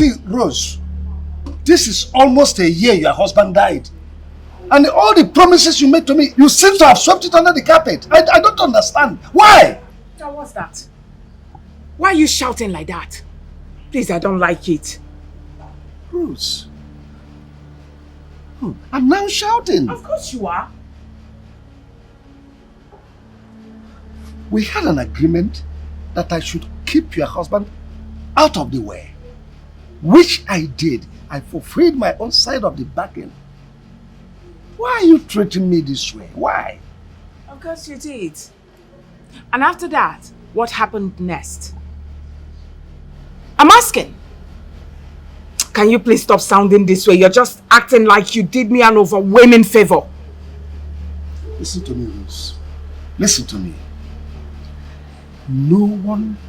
See, Rose, this is almost a year your husband died. And all the promises you made to me, you seem to have swept it under the carpet. I don't understand. Why? Now what's that? Why are you shouting like that? Please, I don't like it. Rose. I'm now shouting. Of course you are. We had an agreement that I should keep your husband out of the way. Which I did. I fulfilled my own side of the bargain. Why are you treating me this way? Why? Of course you did. And after that, what happened next? I'm asking. Can you please stop sounding this way? You're just acting like you did me an overwhelming favor. Listen to me, Rose. Listen to me. No one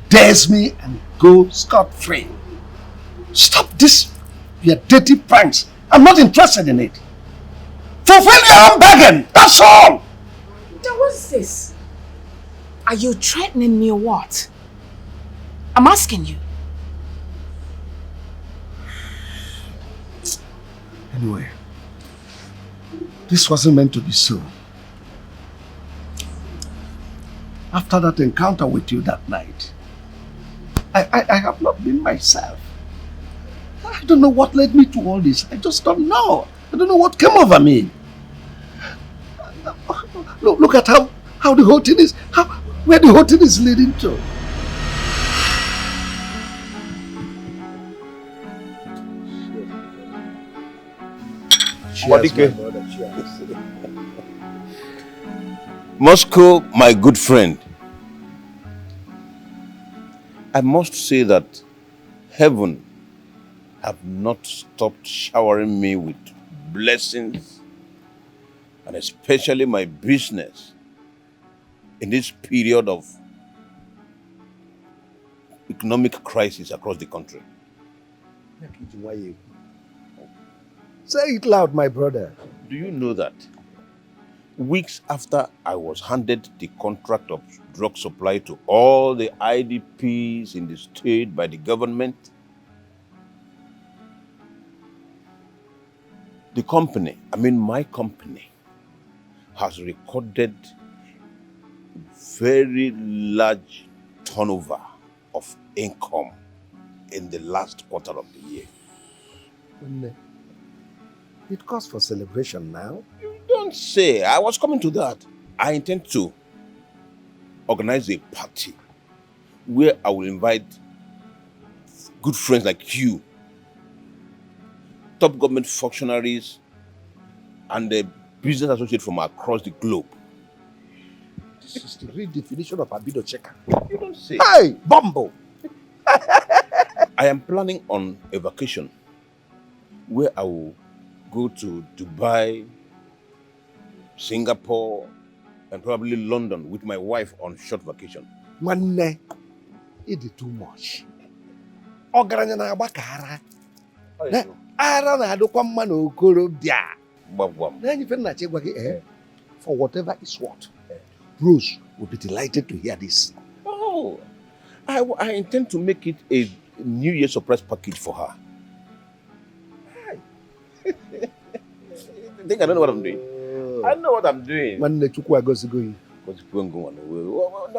dares me and go scot-free. Stop this, your dirty pranks. I'm not interested in it. Fulfill your own bargain, that's all! Now what's this? Are you threatening me or what? I'm asking you. Anyway, this wasn't meant to be so. After that encounter with you that night, I have not been myself. I don't know what led me to all this. I just don't know. I don't know what came over me. Look at how the whole thing is, where the whole thing is leading to. Dikeh. Moscow, my good friend. I must say that heaven have not stopped showering me with blessings, and especially my business in this period of economic crisis across the country. Say it loud, my brother. Do you know that weeks after I was handed the contract of drug supply to all the IDPs in the state by the government, the company, my company, has recorded very large turnover of income in the last quarter of the year. It calls for celebration now. You don't say. I was coming to that. I intend to organize a party where I will invite good friends like you, top government functionaries, and the business associates from across the globe. This is the real definition of Abido Checker. You don't say. Hey, Bumbo! I am planning on a vacation where I will go to Dubai, Singapore, and probably London with my wife on short vacation. Manne, it is too much. Ogaranya na abakara. Ara na adokwa mma na okorobia. Na nyi fe na chegwa ki for whatever is what. Rose will be delighted to hear this. Oh, I intend to make it a New Year surprise package for her. I think I don't know what I'm doing. I know what I'm doing. When the chukwu goes going.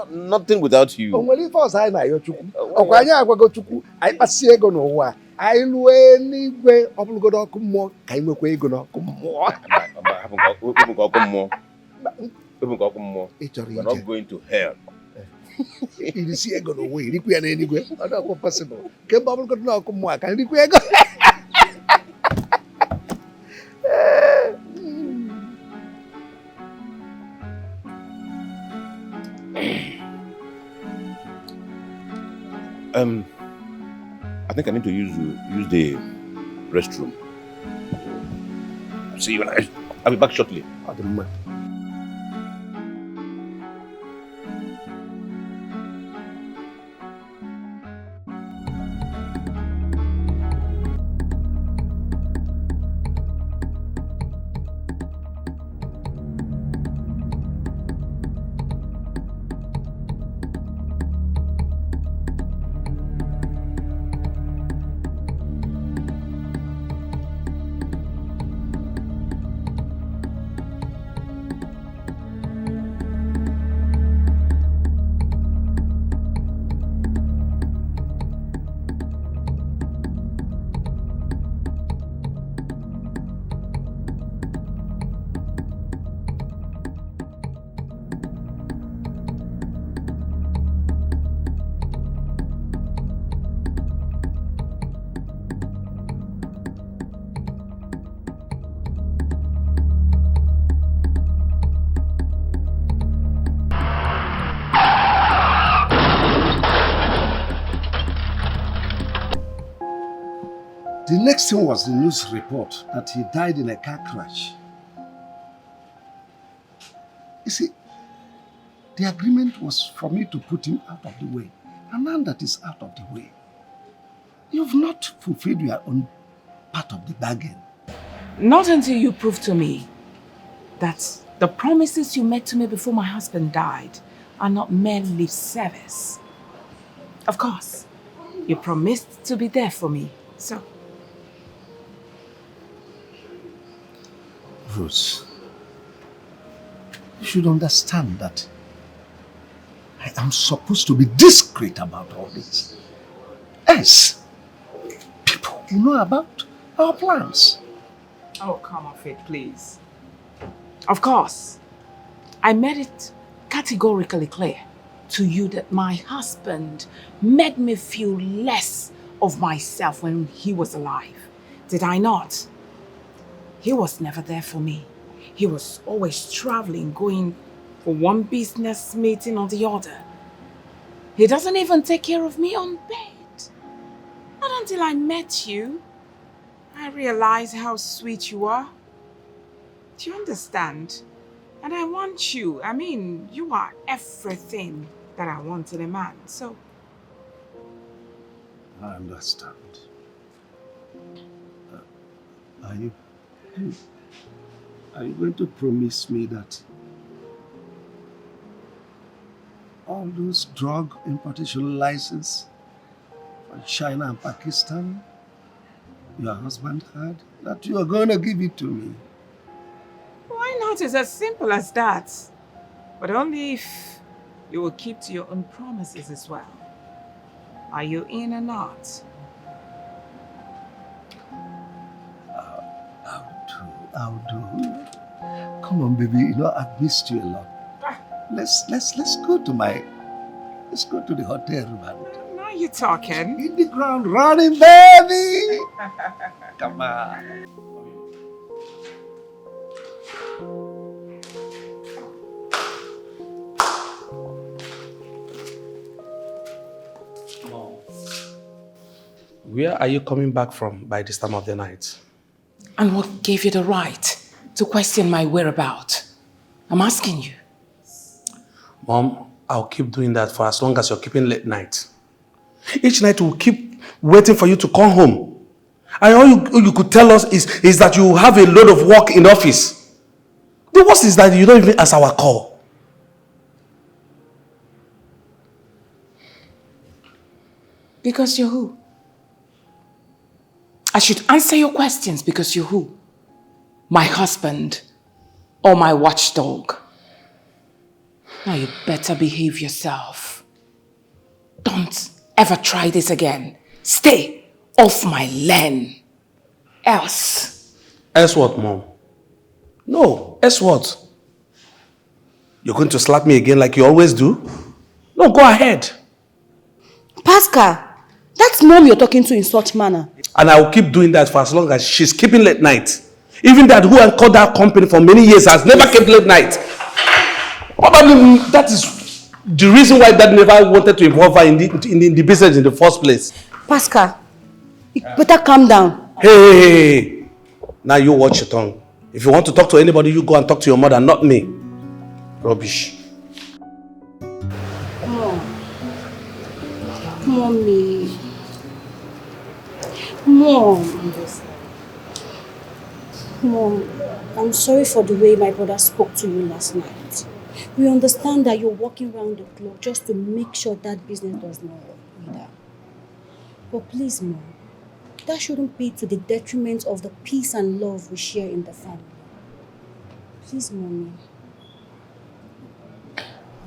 Nothing without you. Only for us I na yo chukwu. Okwanya agwago chukwu, ai pasi ego no wa. Ai lu enigwe obulugodo oku mmụọ ka I nwekwa ego no oku mmụọ. We're not going to hell. It is ego no way. Riku ya na enigwe. Not possible. Ke obulugodo na oku mmụọ ka riku ego. I think I need to use the restroom. See you when I'll be back shortly. The next thing was the news report that he died in a car crash. You see, the agreement was for me to put him out of the way. And now that he's out of the way, you've not fulfilled your own part of the bargain. Not until you prove to me that the promises you made to me before my husband died are not mere lip service. Of course, you promised to be there for me, so. Rose, you should understand that I am supposed to be discreet about all this. Yes, people will know about our plans. Oh, come off it, please. Of course, I made it categorically clear to you that my husband made me feel less of myself when he was alive. Did I not? He was never there for me. He was always traveling, going for one business meeting or the other. He doesn't even take care of me on bed. Not until I met you, I realized how sweet you are. Do you understand? And I want you. I mean, you are everything that I want in a man, so. I understand. Are you going to promise me that all those drug importation licenses from China and Pakistan your husband had, that you are going to give it to me? Why not? It's as simple as that. But only if you will keep to your own promises as well. Are you in or not? I'll do. Come on, baby. You know I've missed you a lot. Let's go to the hotel room and Now you're talking. hit the ground running, baby. Come on. Where are you coming back from by this time of the night? And what gave you the right to question my whereabouts? I'm asking you. Mom, I'll keep doing that for as long as you're keeping late night. Each night we'll keep waiting for you to come home. And all you could tell us is that you have a load of work in office. The worst is that you don't even answer our call. Because you're who? I should answer your questions because you're who? My husband or my watchdog? Now you better behave yourself. Don't ever try this again. Stay off my lane. Else. Else what, Mom? No, else what? You're going to slap me again like you always do? No, go ahead. Pascal, that's Mom you're talking to in such manner. And I will keep doing that for as long as she's keeping late night. Even that who called that company for many years has never kept late night. Probably that is the reason why Dad never wanted to involve her in the business in the first place. Pascal, you better calm down. Hey. Now you watch your tongue. If you want to talk to anybody, you go and talk to your mother, not me. Rubbish. Mommy. Mom, I'm sorry for the way my brother spoke to you last night. We understand that you're walking around the clock just to make sure that business does not work either. But please, Mom, that shouldn't be to the detriment of the peace and love we share in the family. Please, Mommy.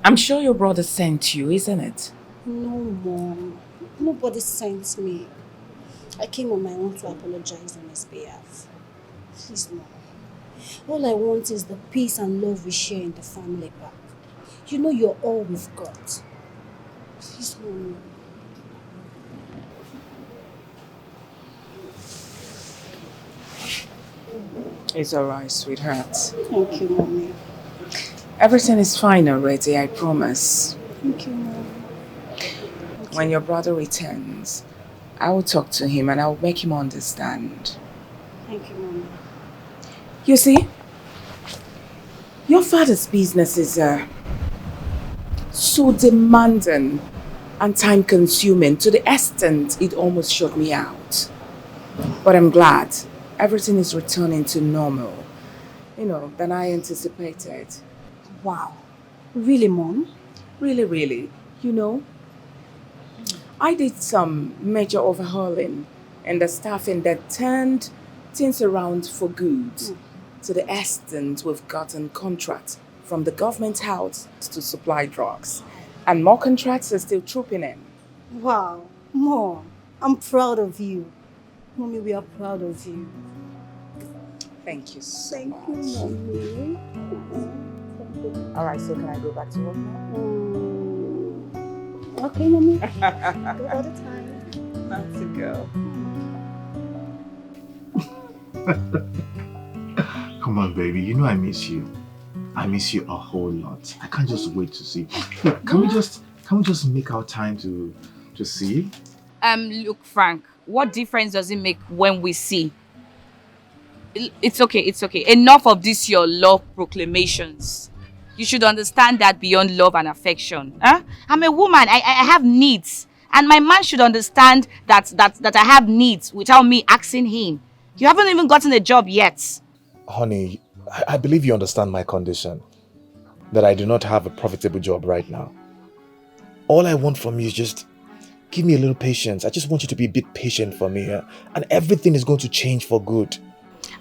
I'm sure your brother sent you, isn't it? No, Mom. Nobody sent me. I came on my own to apologize on his behalf. Please, Mom. All I want is the peace and love we share in the family back. You know you're all we've got. Please, Mom. It's alright, sweetheart. Thank you, Mommy. Everything is fine already, I promise. Thank you, Mom. When your brother returns, I will talk to him and I will make him understand. Thank you, Mommy. You see, your father's business is so demanding and time-consuming to the extent it almost shut me out. But I'm glad everything is returning to normal, than I anticipated. Wow. Really, Mom? Really, really. I did some major overhauling in the staffing that turned things around for good. To the extent we've gotten contracts from the government house to supply drugs. And more contracts are still trooping in. Wow. Mom, I'm proud of you. Mommy, we are proud of you. Thank you so Thank much. you, Mommy. Alright, so can I go back to work now? Okay, Mommy. Go all the time. That's a girl. Come on, baby. You know I miss you. I miss you a whole lot. I can't just wait to see. Look, can we just make our time to see? Look, Frank, what difference does it make when we see? It's okay. Enough of this your love proclamations. You should understand that beyond love and affection. Huh? I'm a woman. I have needs. And my man should understand that I have needs without me asking him. You haven't even gotten a job yet. Honey, I believe you understand my condition. That I do not have a profitable job right now. All I want from you is just give me a little patience. I just want you to be a bit patient for me. And everything is going to change for good.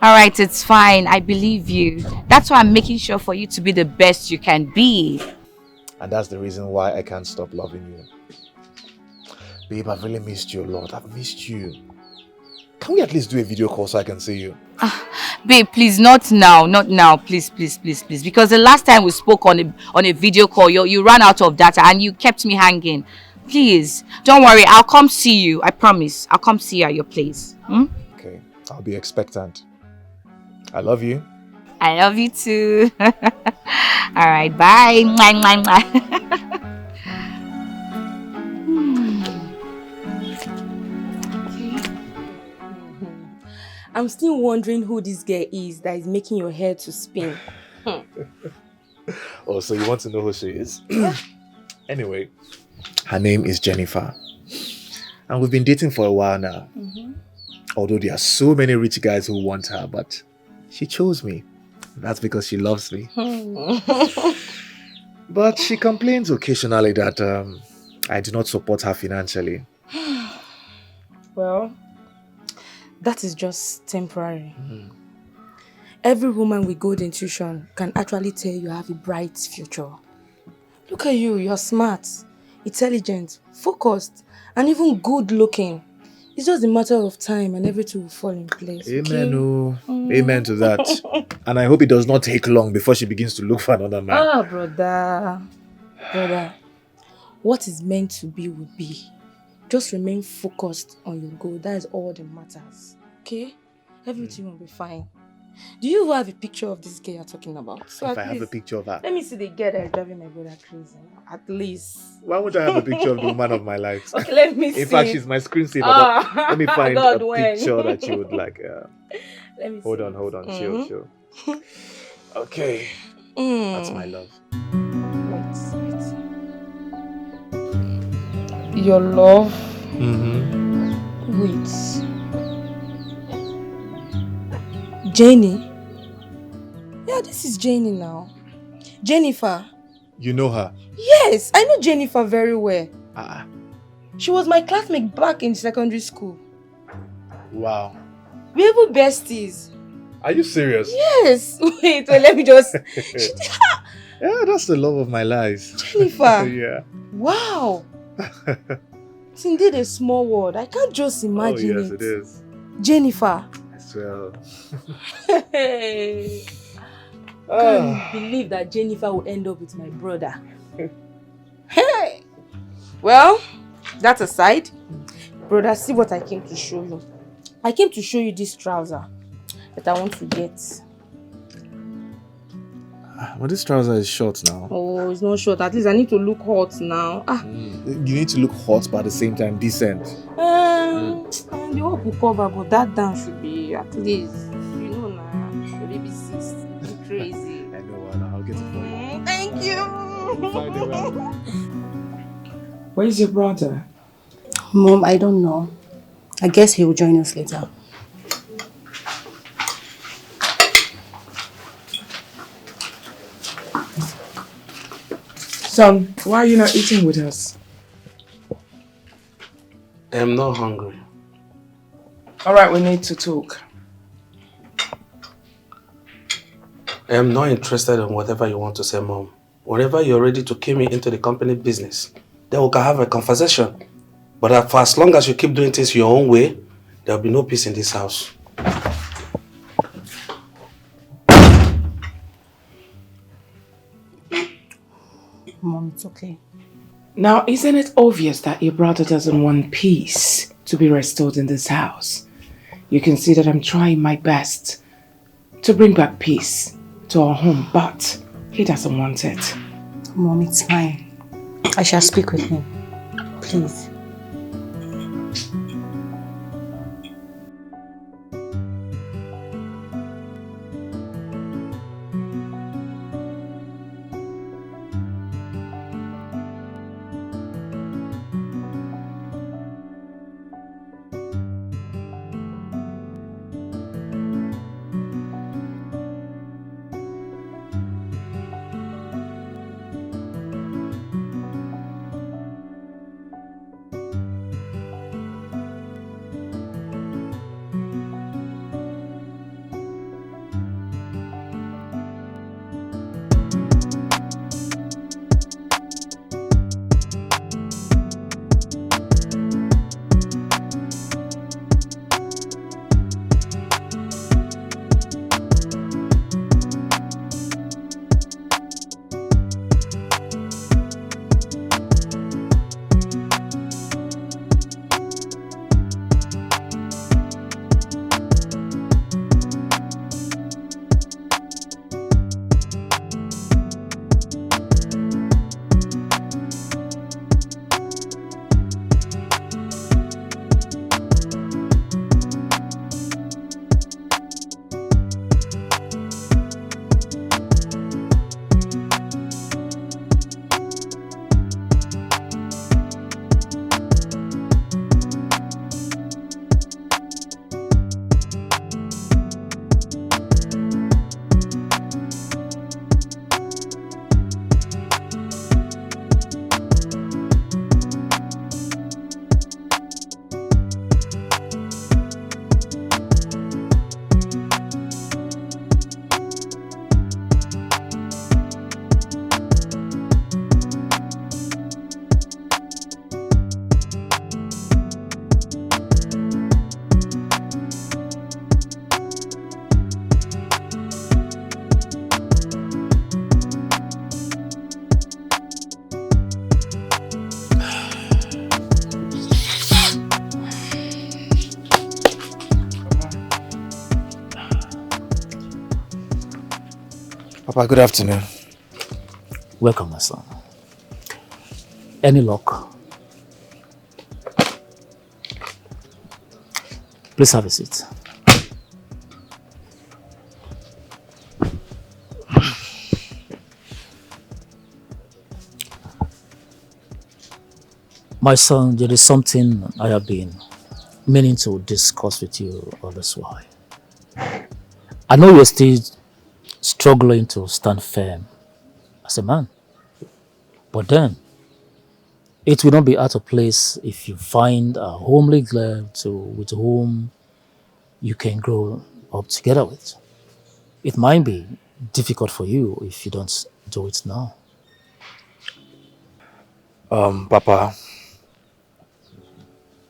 All right, it's fine. I believe you. That's why I'm making sure for you to be the best you can be. And that's the reason why I can't stop loving you. Babe, I've really missed you a lot. I've missed you. Can we at least do a video call so I can see you? Babe, please, not now. Please. Because the last time we spoke on a video call, you ran out of data and you kept me hanging. Please, don't worry. I'll come see you. I promise. I'll come see you at your place. Okay, I'll be expectant. I love you. I love you too. All right, bye. Mwah, mwah, mwah. I'm still wondering who this girl is that is making your hair to spin. Oh, so you want to know who she is? Anyway, her name is Jennifer. And we've been dating for a while now. Although there are so many rich guys who want her, but she chose me. That's because she loves me. But she complains occasionally that I do not support her financially. Well, that is just temporary. Every woman with good intuition can actually tell you have a bright future. Look at you, you're smart, intelligent, focused, and even good looking. It's just a matter of time and everything will fall in place. Amen, okay? Amen to that. And I hope it does not take long before she begins to look for another man. Ah, brother. What is meant to be will be. Just remain focused on your goal. That is all that matters. Okay? Everything will be fine. Do you have a picture of this girl you're talking about? So if I have a picture of her. Let me see the girl that is driving my brother crazy. At least. Why would I have a picture of the woman of my life? Okay, let me see. In fact, she's my screensaver. Let me find a picture that you would like. Let me hold on. Chill. Okay. That's my love. Wait. Your love? Wait. Janie? Yeah, this is Janie now. Jennifer. You know her? Yes, I know Jennifer very well. She was my classmate back in secondary school. Wow. We were besties. Are you serious? Yes. Wait, let me just... Yeah, that's the love of my life. Jennifer. Yeah. Wow. It's indeed a small world. I can't just imagine it. Oh, yes, it is. Jennifer. As well. Hey. Can't believe that Jennifer will end up with my brother. Hey. Well, that aside, brother, see what I came to show you. I came to show you this trouser that I want to get. But this trouser is short now. Oh, it's not short. At least I need to look hot now. You need to look hot, but at the same time decent. The hope will cover, but that dance should be at least, you know now, the baby sis. Crazy. I know, Anna. I'll get it for you. Thank you. Find it well. Where's your brother? Mom, I don't know. I guess he will join us later. Son, why are you not eating with us? I'm not hungry. Alright, we need to talk. I am not interested in whatever you want to say, Mom. Whenever you're ready to key me into the company business, then we can have a conversation. But for as long as you keep doing things your own way, there will be no peace in this house. Mom, it's okay. Now, isn't it obvious that your brother doesn't want peace to be restored in this house? You can see that I'm trying my best to bring back peace to our home, but he doesn't want it. Mom, it's fine. I shall speak with him. Please. Papa, good afternoon. Welcome, my son. Any luck? Please have a seat. My son, there is something I have been meaning to discuss with you all this while. I know you're still struggling to stand firm as a man, but then it will not be out of place if you find a homely girl with whom you can grow up together with. It might be difficult for you if you don't do it now. Papa,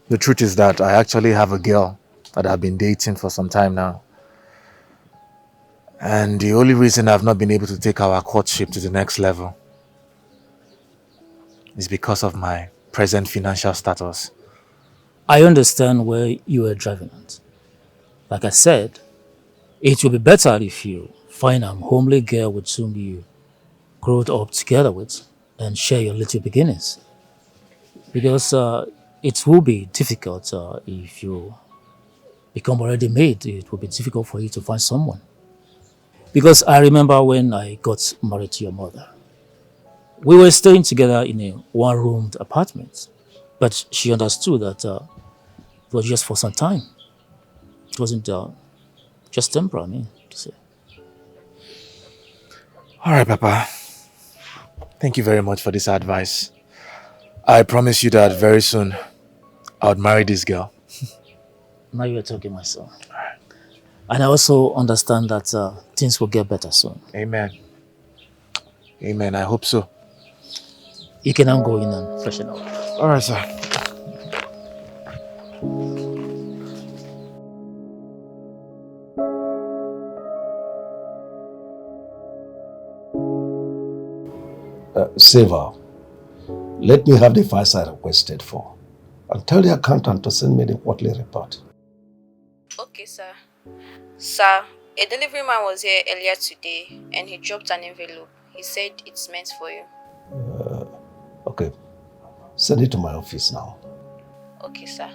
the truth is that I actually have a girl that I've been dating for some time now. And the only reason I've not been able to take our courtship to the next level is because of my present financial status. I understand where you are driving at. Like I said, it will be better if you find a homely girl with whom you grow up together with and share your little beginnings. Because it will be difficult if you become already made. It will be difficult for you to find someone. Because I remember when I got married to your mother, we were staying together in a one-roomed apartment. But she understood that it was just for some time. It wasn't just temporary, I mean, to say. All right, Papa. Thank you very much for this advice. I promise you that very soon I would marry this girl. Now you're talking, my son. And I also understand that things will get better soon. Amen. Amen. I hope so. You can now go in and freshen up. All right, sir. Saver, let me have the files I requested for. And tell the accountant to send me the quarterly report. Okay, sir. Sir, a delivery man was here earlier today and he dropped an envelope. He said it's meant for you. Okay. Send it to my office now. Okay, sir.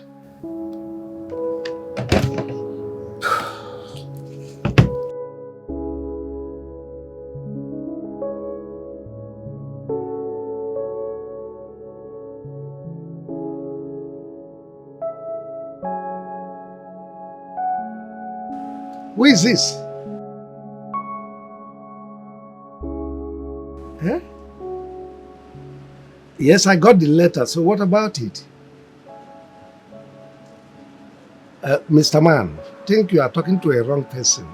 Who is this? Huh? Yes, I got the letter, so what about it? Mr. Man, I think you are talking to a wrong person.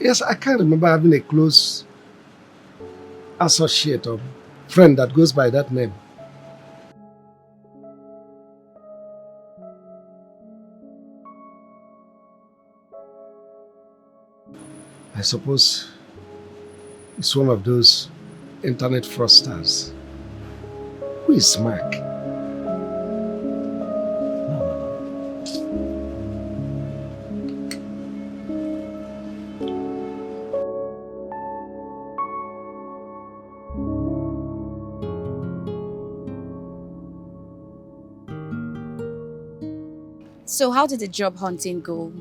Yes, I can't remember having a close associate or friend that goes by that name. I suppose it's one of those internet fraudsters. Who is Mark? So how did the job hunting go?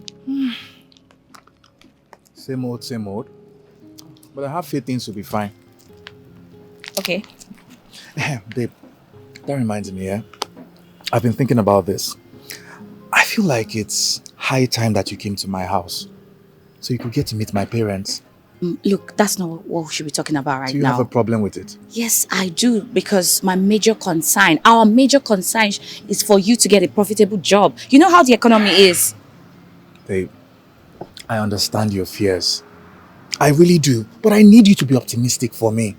Same old, same old. But I have faith things will be fine. Okay. Babe, that reminds me, yeah? I've been thinking about this. I feel like it's high time that you came to my house so you could get to meet my parents. Look, that's not what we should be talking about right now. Do you have a problem with it? Yes, I do, because our major concern is for you to get a profitable job. You know how the economy is. Babe, I understand your fears. I really do. But I need you to be optimistic for me.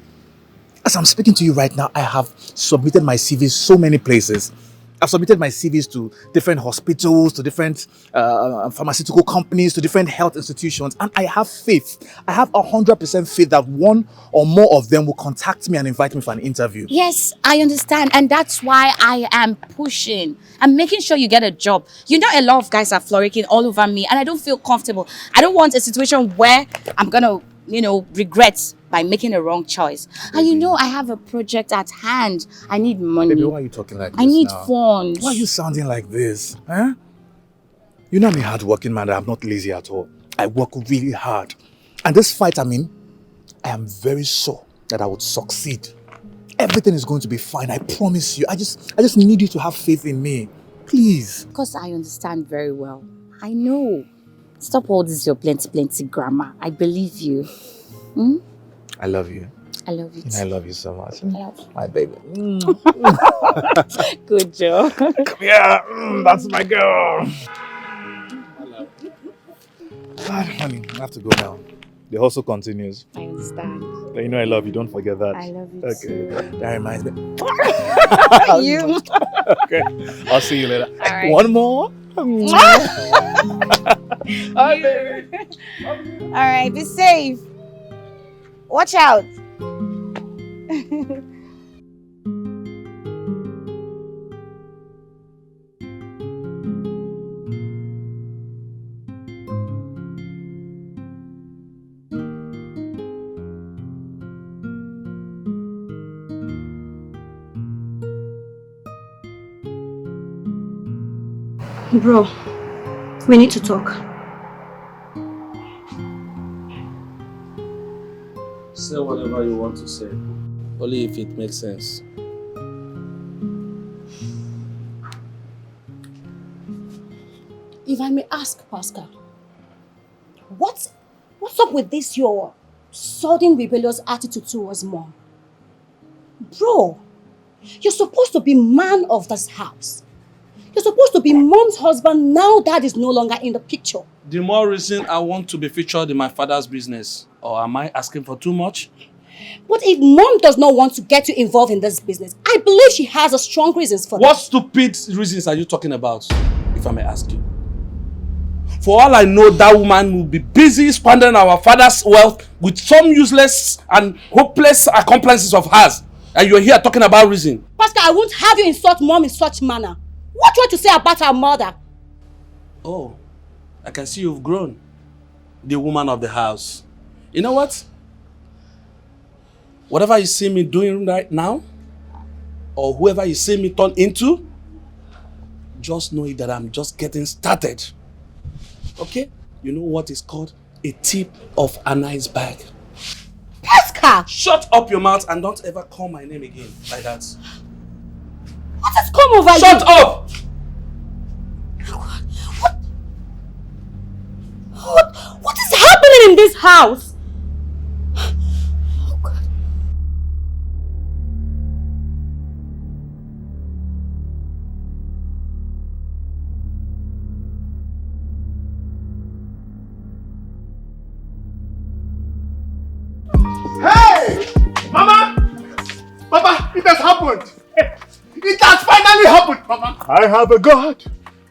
As I'm speaking to you right now, I have submitted my CVs so many places. I've submitted my CVs to different hospitals, to different pharmaceutical companies, to different health institutions, and I have faith. I have 100% faith that one or more of them will contact me and invite me for an interview. Yes, I understand, and that's why I am pushing. I'm making sure you get a job. You know, a lot of guys are flirting all over me, and I don't feel comfortable. I don't want a situation where I'm gonna, regret by making a wrong choice. Baby. And I have a project at hand. I need money. Baby, why are you talking like this I need now? funds. Why are you sounding like this? Huh? You know I'm a hard-working man. I'm not lazy at all. I work really hard. And this fight I'm in, I am very sure that I would succeed. Everything is going to be fine. I promise you. I just need you to have faith in me. Please. Of course, I understand very well. I know. Stop all this your plenty grammar. I believe you. I love you. I love you too. And I love you so much. I love you. My baby. Good job. Come here. That's my girl. God, honey, I have to go now. The hustle continues. I understand. But you know I love you. Don't forget that. I love you too. That reminds me. You. Okay. I'll see you later. All right. One more. Hi, baby. All right. Be safe. Watch out. Bro, we need to talk. Say whatever you want to say. Only if it makes sense. If I may ask, Pascal, what's up with this your sudden rebellious attitude towards Mom? Bro, you're supposed to be man of this house. You're supposed to be Mom's husband now Dad is no longer in the picture. The more reason I want to be featured in my father's business. Or am I asking for too much? But if Mom does not want to get you involved in this business, I believe she has a strong reasons for What that. stupid reasons are you talking about, if I may ask you? For all I know, that woman will be busy squandering our father's wealth with some useless and hopeless accomplices of hers. And you're here talking about reason. Pascal, I won't have you insult Mom in such manner. What do you want to say about our mother? Oh, I can see you've grown. The woman of the house. You know what? Whatever you see me doing right now, or whoever you see me turn into, just know that I'm just getting started. Okay? You know what is called a tip of an iceberg. Pascal! Shut up your mouth and don't ever call my name again like that. What has come over you? Shut up! What is happening in this house? Oh God. Hey! Mama! Mama, it has happened! It has finally happened, Mama! I have a God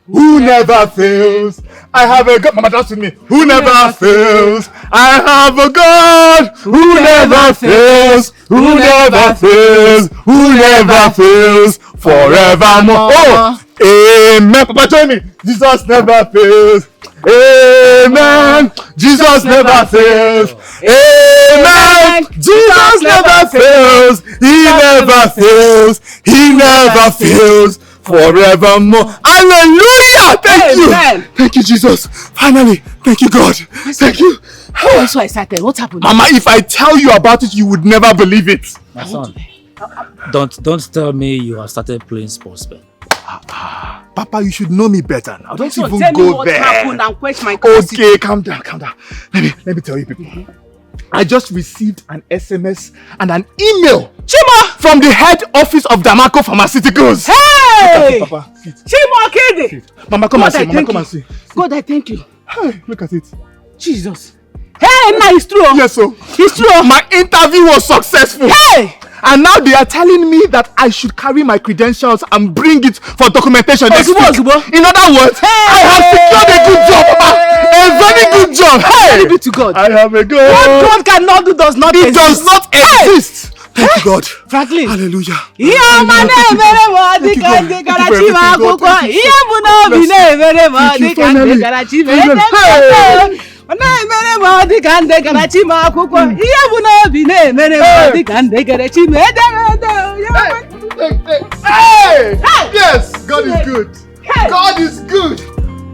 who never fails. I have a God, Mama, dance with me, who never fails. I have a God who never fails, who never fails, who never fails, forevermore. Oh, amen. Papa, join me. Jesus never fails. Amen. Jesus never fails. Amen. Jesus never fails. He never fails. He never fails. Forevermore. Hallelujah. Thank you. Thank you, Jesus. Finally. Thank you, God. Thank you. I'm so excited. What happened? Mama, if I tell you about it, you would never believe it. My son, don't tell me you have started playing sports bet. Papa, you should know me better now. Don't even tell me go what there. happened and quench my curiosity. Okay, calm down, calm down. Let me tell you people. I just received an SMS and an email from the head office of Damaco Pharmaceuticals. Hey! Papa, sit. Chima Kede! Mama, come and see. Mama, come and see. God, I thank you. Hey, look at it. Jesus. Hey, now it's true. Yes, so. It's true. My interview was successful. Hey! And now they are telling me that I should carry my credentials and bring it for documentation next week. In other words, I have secured a good job, Papa. A very good job. Hey! Glory be to God. I have a God. What God cannot do does not exist. It does not exist. Thank you, God. Franklin. Hallelujah. Hey! Yes, God is good. God is good.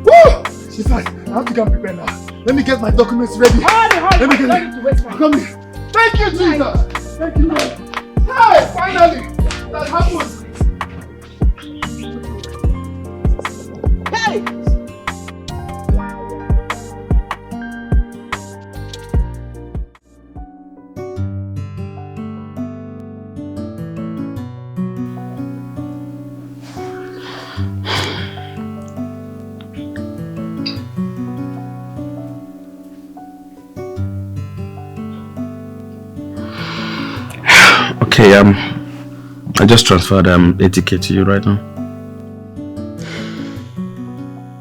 Woo! Jesus, I have to go and prepare now. Let me get my documents ready. Let me get it. Come here. Thank you, Jesus. Thank you, Lord. Hey, finally, that happened. Hey! Okay, I just transferred a ticket to you right now.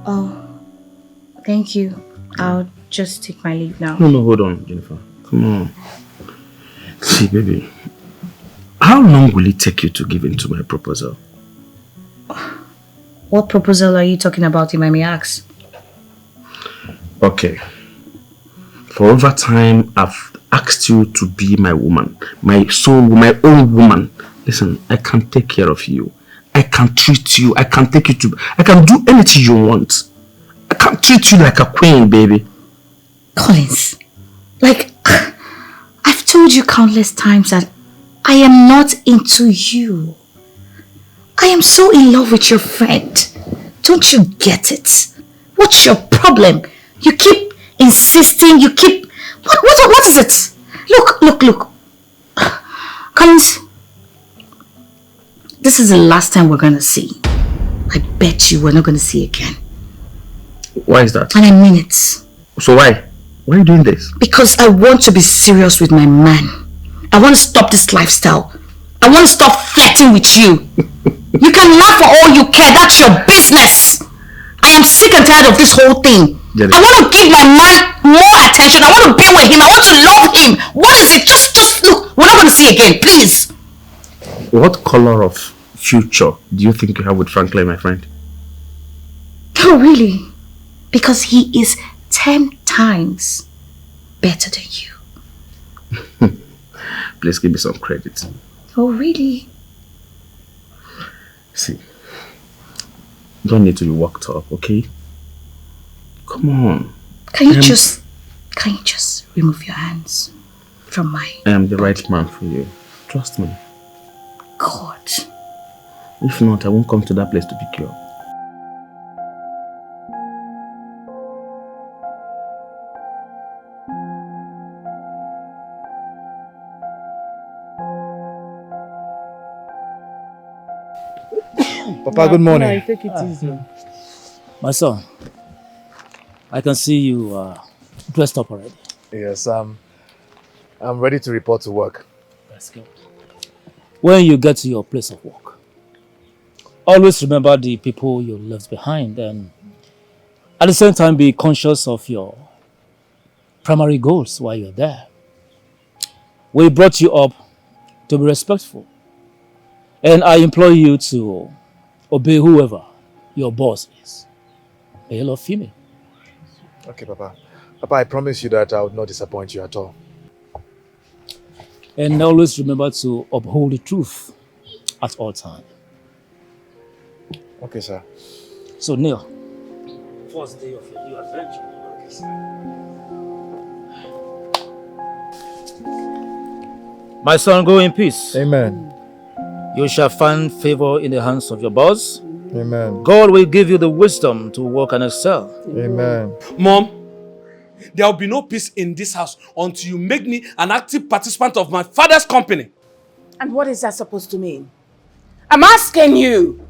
Oh, thank you. I'll just take my leave now. No, hold on, Jennifer. Come on. See, baby, how long will it take you to give in to my proposal? What proposal are you talking about, if I may ask? Okay. For over time, I've asked you to be my woman, my soul, my own woman. Listen, I can take care of you. I can treat you. I can take you to... I can do anything you want. I can treat you like a queen, baby. Collins, like, I've told you countless times that I am not into you. I am so in love with your friend. Don't you get it? What's your problem? You keep insisting, you keep... What is it? Look. Collins, this is the last time we're going to see. I bet you we're not going to see again. Why is that? And I mean it. So why? Why are you doing this? Because I want to be serious with my man. I want to stop this lifestyle. I want to stop flirting with you. You can laugh for all you care. That's your business. I am sick and tired of this whole thing. I want to give my man more attention. I want to be with him. I want to love him. What is it? Just look. We're not going to see again, please. What color of future do you think you have with Franklin, my friend? Oh, really? Because he is 10 times better than you. Please give me some credit. Oh, really? See, you don't need to be worked up, okay? Come on. Can you just remove your hands from mine? I am the right man for you. Trust me. God. If not, I won't come to that place to pick you up. Papa, good morning. Take it easy. My son, I can see you dressed up already. Yes, I'm ready to report to work. Let's go. When you get to your place of work, always remember the people you left behind, and at the same time be conscious of your primary goals while you're there. We brought you up to be respectful, and I implore you to obey whoever your boss is, male or female. Okay, Papa. Papa, I promise you that I would not disappoint you at all. And always remember to uphold the truth at all times. Okay, sir. So, Neil, first day of your new adventure. My son, go in peace. Amen. You shall find favor in the hands of your boss. Amen. God will give you the wisdom to work and excel. Amen. Mom, there will be no peace in this house until you make me an active participant of my father's company. And what is that supposed to mean? I'm asking you.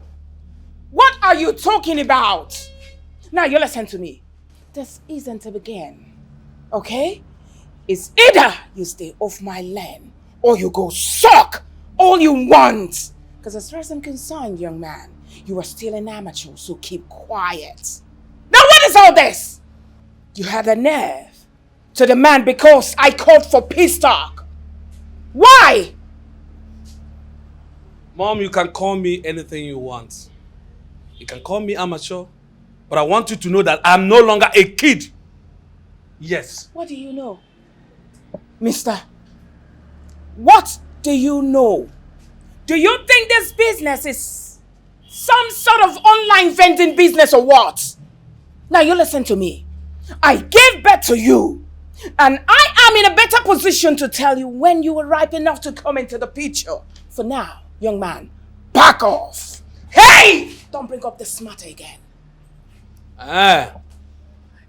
What are you talking about? Now you listen to me. This isn't a begin. Okay? It's either you stay off my land or you go suck all you want. Because as far as I'm concerned, young man, you are still an amateur, so keep quiet. Now what is all this? You had a nerve to demand because I called for peace talk. Why? Mom, you can call me anything you want. You can call me amateur, but I want you to know that I'm no longer a kid. Yes. What do you know? Mister, what do you know? Do you think this business is some sort of online vending business or what? Now you listen to me. I gave birth to you, and I am in a better position to tell you when you were ripe enough to come into the picture. For now, young man, back off. Hey! Don't bring up this matter again.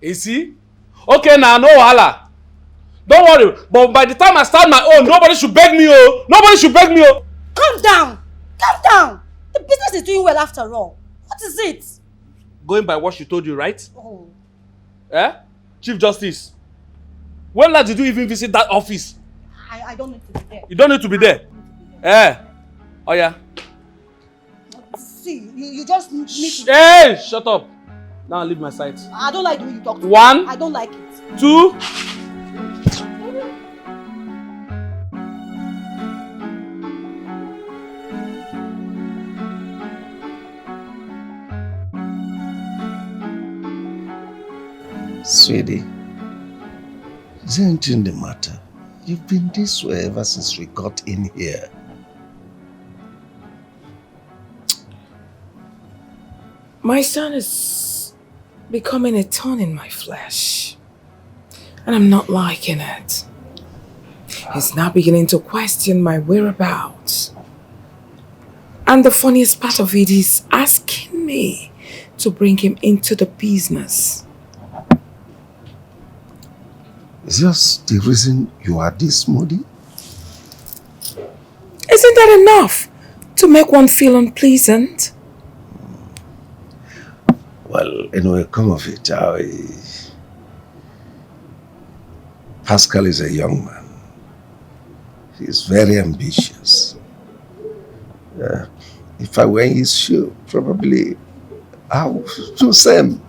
You see? Okay, now, no wahala. Don't worry, but by the time I start my own, nobody should beg me, oh. Nobody should beg me, oh. Calm down. Calm down. The business is doing well after all. What is it? Going by what she told you, right? Oh. Chief Justice, when last did you even visit that office? I don't need to be there. You don't need to be there. Oh yeah. See, you just need to... Hey, shut up. Now leave my sight. I don't like the way you talk to me. 1. I don't like it. 2. Sweetie, is there anything the matter? You've been this way ever since we got in here. My son is becoming a thorn in my flesh. And I'm not liking it. He's now beginning to question my whereabouts. And the funniest part of it is asking me to bring him into the business. Is this the reason you are this moody? Isn't that enough to make one feel unpleasant? Well, anyway, come of it. Pascal is a young man. He's very ambitious. If I were in his shoe, probably I would do the same.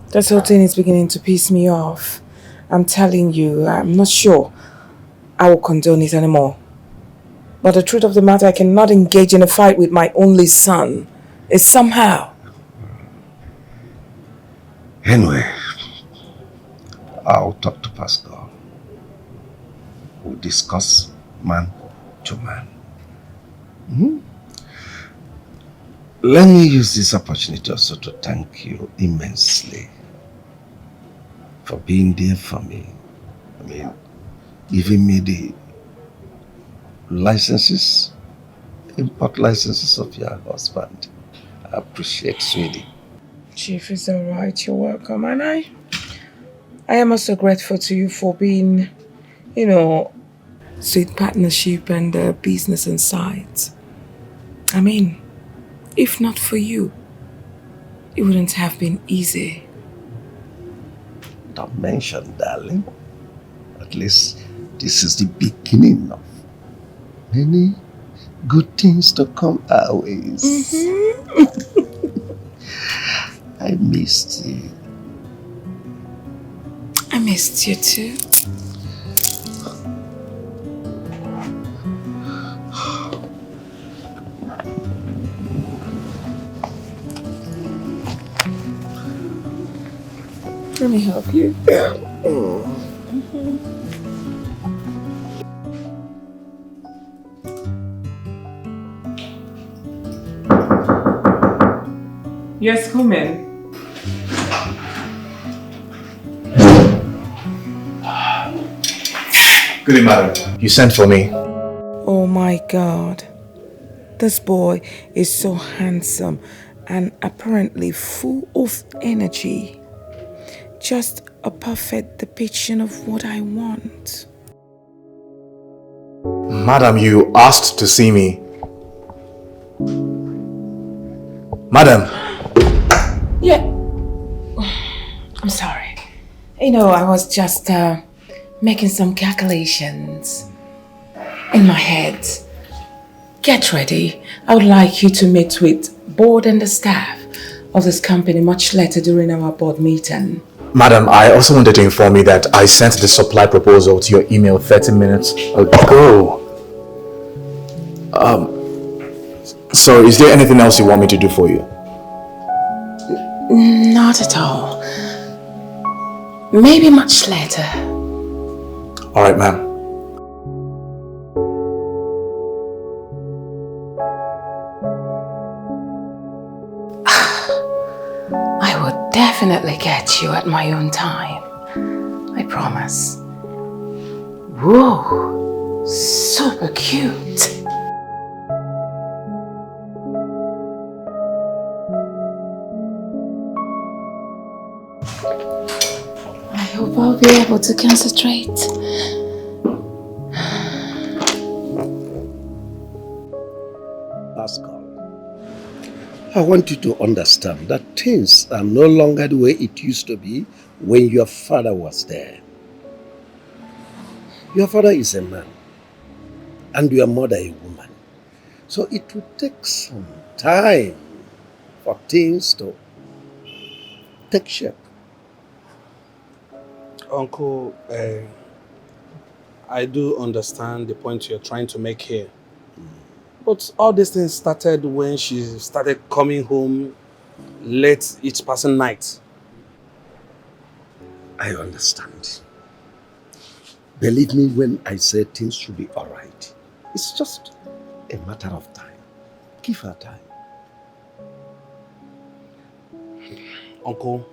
This whole thing is beginning to piss me off. I'm telling you, I'm not sure I will condone it anymore. But the truth of the matter, I cannot engage in a fight with my only son. It's somehow. Anyway, I'll talk to Pascal. We'll discuss man to man. Let me use this opportunity also to thank you immensely for being there for me. I mean, giving me the licenses, import licenses of your husband. I appreciate, sweetie. Chief, is all right. You're welcome. And I am also grateful to you for being, sweet partnership and business insights. I mean, if not for you, it wouldn't have been easy. Don't mention, darling. At least this is the beginning of many good things to come our ways. I missed you. I missed you too. Let me help you. Yes, come in. Good evening, madam. You sent for me. Oh my God. This boy is so handsome and apparently full of energy. Just a perfect depiction of what I want. Madam, you asked to see me. Madam. Yeah. I'm sorry. I was just making some calculations in my head. Get ready. I would like you to meet with board and the staff of this company much later during our board meeting. Madam, I also wanted to inform you that I sent the supply proposal to your email 30 minutes ago. So is there anything else you want me to do for you? Not at all. Maybe much later. All right, ma'am. I would definitely get you at my own time. I promise. Whoa, super cute. I hope I'll be able to concentrate. Pascal, I want you to understand that things are no longer the way it used to be when your father was there. Your father is a man and your mother a woman. So it will take some time for things to take shape. Uncle, I do understand the point you're trying to make here. But all these things started when she started coming home late each passing night. I understand. Believe me when I say things should be all right. It's just a matter of time. Give her time. Uncle,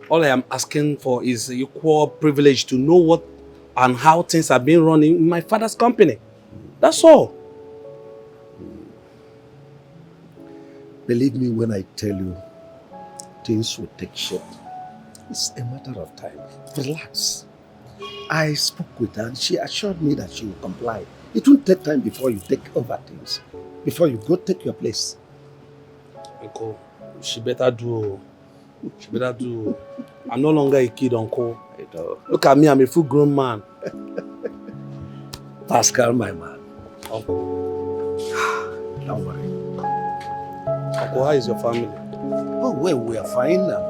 all I am asking for is equal privilege to know what and how things are being run in my father's company. That's all. Believe me when I tell you, things will take shape. It's a matter of time. Relax. I spoke with her and she assured me that she will comply. It won't take time before you take over things. Before you go take your place. Uncle, she better do. She better do. I'm no longer a kid, Uncle. Look at me, I'm a full-grown man. Pascal, my man. Uncle. Don't worry. Uncle, how is your family? Oh, well, we are fine now.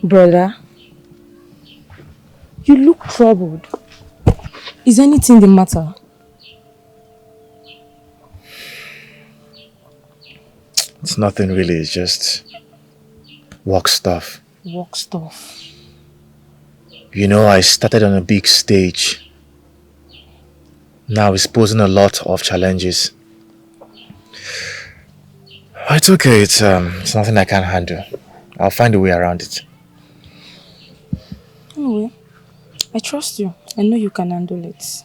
Brother, you look troubled. Is anything the matter? It's nothing really, it's just work stuff. Work stuff. You know, I started on a big stage. Now it's posing a lot of challenges. It's okay, it's nothing I can't handle. I'll find a way around it. Anyway, I trust you. I know you can handle it.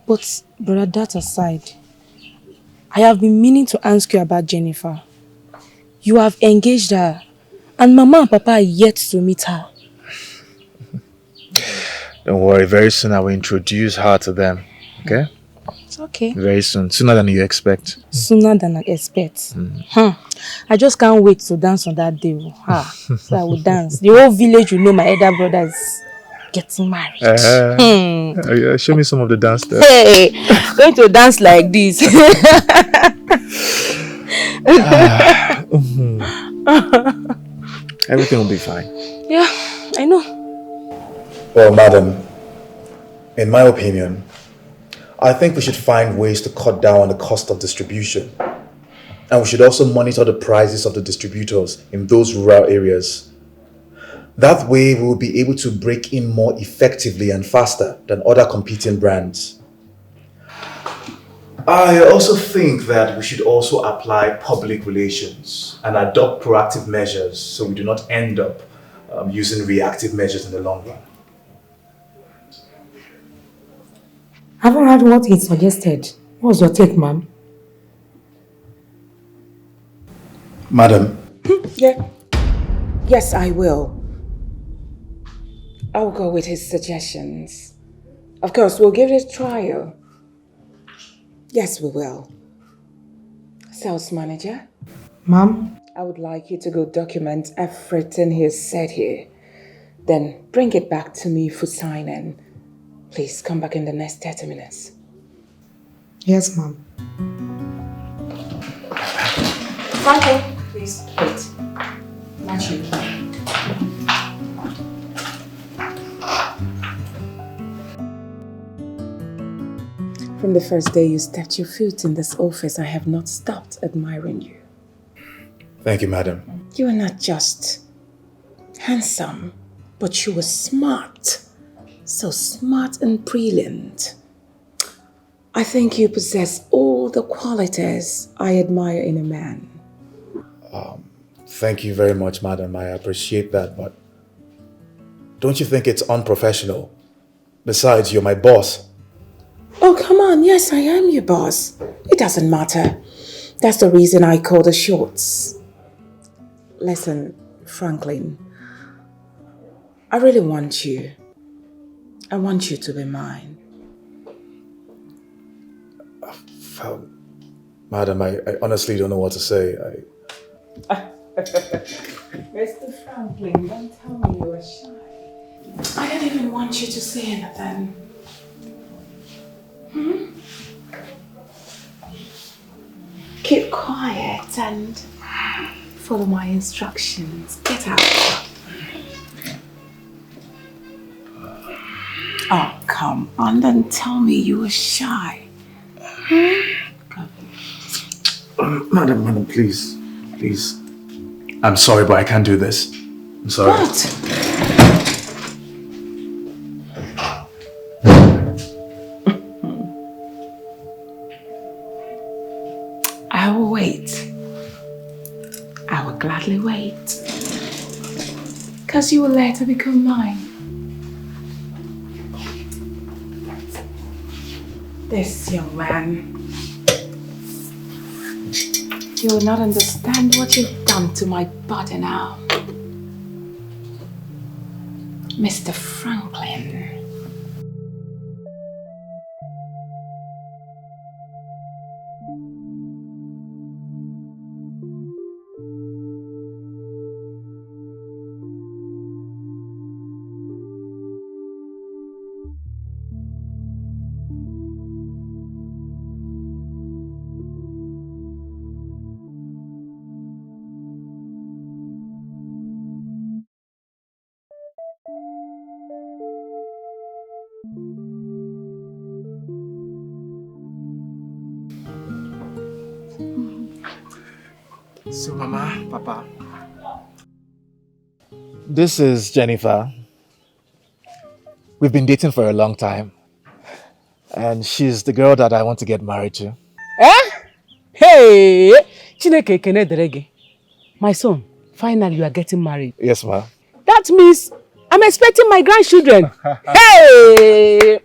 But, brother, that aside, I have been meaning to ask you about Jennifer. You have engaged her, and Mama and Papa are yet to meet her. Don't worry, very soon I will introduce her to them. Okay? It's okay. Very soon. Sooner than you expect. Sooner than I expect. I just can't wait to dance on that day. So I will dance. The whole village will know my elder brother is getting married. Show me some of the dance there. Hey, going to dance like this. Everything will be fine. Yeah, I know. Well, madam, in my opinion, I think we should find ways to cut down on the cost of distribution. And we should also monitor the prices of the distributors in those rural areas. That way, we will be able to break in more effectively and faster than other competing brands. I also think that we should also apply public relations and adopt proactive measures so we do not end up using reactive measures in the long run. I haven't heard what he suggested. What's your take, ma'am? Madam. Yeah. Yes, I will. I'll go with his suggestions. Of course, we'll give it a trial. Yes, we will. Sales manager? Ma'am? I would like you to go document everything he has said here. Then bring it back to me for signing. Please come back in the next 30 minutes. Yes, ma'am. Franco, please wait. Not you. From the first day you stepped your foot in this office, I have not stopped admiring you. Thank you, madam. You are not just handsome, but you were smart. So smart and brilliant. I think you possess all the qualities I admire in a man. Thank you very much, madam. I appreciate that, but don't you think it's unprofessional? Besides, you're my boss. Oh, come on. Yes, I am your boss. It doesn't matter. That's the reason I call the shots. Listen, Franklin. I really want you. I want you to be mine. Madam, I honestly don't know what to say. Mr. Franklin, don't tell me you are shy. I don't even want you to say anything. keep quiet and follow my instructions. Get out. Oh, come on, don't tell me you were shy. Madam, please. Please. I'm sorry, but I can't do this. I'm sorry. What? I will wait. I will gladly wait. Because you will later become mine. This young man, you will not understand what you've done to my body now. Mr. Franklin. So, Mama, Papa. This is Jennifer. We've been dating for a long time. And she's the girl that I want to get married to. Eh? Hey! Chineke ekene dere gị. My son, finally you are getting married. Yes, ma. That means I'm expecting my grandchildren. Hey!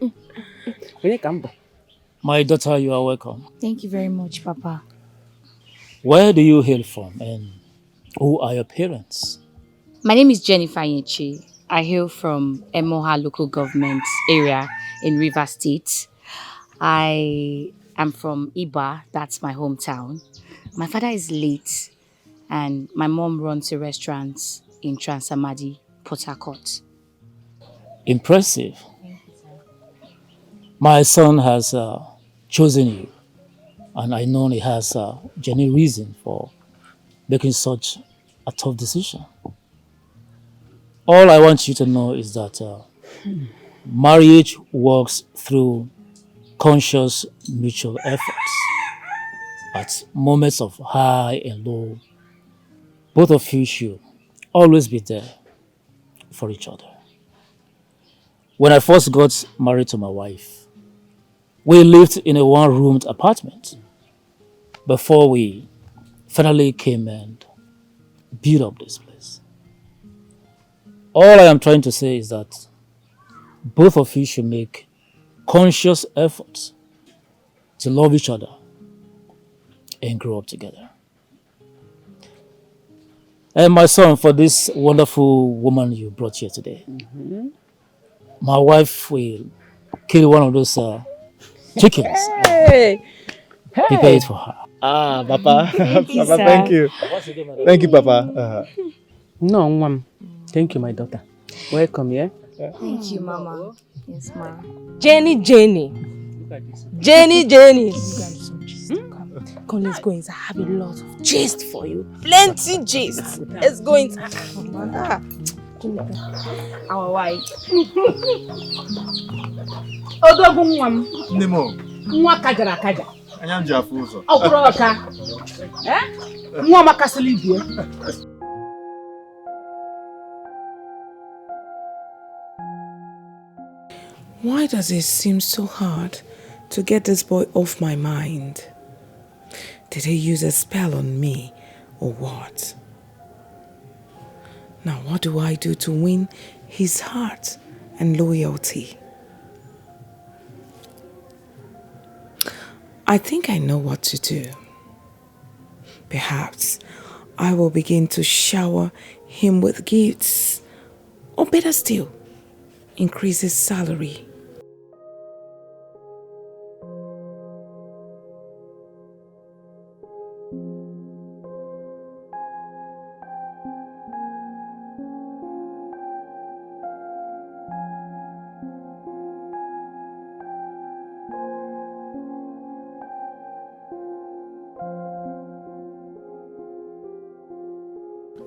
My daughter, you are welcome. Thank you very much, Papa. Where do you hail from and who are your parents? My name is Jennifer Yechi. I hail from Emoha local government area in Rivers State. I am from Iba, that's my hometown. My father is late and my mom runs a restaurant in Transamadi, Port Harcourt. Impressive. My son has chosen you, and I know he has a genuine reason for making such a tough decision. All I want you to know is that marriage works through conscious mutual efforts. At moments of high and low, both of you should always be there for each other. When I first got married to my wife, we lived in a one-roomed apartment before we finally came and built up this place. All I am trying to say is that both of you should make conscious efforts to love each other and grow up together. And my son, for this wonderful woman you brought here today, my wife will kill one of those chickens. Hey! Prepare it for her. Ah, Papa. Thank you, Papa, sir. thank you. Thank you, Papa. No, Mom. Thank you, my daughter. Welcome, yeah? Thank you, Mama. Yes, Ma. Jenny. Jenny. Come, let's go inside. I have a lot of gist for you. Plenty gist. Let's go inside. Our wife. Odogu nwam. Nemo. Nwa kajara akaja. Anya m ji afụ ụzọ. Ọkwụrụ ọka. Nwa makasịla ibie. Why does it seem so hard to get this boy off my mind? Did he use a spell on me or what? Now what do I do to win his heart and loyalty? I think I know what to do. Perhaps I will begin to shower him with gifts, or better still, increase his salary.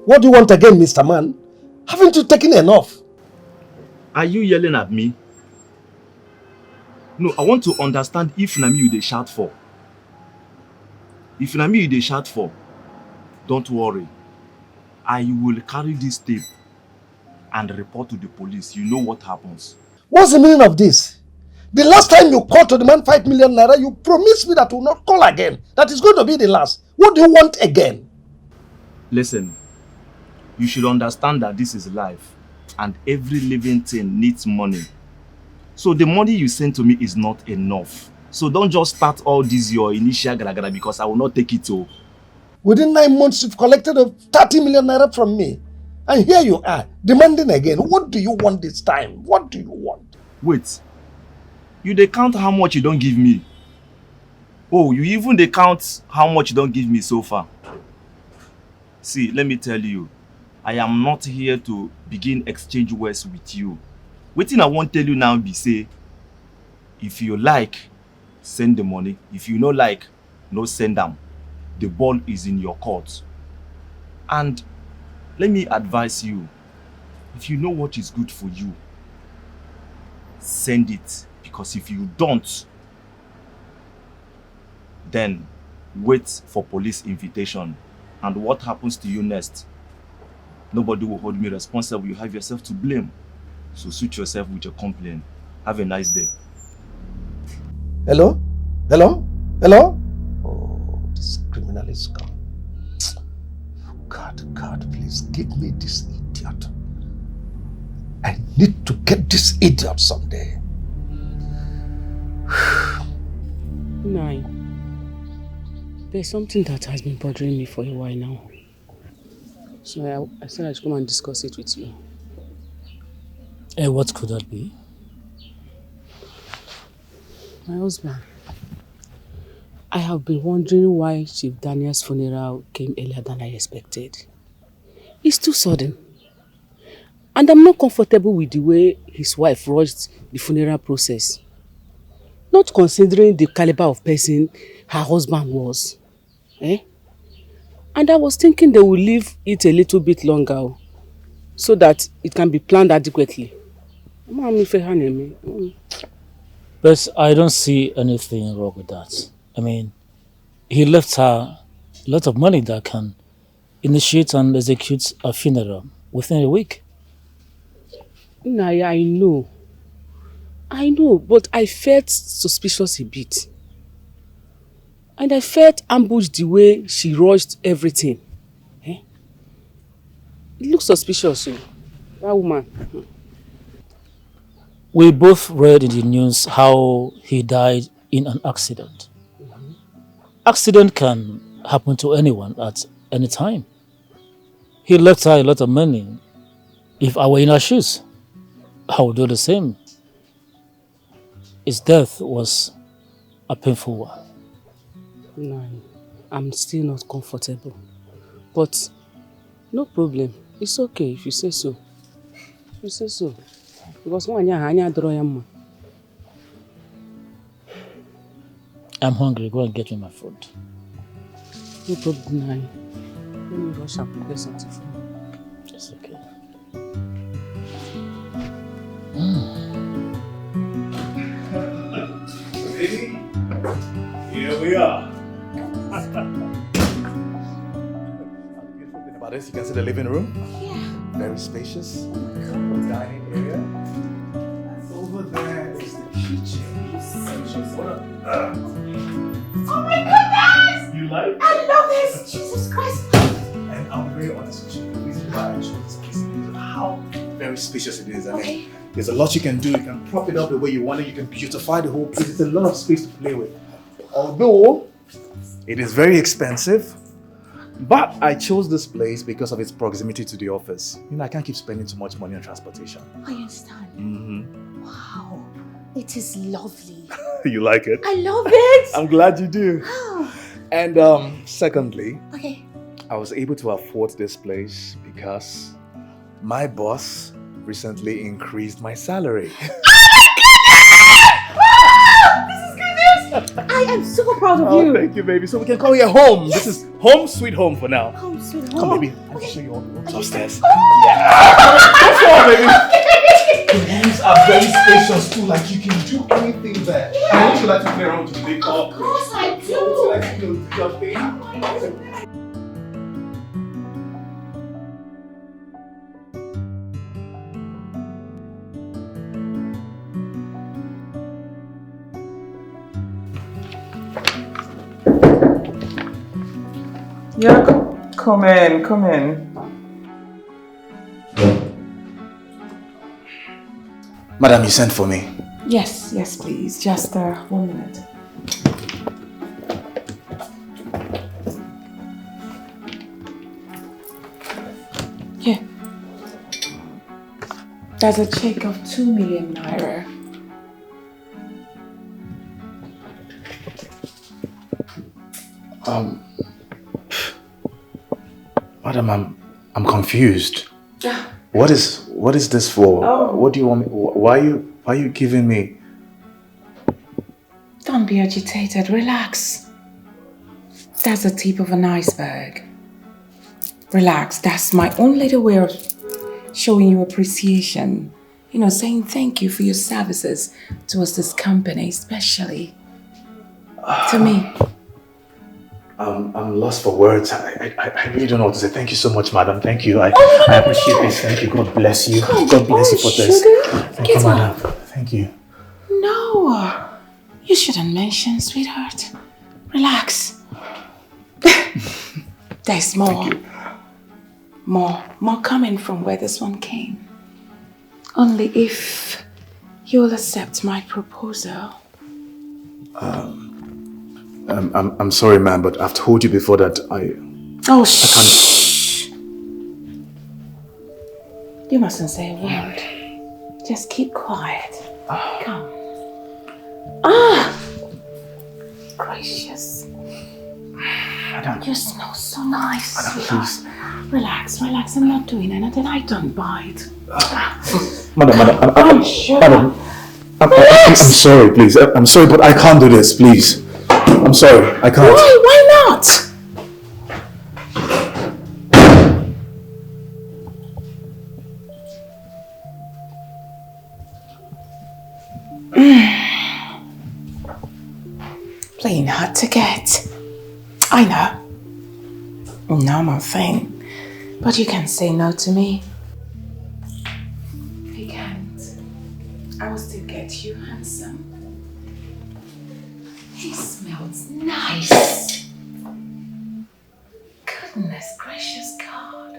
What do you want again, Mr. Man? Haven't you taken enough? Are you yelling at me? No, I want to understand if na me you dey shout for. If na me you dey shout for, don't worry. I will carry this tape and report to the police. You know what happens. What's the meaning of this? The last time you called to demand 5 million naira, you promised me that you will not call again. That is going to be the last. What do you want again? Listen, you should understand that this is life and every living thing needs money. So the money you send to me is not enough. So don't just start all this your initial gara because I will not take it all. Within 9 months, you've collected 30 million naira from me. And here you are, demanding again. What do you want this time? What do you want? Wait. You dey count how much you don't give me. Oh, you even dey count how much you don't give me so far. See, let me tell you. I am not here to begin exchange words with you. Wetin I wan tell you now be say, if you like, send the money. If you no like, no send them. The ball is in your court. And let me advise you, if you know what is good for you, send it. Because if you don't, then wait for police invitation. And what happens to you next? Nobody will hold me responsible. You have yourself to blame. So suit yourself with your complaint. Have a nice day. Hello? Hello? Hello? Oh, this criminal is gone. God, please give me this idiot. I need to get this idiot someday. Nai, there's something that has been bothering me for a while now. So I said I should come and discuss it with you. What could that be? My husband. I have been wondering why Chief Daniel's funeral came earlier than I expected. It's too sudden. And I'm not comfortable with the way his wife rushed the funeral process. Not considering the caliber of person her husband was. And I was thinking they will leave it a little bit longer so that it can be planned adequately. But I don't see anything wrong with that. I mean, he left her a lot of money that can initiate and execute a funeral within a week. Naya, I know, but I felt suspicious a bit. And I felt ambushed the way she rushed everything. It looks suspicious, that woman. We both read in the news how he died in an accident. Accident can happen to anyone at any time. He left her a lot of money. If I were in her shoes, I would do the same. His death was a painful one. No, I'm still not comfortable. But no problem. It's okay if you say so. You say so. Because I'm hungry. Go and get me my food. No problem, Nai. Let me rush and prepare something for me. It's okay. Baby, here we are. Beautiful thing about this, you can see the living room. Yeah. Very spacious. Dining area. And over there is the kitchen. Oh my goodness! You like? I love this! Jesus Christ! And I'm very honest with you. The reason why I chose this place is because of how very spacious it is. I mean, there's a lot you can do. You can prop it up the way you want it. You can beautify the whole place. There's a lot of space to play with. Although it is very expensive, but I chose this place because of its proximity to the office. You know, I can't keep spending too much money on transportation. I understand. Mm-hmm. Wow, it is lovely. You like it? I love it. I'm glad you do. Oh. And secondly, Okay. I was able to afford this place because my boss recently increased my salary. Oh my goodness! Oh, this is good news! I am so so proud of you. Thank you, baby. So we can call you home. This is home sweet home for now. Home sweet home. Come, baby. Let me show you all the rooms upstairs. Yeah. Come on, baby. The rooms are very spacious too. Like you can do anything there. I want you like to play around with the big dog. Of course I do. So, like, you know, do your thing. Yeah, come in, come in. Madam, you sent for me. Yes, yes, please. Just 1 minute. Here. There's a check of 2 million naira. Madam, I'm confused. What is this for? Oh. What do you want me? Why are you giving me? Don't be agitated. Relax. That's the tip of an iceberg. Relax. That's my own little way of showing you appreciation. You know, saying thank you for your services towards this company, especially to me. I'm lost for words. I really don't know what to say. Thank you so much, madam. Thank you. I appreciate this. Thank you. God bless you. God bless you for this. Thank you, madam. Thank you. No, you shouldn't mention, sweetheart. Relax. There's more. More coming from where this one came. Only if you'll accept my proposal. I'm sorry, ma'am, but I've told you before that I shh! You mustn't say a word. Just keep quiet. Come. Gracious. Madam. You smell so nice. Madam, please. Relax. I'm not doing anything. I don't bite. Madam, I'm sure. Madam, I'm sorry, please. I'm sorry, but I can't do this, please. I'm sorry, I can't. Why not? Playing hard to get. I know. Normal thing. But you can say no to me. If you can't, I will still get you handsome. He smells nice. Goodness gracious God.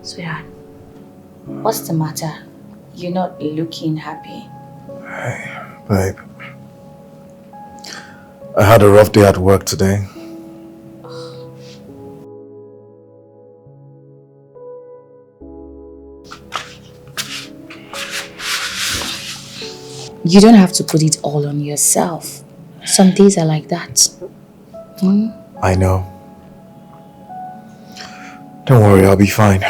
Sweetheart, what's the matter? You're not looking happy. Hey, babe. I had a rough day at work today. You don't have to put it all on yourself. Some days are like that. I know. Don't worry, I'll be fine.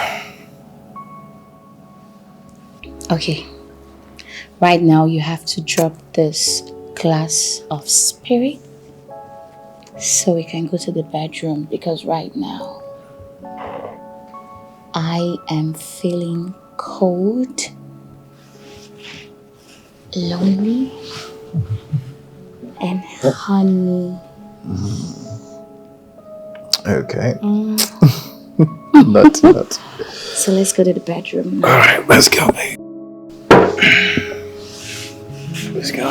Okay. Right now you have to drop this glass of spirit so we can go to the bedroom, because right now I am feeling cold, lonely, and honey. Okay. Not. So let's go to the bedroom now. Alright, let's go, babe. Let's go.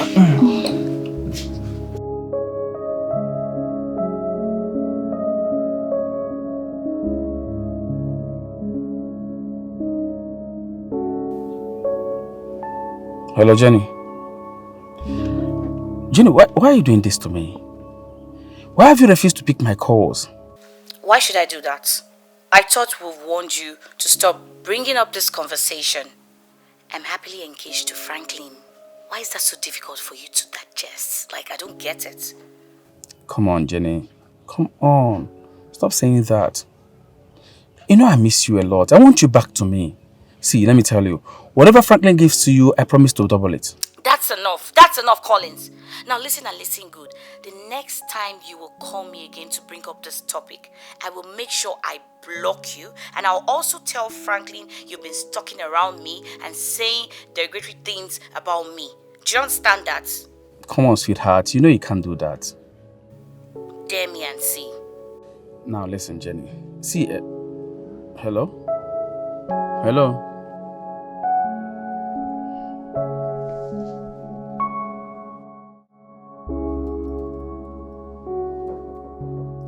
Hello, Jenny. Jenny, why are you doing this to me? Why have you refused to pick my calls? Why should I do that? I thought we warned you to stop bringing up this conversation. I'm happily engaged to Franklin. Why is that so difficult for you to digest? Like, I don't get it. Come on, Jenny. Come on. Stop saying that. You know I miss you a lot. I want you back to me. See, let me tell you. Whatever Franklin gives to you, I promise to double it. That's enough. That's enough, Collins. Now listen and listen good. The next time you will call me again to bring up this topic, I will make sure I block you, and I'll also tell Franklin you've been stalking around me and saying derogatory things about me. Do you understand that? Come on, sweetheart. You know you can't do that. Dare me and see. Now listen, Jenny. See, hello? Hello?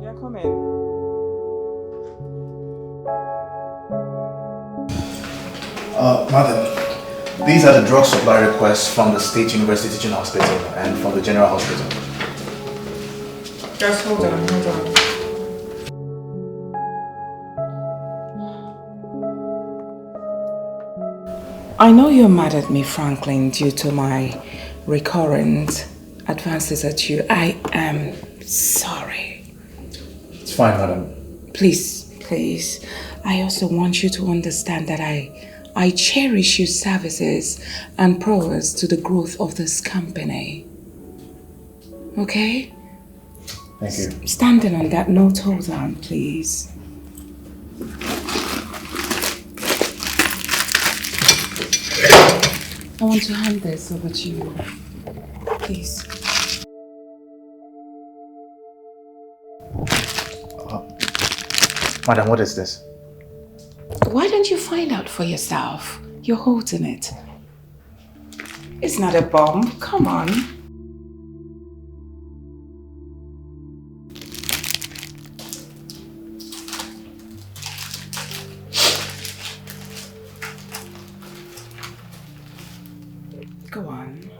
Yeah, come in. Madam, these are the drug supply requests from the State University Teaching Hospital and from the General Hospital. Just hold on. I know you're mad at me, Franklin, due to my recurrent advances at you. I am sorry. It's fine, madam. Please. I also want you to understand that I cherish your services and prowess to the growth of this company. Okay? Thank you. Standing on that note, hold on, please. I want to hand this over to you. Please. Madam, what is this? Why don't you find out for yourself? You're holding it. It's not a bomb. Come on. Go on.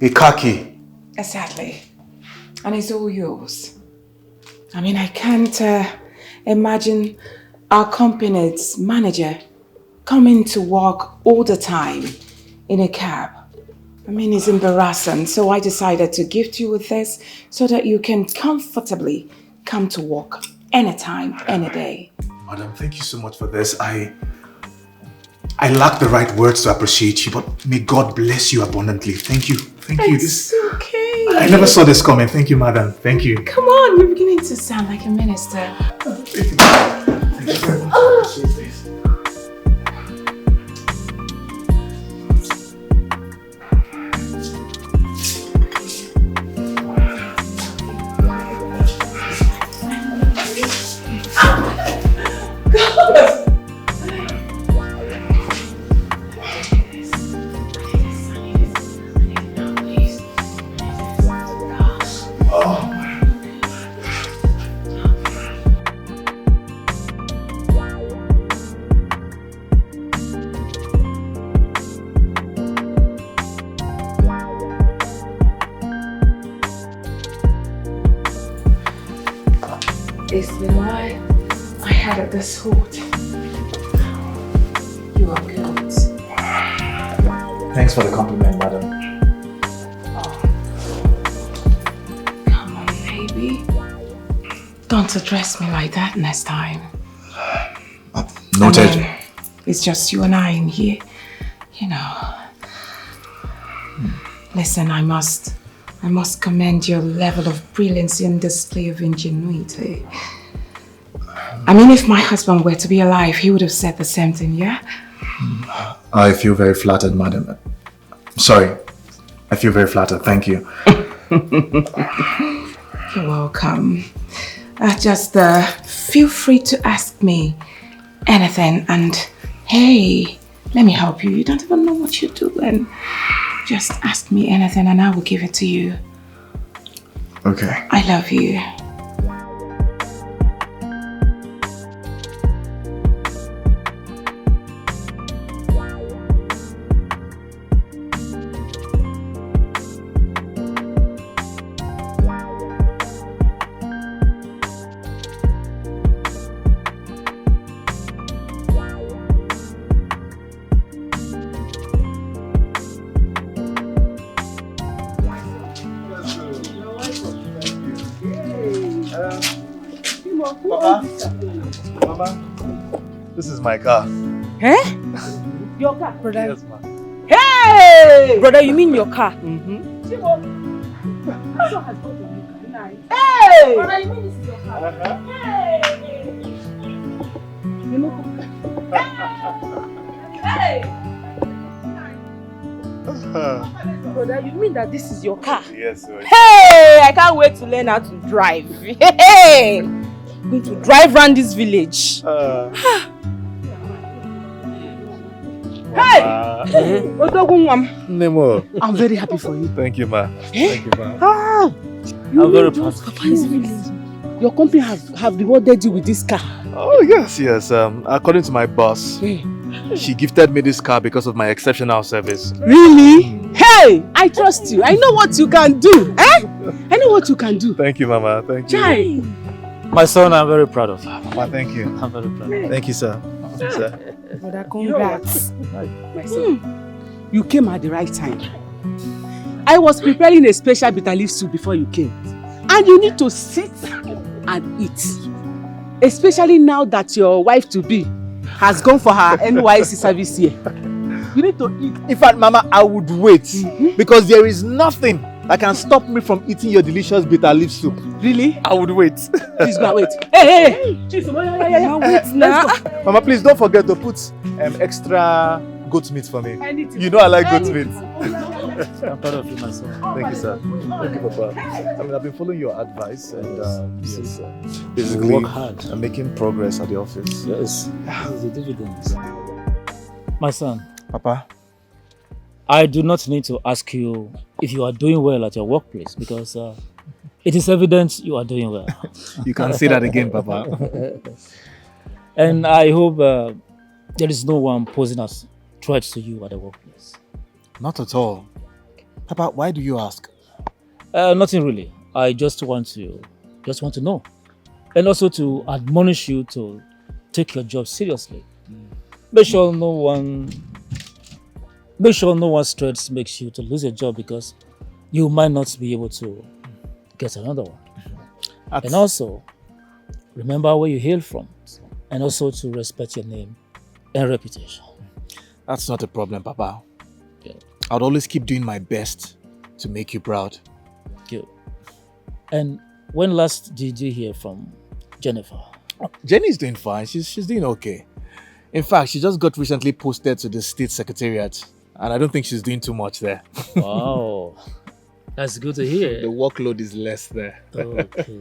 A car key. Exactly. And it's all yours. I mean, I can't imagine our company's manager coming to work all the time in a cab. I mean, it's embarrassing. So I decided to gift you with this so that you can comfortably come to work anytime, any day. Madam, thank you so much for this. I lack the right words to appreciate you, but may God bless you abundantly. Thank you. Thank you. It's okay. I never saw this coming. Thank you, madam. Thank you. Come on, you're beginning to sound like a minister. Thank you very much. I appreciate this. It's the lie I had at this hood. You are good. Thanks for the compliment, madam. Come on, baby. Don't address me like that next time. Noted. I mean, it's just you and I in here. You know. Listen, I must commend your level of brilliancy and display of ingenuity. I mean, if my husband were to be alive, he would have said the same thing, yeah? I feel very flattered, madam. Sorry. I feel very flattered. Thank you. You're welcome. Just feel free to ask me anything, and hey, let me help you. You don't even know what you're doing. Just ask me anything and I will give it to you. Okay. I love you. Mama. Mama. This is my car. Eh? Your car, brother. Yes, ma. Hey! Brother, you mean your car? Hey! Brother, you mean this is your car? Hey! Brother, you mean that this is your car? Yes, sir. Hey! I can't wait to learn how to drive. Hey! I'm going to drive around this village. Hey! Nemo. I'm very happy for you. Thank you, ma. Thank you, ma. I'm very proud. Papa is really... Your company have rewarded you with this car. Oh, yes, yes. According to my boss, she gifted me this car because of my exceptional service. Really? Hey! I trust you. I know what you can do. Eh? I know what you can do. Thank you, Mama. Thank you. Chai! My son, I'm very proud of you. Mama, thank you. I'm very proud. Thank you, sir. Sir. Brother, congrats. My son, you came at the right time. I was preparing a special bitter leaf soup before you came. And you need to sit and eat. Especially now that your wife-to-be has gone for her NYC service here. You need to eat. In fact, Mama, I would wait. Because there is nothing that can stop me from eating your delicious bitter leaf soup. Really? I would wait. Please go and wait. Hey! Wait now. Mama, please don't forget to put extra goat meat for me. You know I like goat meat. I'm proud of you, my son. Thank you, sir. Thank you, Papa. I mean, I've been following your advice and yes, basically, work hard. I'm making progress at the office. Yes, this is the dividends. My son. Papa? I do not need to ask you if you are doing well at your workplace because it is evident you are doing well. You can say that again, Papa. And I hope there is no one posing as threats to you at the workplace. Not at all. Papa, why do you ask? Nothing really. I just want to know. And also to admonish you to take your job seriously. Make sure no one's threats makes you to lose your job because you might not be able to get another one. And also, remember where you hail from and also to respect your name and reputation. That's not a problem, Papa. Yeah. I'll always keep doing my best to make you proud. Good. And when last did you hear from Jennifer? Jenny's doing fine. She's doing okay. In fact, she just got recently posted to the state secretariat. And I don't think she's doing too much there. Wow. That's good to hear. The workload is less there. Okay.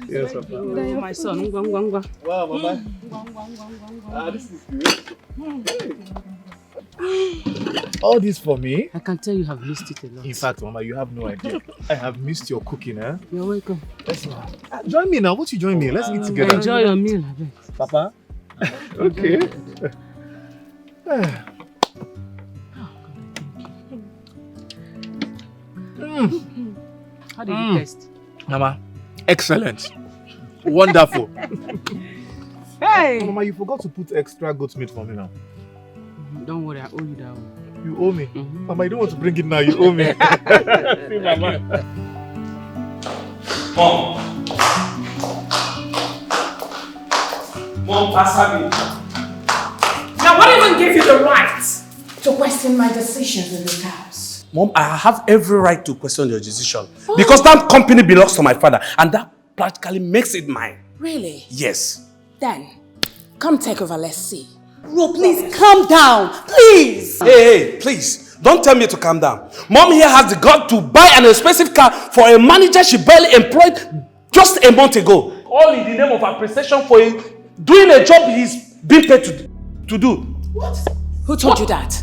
Yes, Papa. My son. Wow, Mama. This is good. All this for me? I can tell you have missed it a lot. In fact, Mama, you have no idea. I have missed your cooking, eh? You're welcome. Let's join me now. Won't you join me? Let's eat together. Enjoy your meal, I bet. Papa? Okay. How did you taste? Mama, excellent. Wonderful. Hey! Mama, you forgot to put extra goat meat for me now. Don't worry, I owe you that one. You owe me. Mama, you don't want to bring it now. You owe me. See, Mama. Mom, answer me. Now, what even gave you the right to question my decisions in this house? Mom, I have every right to question your decision. Because that company belongs to my father. And that practically makes it mine. Really? Yes. Then, come take over, let's see. Bro, please calm down. Please. Hey, please. Don't tell me to calm down. Mom here has the gut to buy an expensive car for a manager she barely employed just a month ago. All in the name of appreciation for doing a job he's been paid to do. What? Who told you that?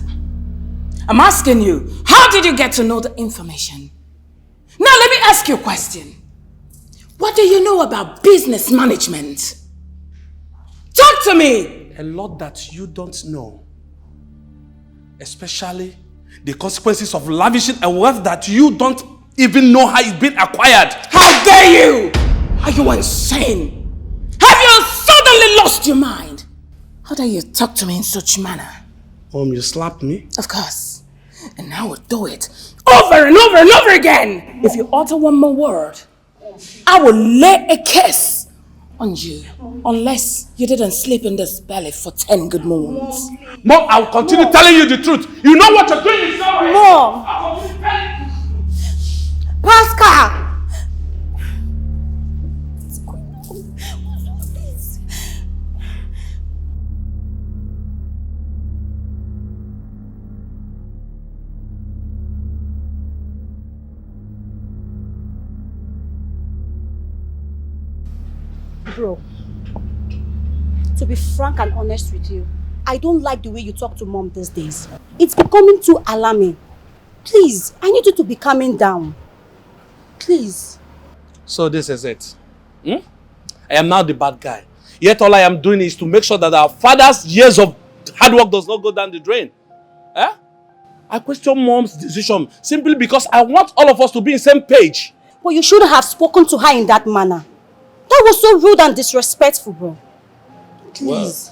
I'm asking you, how did you get to know the information? Now let me ask you a question. What do you know about business management? Talk to me! A lot that you don't know. Especially the consequences of lavishing a wealth that you don't even know how it's been acquired. How dare you! Are you insane? Have you suddenly lost your mind? How dare you talk to me in such manner? Mom, you slapped me? Of course. And I will do it over and over and over again. If you utter one more word, I will lay a curse On you. Unless you didn't sleep in this belly for 10 good moons. Mom, I'll continue telling you the truth. You know what you're doing is not right. Mom! I'll continue telling you. Pascal! Bro, to be frank and honest with you, I don't like the way you talk to Mom these days. It's becoming too alarming. Please, I need you to be calming down. Please. So this is it. I am now the bad guy. Yet all I am doing is to make sure that our father's years of hard work does not go down the drain. I question Mom's decision simply because I want all of us to be on the same page. But you shouldn't have spoken to her in that manner. That was so rude and disrespectful, bro. Please.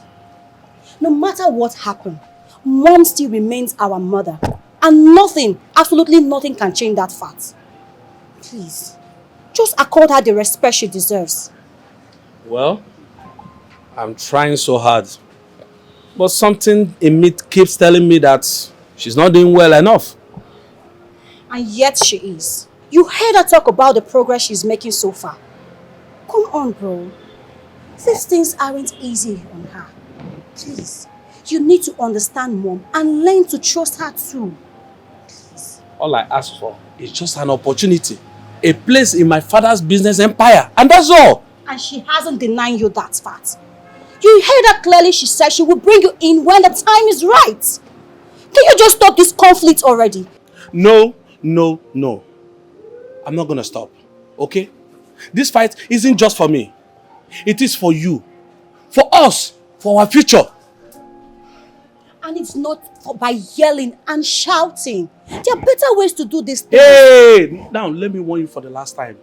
No matter what happened, Mom still remains our mother. And nothing, absolutely nothing can change that fact. Please. Just accord her the respect she deserves. Well, I'm trying so hard. But something in me keeps telling me that she's not doing well enough. And yet she is. You heard her talk about the progress she's making so far. Come on, bro. These things aren't easy on her. Please. You need to understand Mom and learn to trust her too. Please. All I ask for is just an opportunity. A place in my father's business empire. And that's all. And she hasn't denied you that fact. You heard her clearly. She said she will bring you in when the time is right. Can you just stop this conflict already? No. I'm not gonna stop. Okay? This fight isn't just for me. It is for you. For us. For our future. And it's not by yelling and shouting. There are better ways to do this thing. Hey! Now, let me warn you for the last time.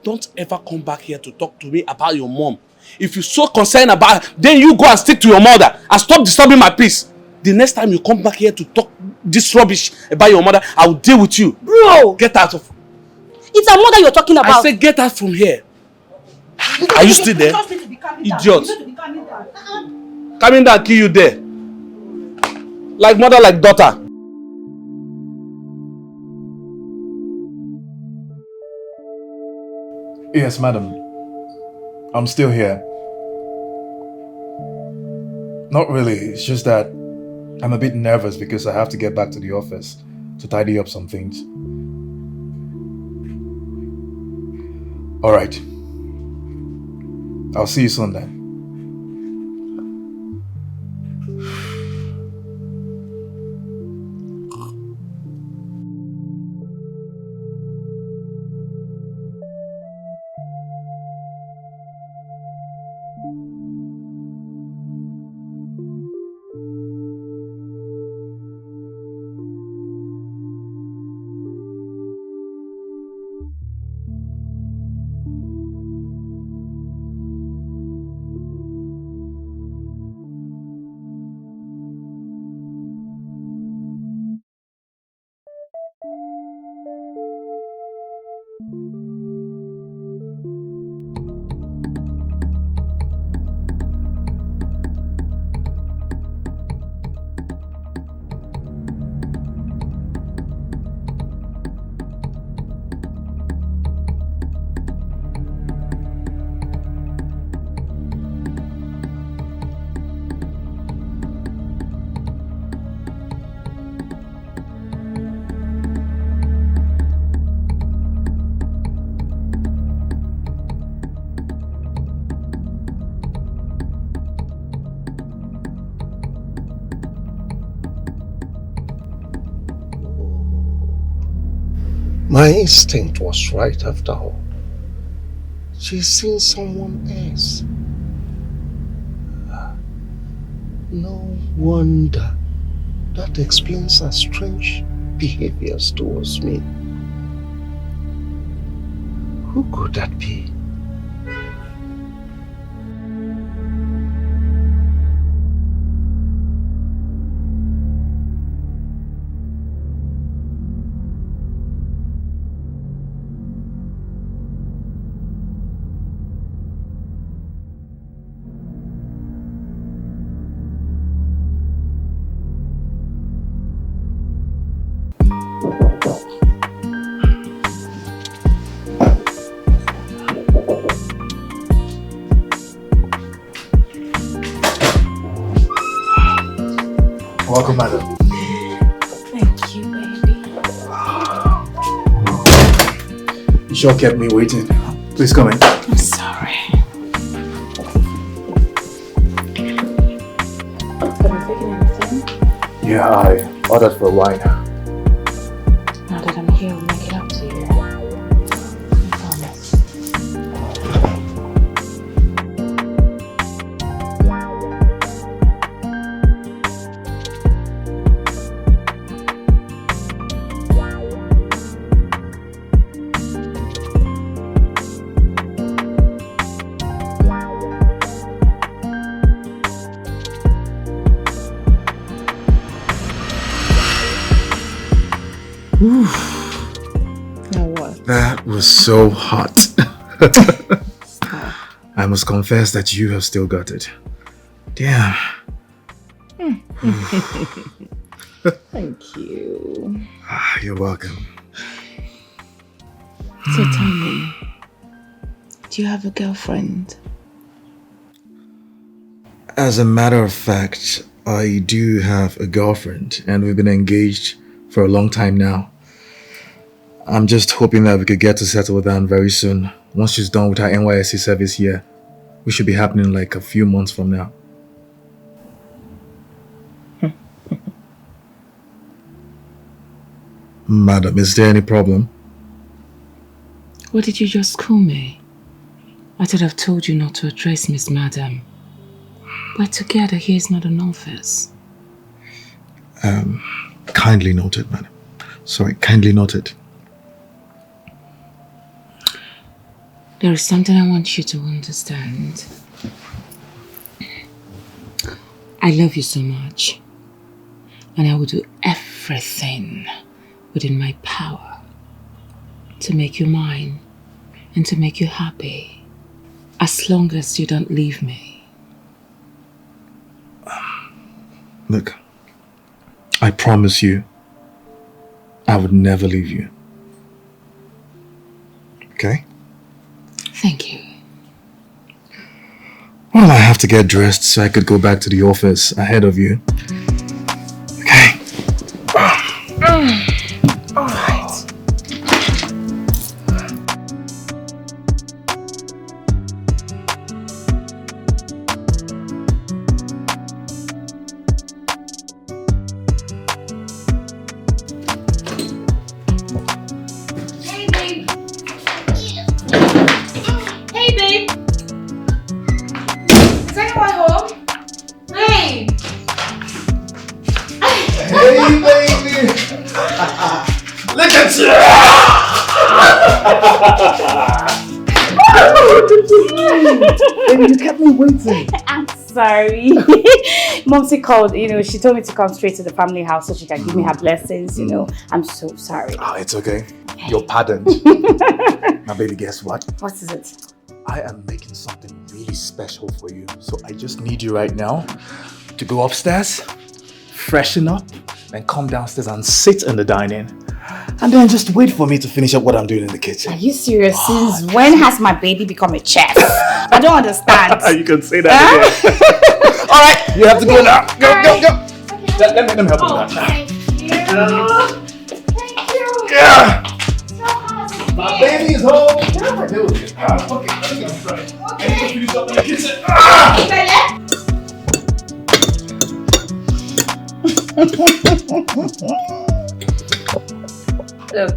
Don't ever come back here to talk to me about your mom. If you're so concerned about her, then you go and stick to your mother and stop disturbing my peace. The next time you come back here to talk this rubbish about your mother, I will deal with you. Bro! Get out of... It's our mother you're talking about. I said get out from here. Are you still there? Idiot. Coming down, kill you there. Like mother, like daughter. Yes, madam. I'm still here. Not really. It's just that I'm a bit nervous because I have to get back to the office to tidy up some things. All right. I'll see you soon then. My instinct was right after all. She's seen someone else. No wonder. That explains her strange behaviors towards me. Who could that be? welcome, madam. Thank you, baby. You sure kept me waiting. Please come in. I'm sorry. Have you taken anything? Yeah, I ordered for wine. Now that I'm here, I'll make it up to you. I promise. Now what? That was so hot. I must confess that you have still got it. Damn. Thank you. You're welcome. So tell me, do you have a girlfriend? As a matter of fact, I do have a girlfriend and we've been engaged for a long time now. I'm just hoping that we could get to settle down very soon. Once she's done with her NYSC service here, which should be happening like a few months from now. Madam, is there any problem? What did you just call me? I thought I've told you not to address Miss Madam. We're together, here is not an office. Kindly noted, madam. Sorry, kindly noted. There is something I want you to understand. I love you so much. And I will do everything within my power to make you mine and to make you happy. As long as you don't leave me. Look, I promise you, I would never leave you. Okay? Thank you. Well, I have to get dressed so I could go back to the office ahead of you. Okay. All right. Hey, babe. Hey, babe. Is anyone home? Hey. Hey, baby! Look at you! Baby, you kept me waiting. I'm sorry. Momsy called, she told me to come straight to the family house so she can give me her blessings, I'm so sorry. Oh, it's okay. You're pardoned. Now, baby, guess what? What is it? I am making something really special for you. So I just need you right now to go upstairs, freshen up, and come downstairs and sit in the dining. And then just wait for me to finish up what I'm doing in the kitchen. Are you serious? Since when has my baby become a chef? I don't understand. You can say that again. All right, you have to go now. Go. Okay. Let me help you with that. Thank you. Thank you. Yeah. So hot. My baby is home. What am I doing? Okay, let me get right. I need to finish up in the kitchen. Look,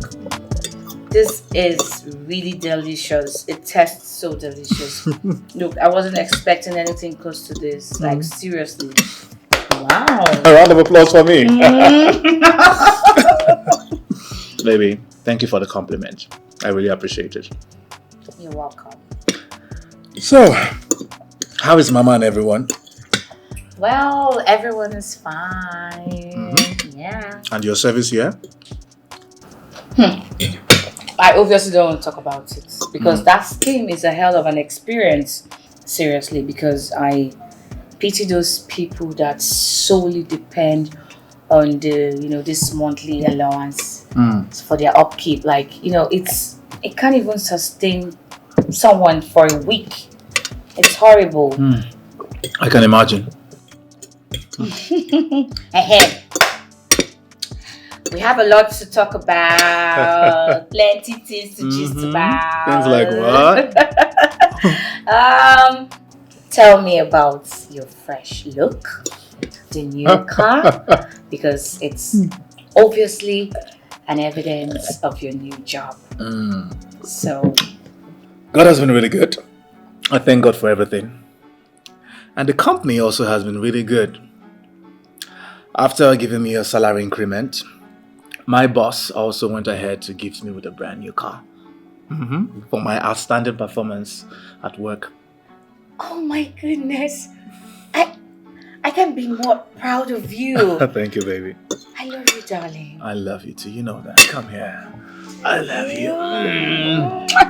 this is really delicious. It tastes so delicious. Look, I wasn't expecting anything close to this. Like, seriously. Wow. A round of applause for me. Baby, thank you for the compliment. I really appreciate it. You're welcome. So, how is Mama and everyone? Well, everyone is fine. Yeah. And your service here? I obviously don't want to talk about it because that scheme is a hell of an experience. Seriously, because I pity those people that solely depend on the, this monthly allowance for their upkeep. Like, it can't even sustain someone for a week. It's horrible. I can imagine. Ahead. We have a lot to talk about. Plenty things to gist about. Things like what? Tell me about your fresh look, the new car, because it's obviously an evidence of your new job. So, God has been really good. I thank God for everything. And the company also has been really good. After giving me a salary increment, my boss also went ahead to gift me with a brand new car. For my outstanding performance at work. oh my goodness, I can't be more proud of you. Thank you, baby. I love you, darling. I love you too. You know that. Come here. I love you.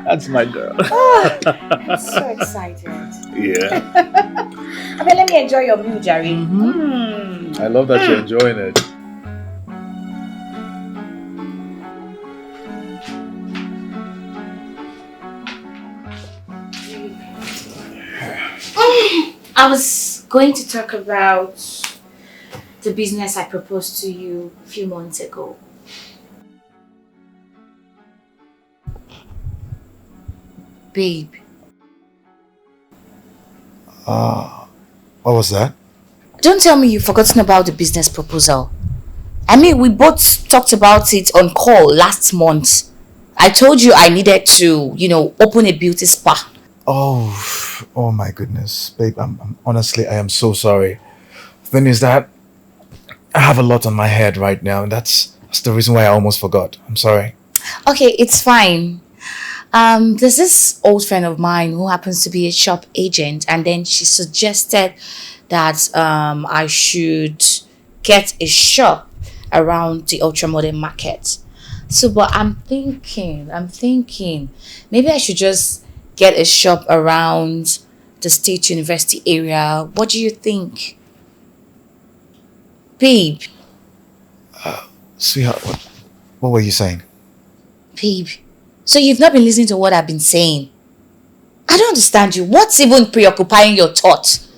That's my girl. I'm so excited. Yeah. I mean, let me enjoy your meal, Jerry. I love that you're enjoying it. I was going to talk about the business I proposed to you a few months ago. Babe. What was that? Don't tell me you've forgotten about the business proposal. I mean, we both talked about it on call last month. I told you I needed to, open a beauty spa. Oh my goodness. Babe, I'm honestly, I am so sorry. The thing is that I have a lot on my head right now, and that's the reason why I almost forgot. I'm sorry. Okay, it's fine. There's this old friend of mine who happens to be a shop agent, and then she suggested that I should get a shop around the ultramodern market. So, but I'm thinking, maybe I should just get a shop around the State University area. What do you think? Babe. Sweetheart, what were you saying? Babe, so you've not been listening to what I've been saying? I don't understand you. What's even preoccupying your thoughts?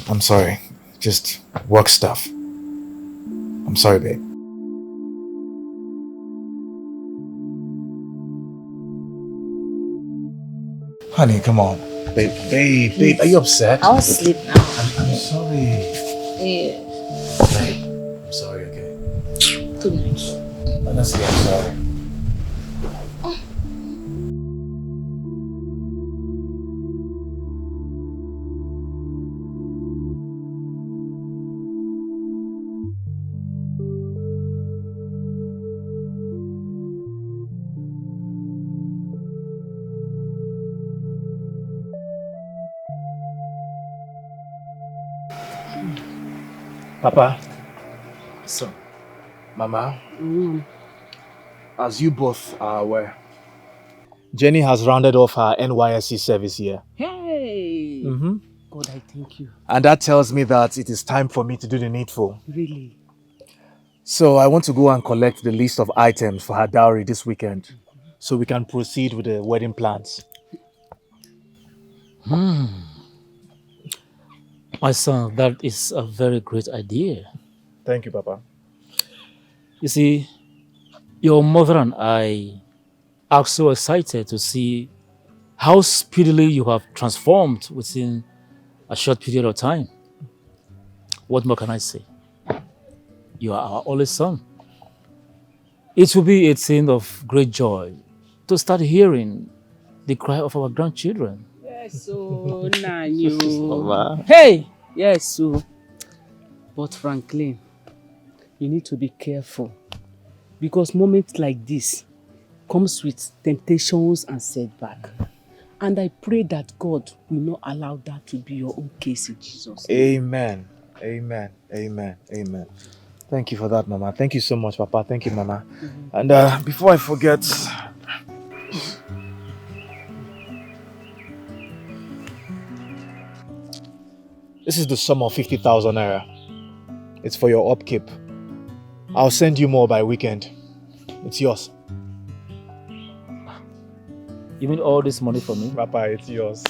I'm sorry. Just work stuff. I'm sorry, babe. Honey, come on. Babe, are you upset? I'll sleep now. I'm sorry. Yeah. Babe, I'm sorry, okay? Good night. Honestly, I'm sorry. Papa, son, Mama, as you both are aware, Jenny has rounded off her NYSC service here. Hey! God, I thank you. And that tells me that it is time for me to do the needful. Really? So I want to go and collect the list of items for her dowry this weekend, so we can proceed with the wedding plans. My son, that is a very great idea. Thank you, Papa. You see, your mother and I are so excited to see how speedily you have transformed within a short period of time. What more can I say? You are our only son. It will be a thing of great joy to start hearing the cry of our grandchildren. Yes, so Nanyo. Mama. Hey! Yes, so. But Franklin, you need to be careful. Because moments like this comes with temptations and setback. And I pray that God will not allow that to be your own case in Jesus' name. Amen. Amen. Amen. Amen. Thank you for that, Mama. Thank you so much, Papa. Thank you, Mama. And before I forget, this is the sum of 50,000 naira. It's for your upkeep. I'll send you more by weekend. It's yours. You mean all this money for me? Papa, it's yours.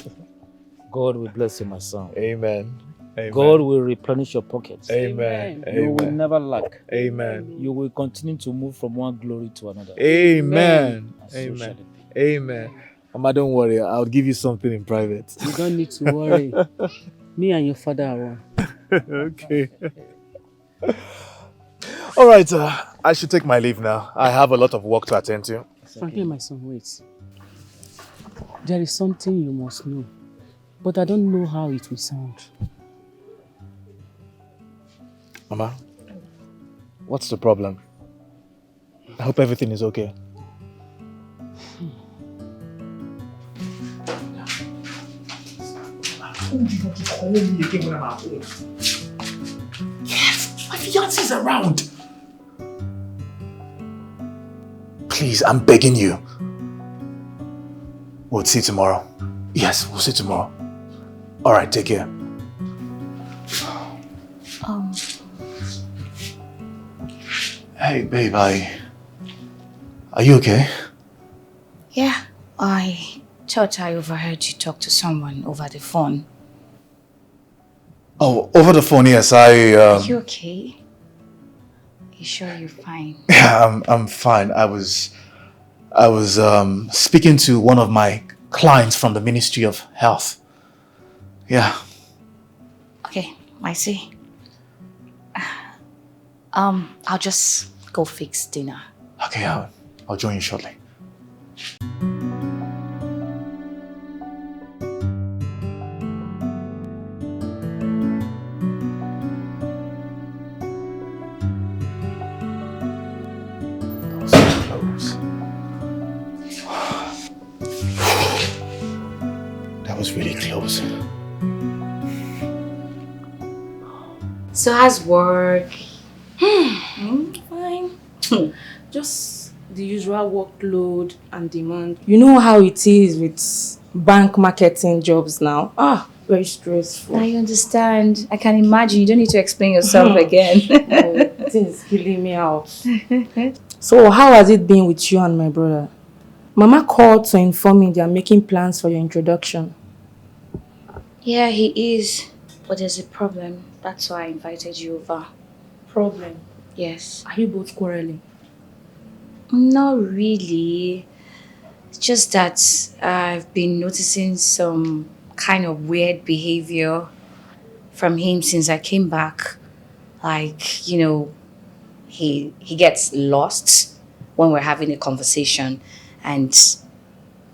God will bless you, my son. Amen. Amen. God will replenish your pockets. Amen. You will Amen. never lack. Amen. You will continue to move from one glory to another. Amen. And so shall Amen. it be. Amen. Mama, don't worry. I'll give you something in private. You don't need to worry. Me and your father are one. Okay. All right. I should take my leave now. I have a lot of work to attend to. Frankie, my son, wait. There is something you must know, but I don't know how it will sound. Mama, what's the problem? I hope everything is okay. Yes, my fiance is around. Please, I'm begging you. We'll see tomorrow. Yes, we'll see tomorrow. All right, take care. Hey, babe, are you okay? Yeah, I thought I overheard you talk to someone over the phone. Oh, over the phone, yes, Are you okay? You sure you're fine? Yeah, I'm fine. I was speaking to one of my clients from the Ministry of Health. Yeah. Okay, I see. I'll just go fix dinner. Okay, I'll join you shortly. That was really close. So how's work? Fine. Just the usual workload and demand. You know how it is with bank marketing jobs now. Very stressful. I understand. I can imagine. You don't need to explain yourself again. It is killing me out. So how has it been with you and my brother? Mama called to inform me they are making plans for your introduction. Yeah, he is. But there's a problem. That's why I invited you over. Problem? Yes. Are you both quarreling? Not really. It's just that I've been noticing some kind of weird behavior from him since I came back. Like, you know, he gets lost when we're having a conversation, and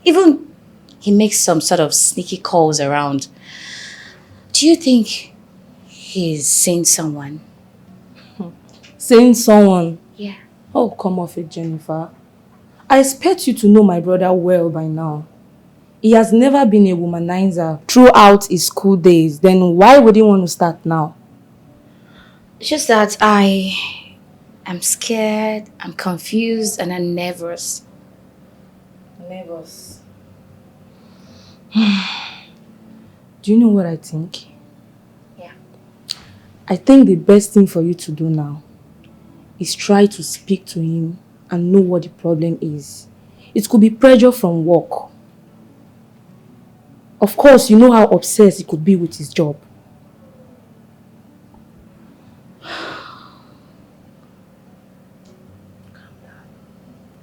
even he makes some sort of sneaky calls around. Do you think he's seeing someone? Seeing someone? Yeah. Oh, come off it, Jennifer. I expect you to know my brother well by now. He has never been a womanizer throughout his school days. Then why would he want to start now? It's just that I'm scared, I'm confused, and I'm nervous. Nervous? Do you know what I think? Yeah. I think the best thing for you to do now is try to speak to him and know what the problem is. It could be pressure from work. Of course, you know how obsessed he could be with his job. Calm down.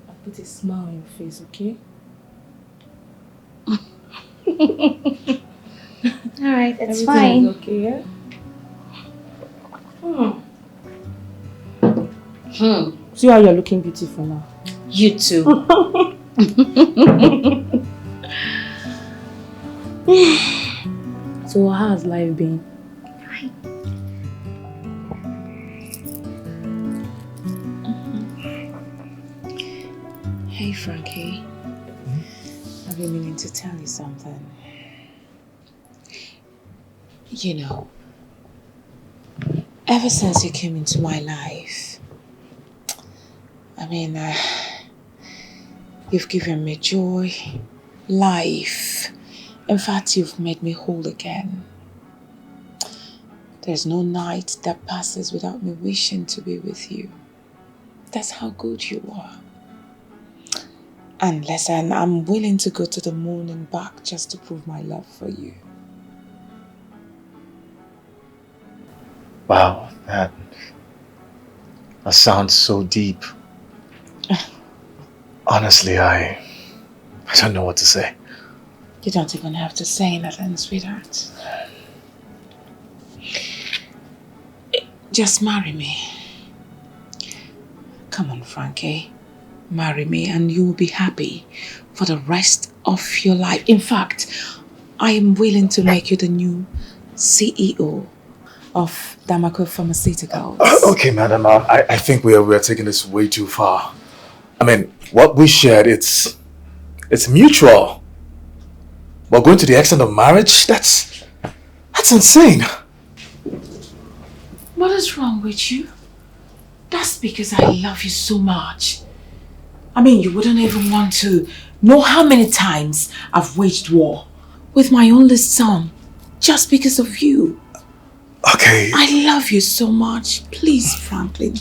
I'll put a smile on your face, okay? Alright, it's Everything fine. is okay, yeah? See how you're looking beautiful now. You too. So how has life been? Fine. Hey Frankie, I've been meaning to tell you something. You know, ever since you came into my life, I mean, you've given me joy, life. In fact, you've made me whole again. There's no night that passes without me wishing to be with you. That's how good you are. And listen, I'm willing to go to the moon and back just to prove my love for you. Wow, that sounds so deep. Honestly, I don't know what to say. You don't even have to say anything, sweetheart. Just marry me. Come on, Frankie. Marry me and you will be happy for the rest of your life. In fact, I am willing to make you the new CEO of Damaco Pharmaceuticals. Okay, madam, I think we are taking this way too far. I mean, what we shared, it's mutual. But going to the extent of marriage, that's insane. What is wrong with you? That's because I love you so much. I mean, you wouldn't even want to know how many times I've waged war with my only son just because of you. Okay. I love you so much. Please, Franklin.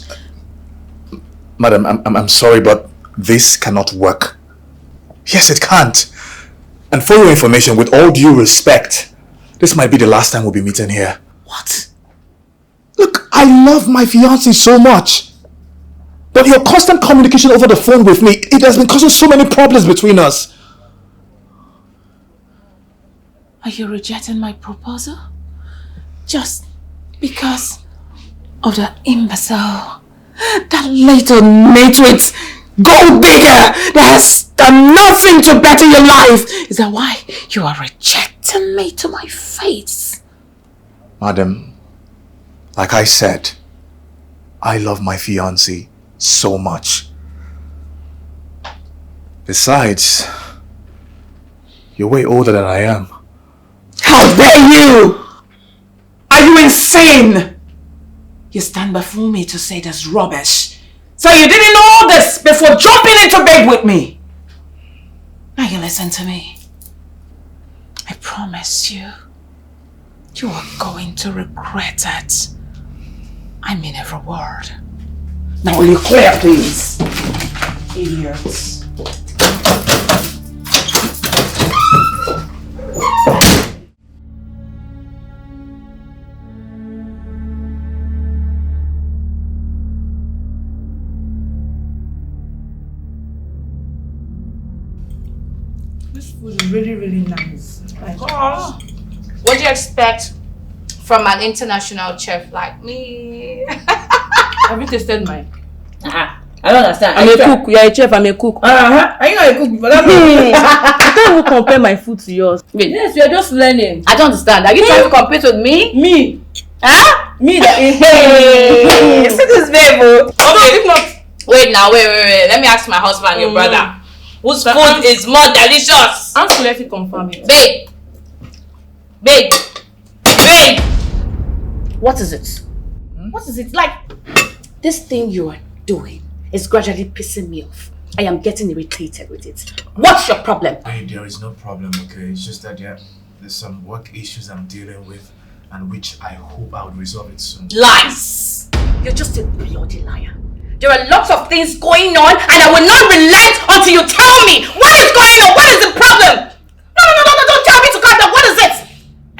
Madam, I'm sorry, but this cannot work. Yes, it can't. And for your information, with all due respect, this might be the last time we'll be meeting here. What? Look, I love my fiancée so much. But your constant communication over the phone with me, it has been causing so many problems between us. Are you rejecting my proposal? Just because of the imbecile, that little nitwit gold digger that has done nothing to better your life? Is that why you are rejecting me to my face? Madam, like I said, I love my fiancée so much. Besides, you're way older than I am. How dare you! Are you insane? You stand before me to say this rubbish. So you didn't know all this before jumping into bed with me. Now you listen to me. I promise you, you are going to regret it. I mean every word. Now will you clear, please? Idiots. This food is really, really nice. Like, What do you expect from an international chef like me? have you tasted mine? I don't understand. I'm a cook. You're a chef. I'm a cook. Are you not a cook before that? I can't even compare my food to yours. Wait, yes, you're just learning. I don't understand. Are you trying to compete with me? Me? Huh? Me that Hey, see this babe. Okay, if not. wait now, wait. Let me ask my husband, your brother, whose food is more delicious. Ask let you confirm it. Babe. What is it? What is it? Like, this thing you are doing is gradually pissing me off. I am getting irritated with it. What's your problem? There is no problem, okay? It's just that there's some work issues I'm dealing with, and which I hope I would resolve it soon. Lies! You're just a bloody liar. There are lots of things going on, and I will not relent until you tell me what is going on. What is the problem? No, don't tell me to calm down. What is it?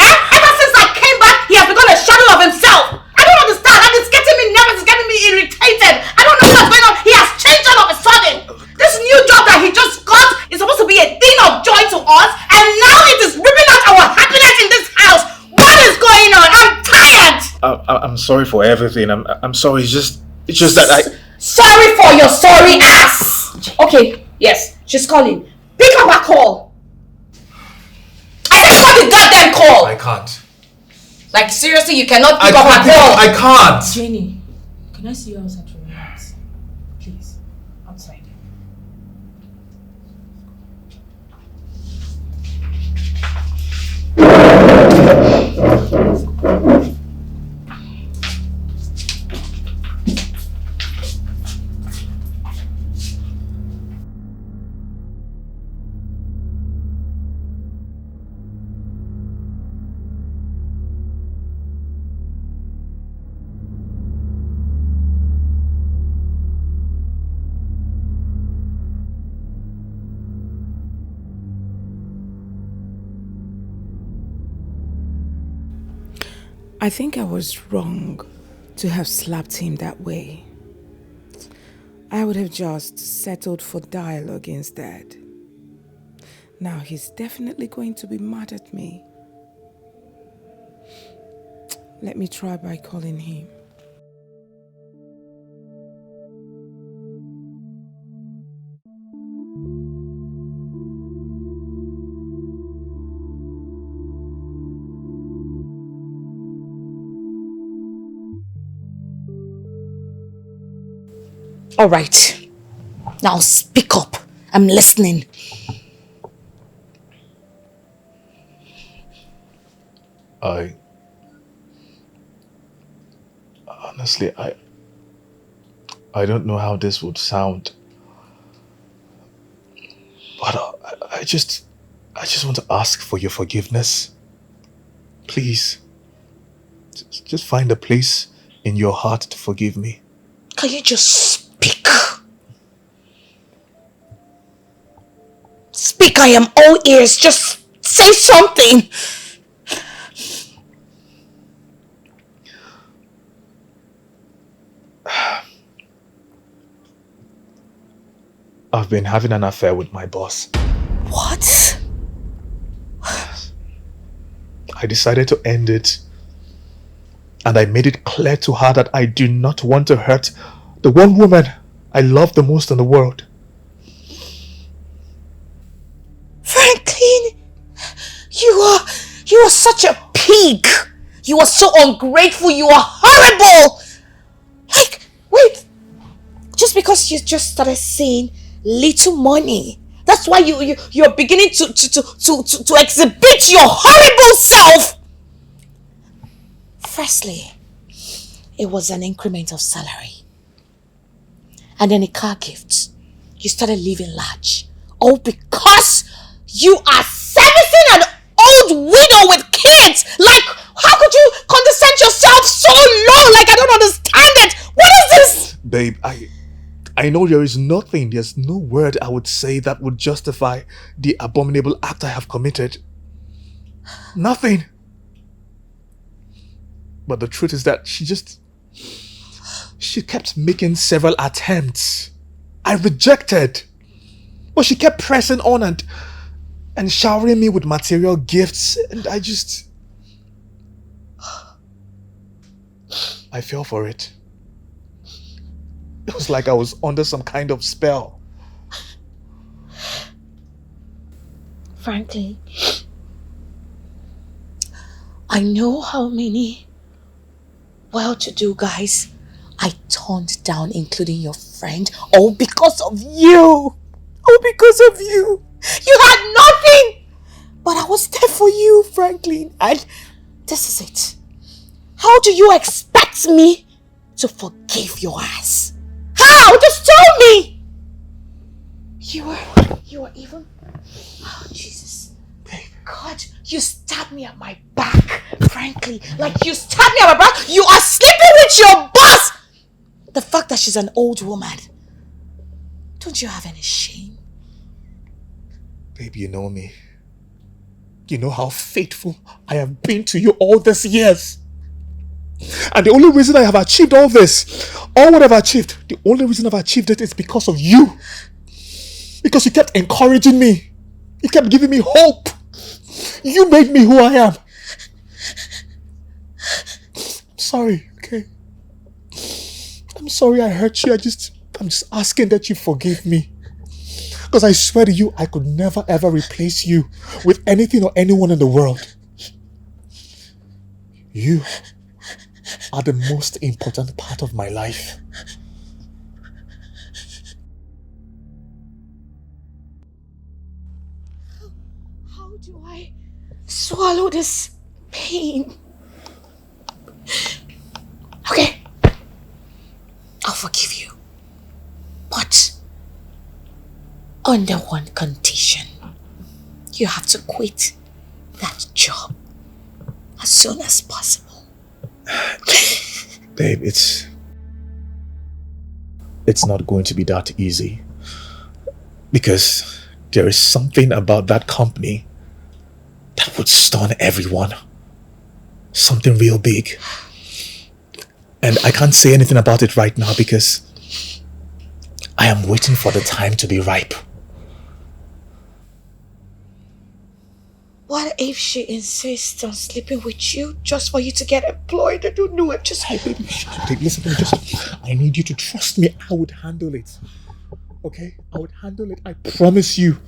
Ever since I came back, he has become a shadow of himself. I don't understand, and it's getting me nervous, it's getting me irritated. I don't know what's going on. He has changed all of a sudden. This new job that he just got is supposed to be a thing of joy to us, and now it is ripping out our happiness in this house. What is going on? I'm tired. I'm sorry for everything. I'm sorry. It's just that I. Sorry for your sorry ass. Okay, yes, she's calling. Pick up her call. I said pick up the goddamn call. I can't. Like seriously, you cannot pick up her call. I can't. Jenny, can I see you outside for a minute? Please, outside. I think I was wrong to have slapped him that way. I would have just settled for dialogue instead. Now he's definitely going to be mad at me. Let me try by calling him. All right. Now speak up. I'm listening. Honestly, I don't know how this would sound, but I just want to ask for your forgiveness. Please, just find a place in your heart to forgive me. Can you just speak? Speak, I am all ears. Just say something. I've been having an affair with my boss. What? I decided to end it, and I made it clear to her that I do not want to hurt the one woman I love the most in the world. Franklin, you are such a pig. You are so ungrateful. You are horrible. Like, wait, just because you just started seeing little money, that's why you're beginning to exhibit your horrible self. Firstly, it was an increment of salary, and then a car gift. You started living large, all because you are servicing an old widow with kids. Like, how could you condescend yourself so low? Like, I don't understand it. What is this? Babe, I know there's no word I would say that would justify the abominable act I have committed. Nothing. But the truth is that she kept making several attempts. I rejected. But she kept pressing on and showering me with material gifts, and I fell for it. It was like I was under some kind of spell. Frankly, I know how many well-to-do guys I turned down, including your friend, all because of you. All because of you. You had nothing, but I was there for you, Franklin. And this is it. How do you expect me to forgive your ass? How? Just tell me. You were even... Oh, Jesus. God, you stabbed me at my back, frankly. Like, you stabbed me at my back. You are sleeping with your boss. The fact that she's an old woman. Don't you have any shame? Babe, you know me. You know how faithful I have been to you all these years. And the only reason I have achieved all this, all what I've achieved, the only reason I've achieved it is because of you. Because you kept encouraging me. You kept giving me hope. You made me who I am. I'm sorry, okay? I'm sorry I hurt you. I'm just asking that you forgive me. Because I swear to you, I could never ever replace you with anything or anyone in the world. You are the most important part of my life. How do I swallow this pain? Okay, I'll forgive you. But under one condition. You have to quit that job as soon as possible. Babe, it's not going to be that easy. Because there is something about that company that would stun everyone. Something real big. And I can't say anything about it right now because I am waiting for the time to be ripe. What if she insists on sleeping with you just for you to get employed? I don't know. I'm just... Hey, baby, baby, listen, I need you to trust me. I would handle it. Okay? I would handle it. I promise you.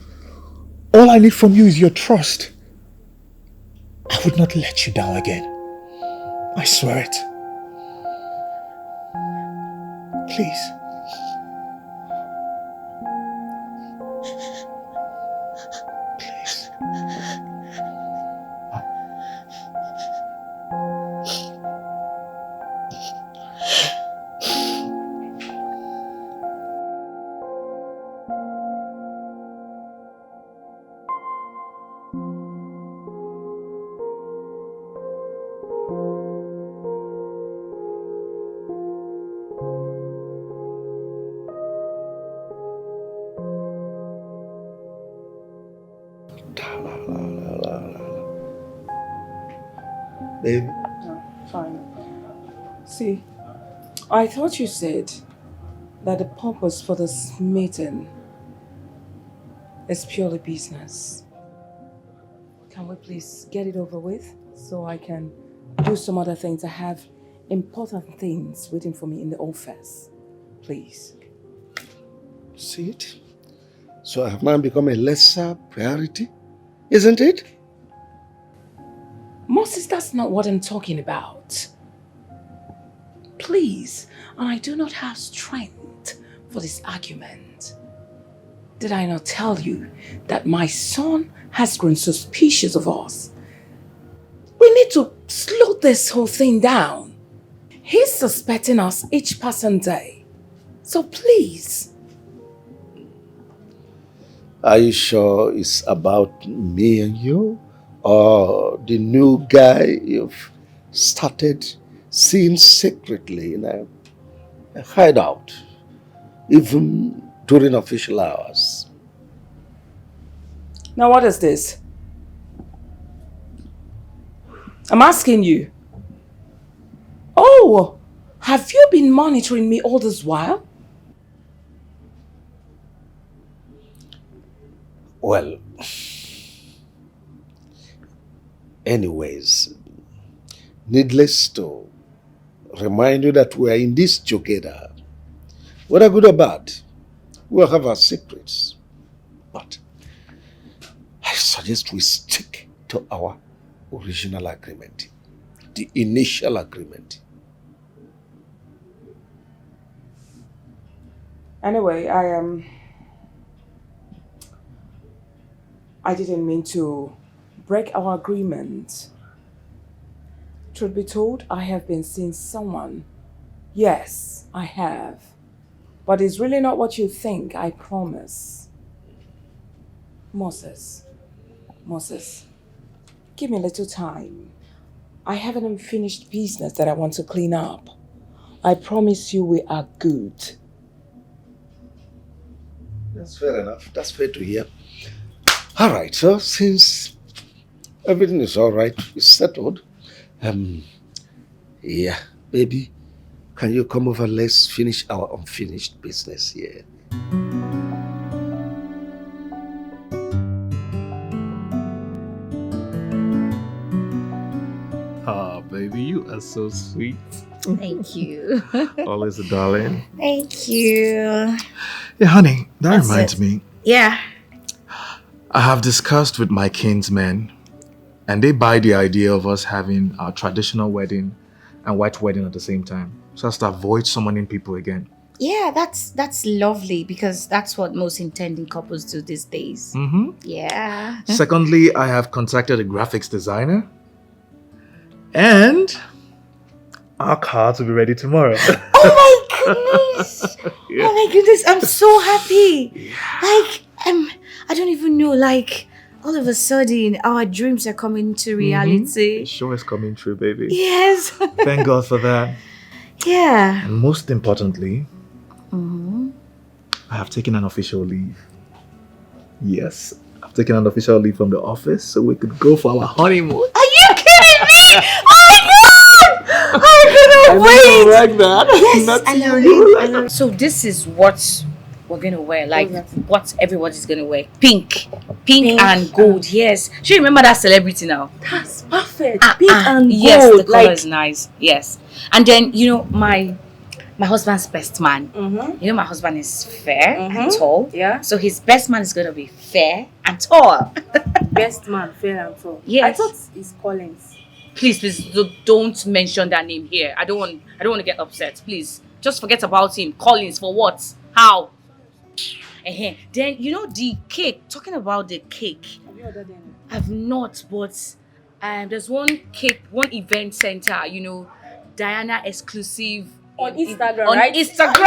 All I need from you is your trust. I would not let you down again. I swear it. Please. Baby. No, fine. See, I thought you said that the purpose for this meeting is purely business. Can we please get it over with so I can do some other things? I have important things waiting for me in the office. Please. See it? So I have now become a lesser priority, isn't it? Moses, that's not what I'm talking about. Please, and I do not have strength for this argument. Did I not tell you that my son has grown suspicious of us? We need to slow this whole thing down. He's suspecting us each passing day. So please. Are you sure it's about me and you? Or the new guy you've started seeing secretly in a hideout, even during official hours? Now what is this? I'm asking you. Oh, have you been monitoring me all this while? Well, anyways, needless to remind you that we are in this together. Whether good or bad, we'll have our secrets. But I suggest we stick to our original agreement, the initial agreement. Anyway, I didn't mean to break our agreement. Truth be told, I have been seeing someone. Yes, I have. But it's really not what you think, I promise. Moses, give me a little time. I have an unfinished business that I want to clean up. I promise you we are good. That's fair enough. That's fair to hear. All right, so since everything is all right, it's settled. Yeah, baby, can you come over? Let's finish our unfinished business here. Ah, baby, you are so sweet. Thank you. Always a darling. Thank you. Yeah, honey, that reminds me. Yeah. I have discussed with my kinsmen, and they buy the idea of us having our traditional wedding and white wedding at the same time, so as to avoid summoning people again. Yeah, that's lovely because that's what most intending couples do these days. Mm-hmm. Yeah. Secondly, I have contacted a graphics designer, and our cards will be ready tomorrow. Oh my goodness! Yeah. Oh my goodness! I'm so happy. Like I don't even know. Like all of a sudden, our dreams are coming to reality. It sure is coming true, baby. Yes. Thank God for that. Yeah. And most importantly, I have taken an official leave. Yes, I've taken an official leave from the office so we could go for our honeymoon. Are you kidding me? Oh my god! Oh my god! wait! Like that. Yes, Not I know you. it. I know. So this is what we're gonna wear, like what everybody's gonna wear. Pink and gold. Yes. Do you remember that celebrity now? That's perfect. Pink and gold. Yes, the color like is nice. Yes. And then my husband's best man. My husband is fair and tall. Yeah. So his best man is gonna be fair and tall. Best man, fair and tall. Yes. I thought it's Collins. Please, don't mention that name here. I don't want to get upset. Please, just forget about him. Collins for what? How? Then the cake. Talking about the cake. Have you ordered any? I've not, but there's one event center. Diana exclusive. On Instagram, on right? Instagram,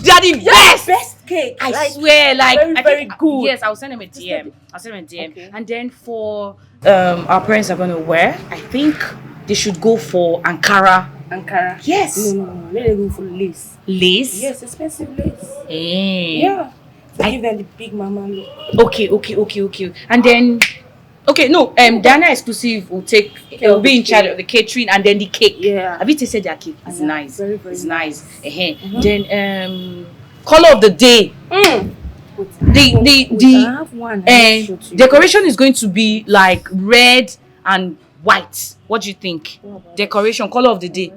they are the best. Best cake. I swear, very good. Yes, I'll send them a DM. Okay. And then for our parents are gonna wear, I think they should go for Ankara. Yes. No. Let them go for lace. Lace? Yes, expensive lace. Hey. Yeah. To give them the big mama look. Okay. And then Diana exclusive will be in charge of the catering and then the cake. Yeah. Have you tasted their cake? It's nice. Very, very it's nice. Then color of the day. The I have one. decoration is going to be like red and white. What do you think? Decoration, color of the day.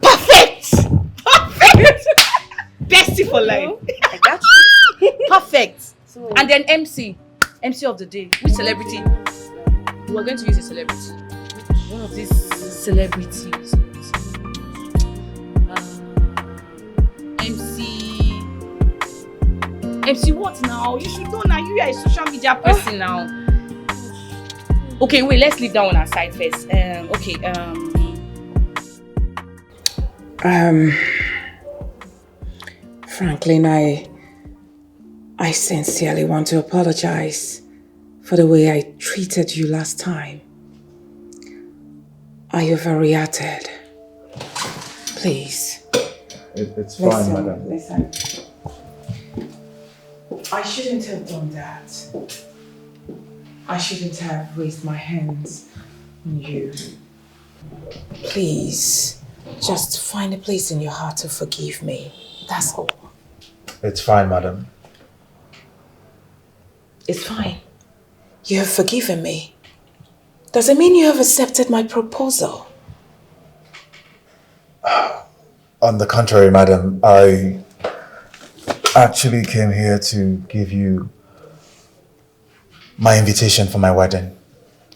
Perfect. Bestie for life. I got you. Perfect. And then MC of the day. Which celebrity? We're going to use a celebrity. One of these celebrities. MC what now? You should know now. You are a social media person now. Okay, wait. Let's leave that one aside first. Franklin, I sincerely want to apologize for the way I treated you last time. I overreacted. Please. It's fine, madam. Listen. I shouldn't have done that. I shouldn't have raised my hands on you. Please, just find a place in your heart to forgive me. That's all. It's fine, madam. It's fine. You have forgiven me. Does it mean you have accepted my proposal? On the contrary, madam, I actually came here to give you my invitation for my wedding,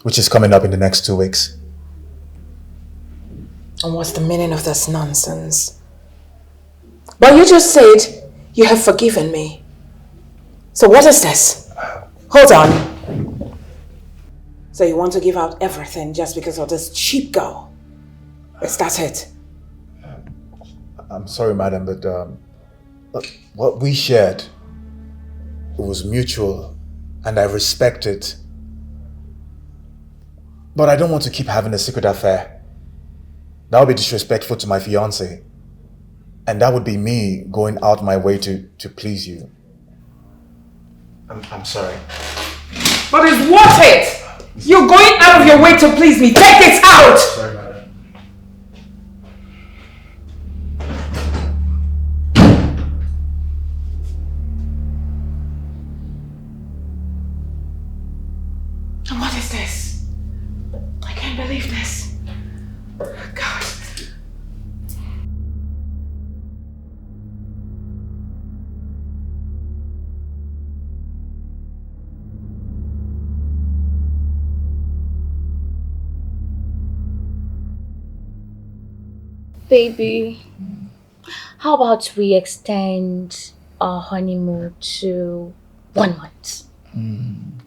which is coming up in the next 2 weeks. And what's the meaning of this nonsense? But you just said you have forgiven me. So what is this? Hold on. So you want to give out everything just because of this cheap girl? Is that it? I'm sorry, madam, but what we shared, it was mutual, and I respect it. But I don't want to keep having a secret affair. That would be disrespectful to my fiancé. And that would be me going out my way to please you. I'm sorry. But it's worth it! You're going out of your way to please me. Take it out! Sorry, madam. What is this? I can't believe this. God. Baby, how about we extend our honeymoon to 1 month?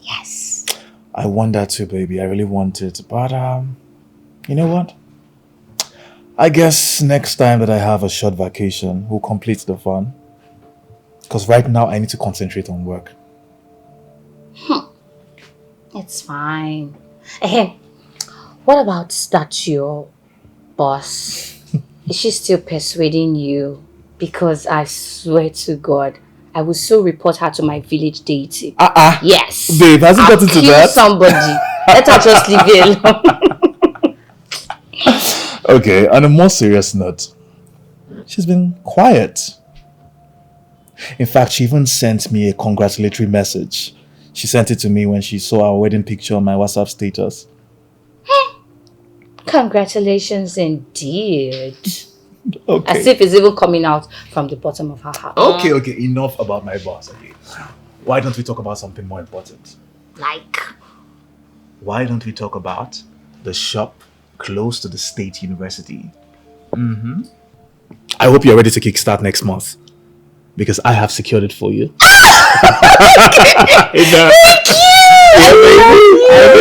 Yes. I want that too, baby. I really want it. But, you know what? I guess next time that I have a short vacation, we'll complete the fun. Because right now, I need to concentrate on work. It's fine. What about that your boss? Is she still persuading you? Because I swear to God, I will so report her to my village deity. Yes. Babe, has it gotten to that? Somebody. Let her just leave it alone. Okay, on a more serious note, she's been quiet. In fact, she even sent me a congratulatory message. She sent it to me when she saw our wedding picture on my WhatsApp status. Congratulations indeed. Okay. As if it's even coming out from the bottom of her heart. Okay, enough about my boss. Okay. Why don't we talk about something more important? Like? Why don't we talk about the shop close to the state university? I hope you're ready to kickstart next month, because I have secured it for you. Thank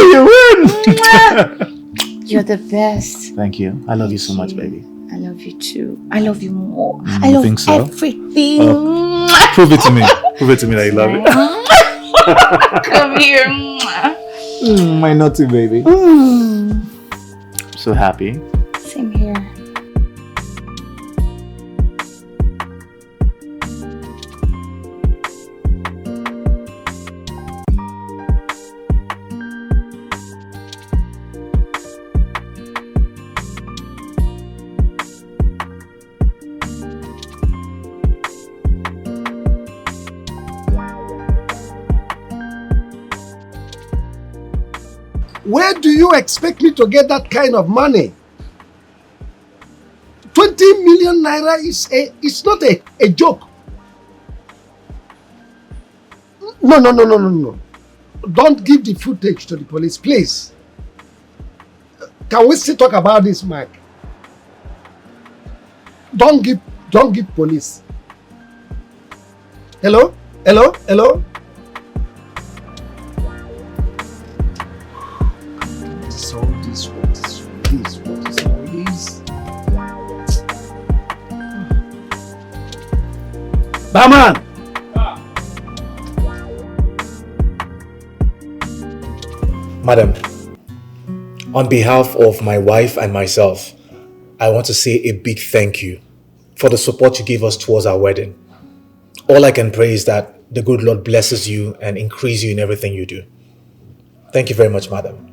you! You're the best. Thank you. I love you so much, baby. I love you too. I love you more. I You love think so? everything. Prove it to me. Prove it to me that you love it. Come here. My naughty baby. So happy. Same here. Where do you expect me to get that kind of money? 20 million naira it's not a joke. No. Don't give the footage to the police, please. Can we still talk about this, Mike? Don't give police. Hello? What is all this? Barman! Madam, on behalf of my wife and myself, I want to say a big thank you for the support you gave us towards our wedding. All I can pray is that the good Lord blesses you and increase you in everything you do. Thank you very much, madam.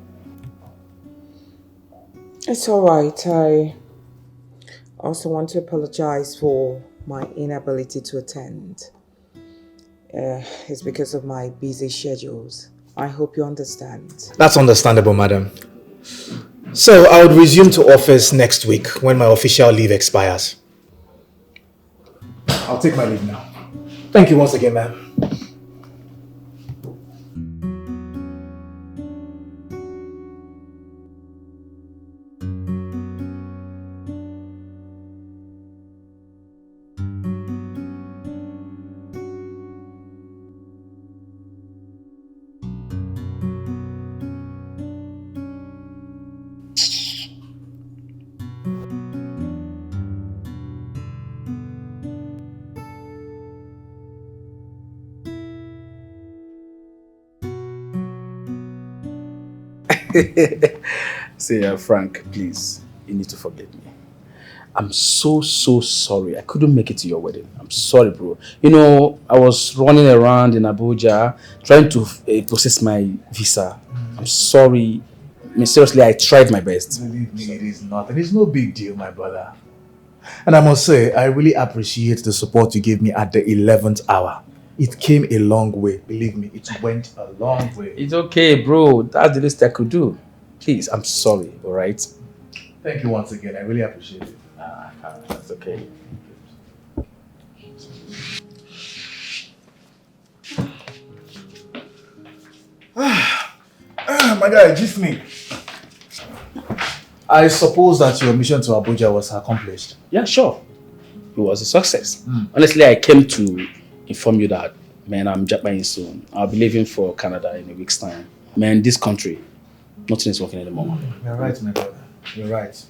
It's alright. I also want to apologize for my inability to attend. It's because of my busy schedules. I hope you understand. That's understandable, madam. So I would resume to office next week when my official leave expires. I'll take my leave now. Thank you once again, ma'am. See, Frank, please, you need to forgive me. I'm so sorry. I couldn't make it to your wedding. I'm sorry, bro. You know, I was running around in Abuja trying to process my visa. I'm sorry. I mean, seriously, I tried my best. Believe me, it is nothing. It's no big deal, my brother. And I must say, I really appreciate the support you gave me at the 11th hour. It came a long way. Believe me, it went a long way. It's okay, bro. That's the least I could do. Please, I'm sorry, all right? Thank you once again. I really appreciate it. That's okay. My guy, just me. I suppose that your mission to Abuja was accomplished. Yeah, sure. It was a success. Honestly, I came to inform you that, man, I'm Japanese soon. I'll be leaving for Canada in a week's time. Man, this country, nothing is working anymore. You're right, my brother. You're right.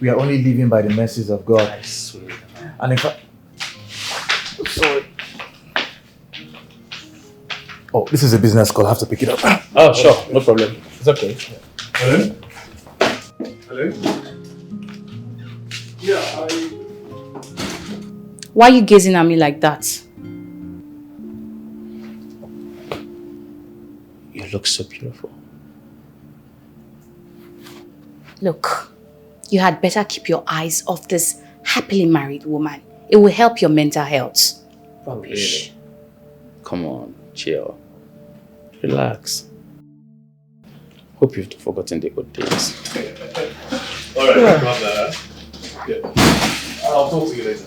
We are only living by the mercies of God. I swear. And in fact... Sorry. Oh, this is a business call. I have to pick it up. Oh, sure. No problem. It's okay. Hello? Hello? Yeah, Why are you gazing at me like that? You look so beautiful. Look, You had better keep your eyes off this happily married woman. It will help your mental health. Rubbish. Really? Come on, chill. Relax. Hope you've forgotten the old days. Alright, brother. Yeah. I'll talk to you later.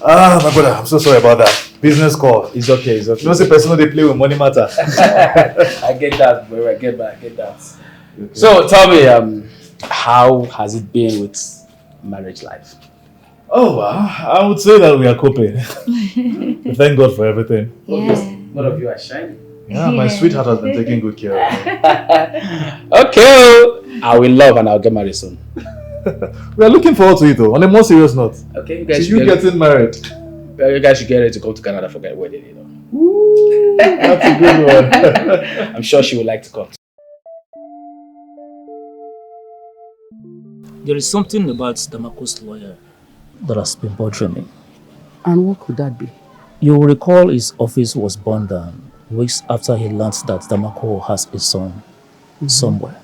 Ah, my brother, I'm so sorry about that. Business call. It's okay, it's okay. You know, say person they play with money matter. I get that, bro. I get that. Okay. So tell me, how has it been with marriage life? Oh, well, I would say that we are coping. We thank God for everything. Yeah. Both of you are shining. Yeah, my sweetheart has been taking good care of me. Okay, I will love and I'll get married soon. We are looking forward to it though, on a more serious note. Okay, you guys should getting married. You guys should get ready to come to Canada for my wedding, you know. Ooh, that's a good one. I'm sure she would like to come. There is something about Damako's lawyer that has been bothering me. And what could that be? You will recall his office was burned down weeks after he learned that Damako has a son somewhere.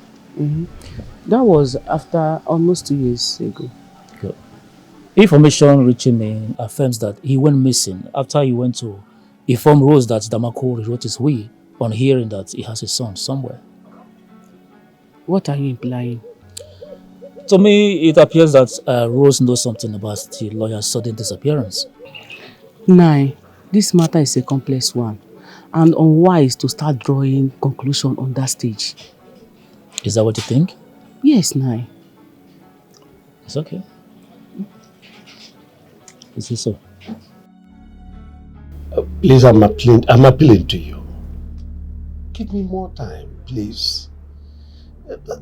That was after almost 2 years ago. Good. Information reaching me affirms that he went missing after he went to inform Rose that Damako rewrote his will on hearing that he has a son somewhere. What are you implying? To me, it appears that Rose knows something about the lawyer's sudden disappearance. Nai, this matter is a complex one and unwise to start drawing conclusion on that stage. Is that what you think? Yes, Nai. It's okay. Is it so? Please, I'm appealing to you. Give me more time, please.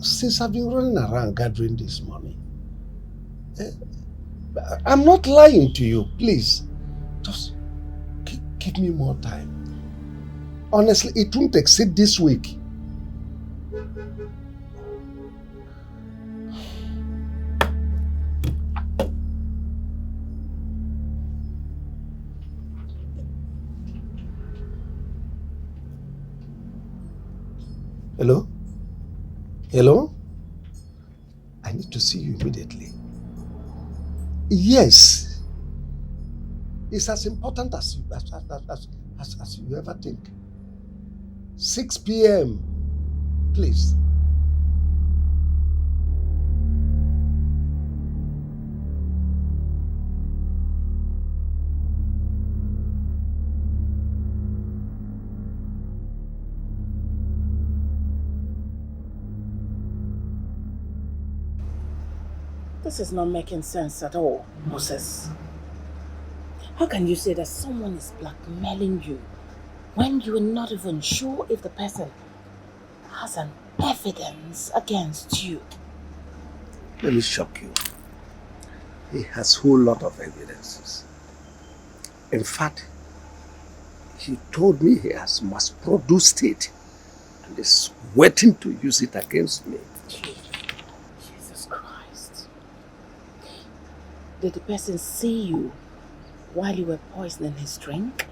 Since I've been running around gathering this money. I'm not lying to you, please. Just give me more time. Honestly, it won't exceed this week. Hello? Hello? I need to see you immediately. Yes. It's as important as you ever think. 6 p.m. Please. This is not making sense at all, Moses. How can you say that someone is blackmailing you when you are not even sure if the person has an evidence against you? Let me shock you. He has a whole lot of evidences. In fact, he told me he has mass-produced it and is waiting to use it against me. Jesus Christ. Did the person see you while you were poisoning his drink?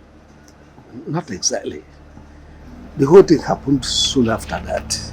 Not exactly. The whole thing happened soon after that.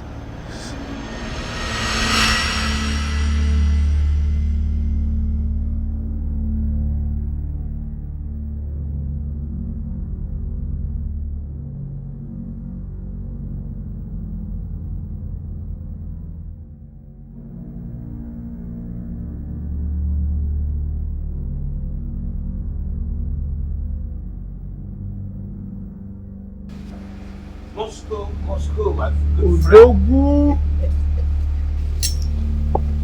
Moscow, my good friend.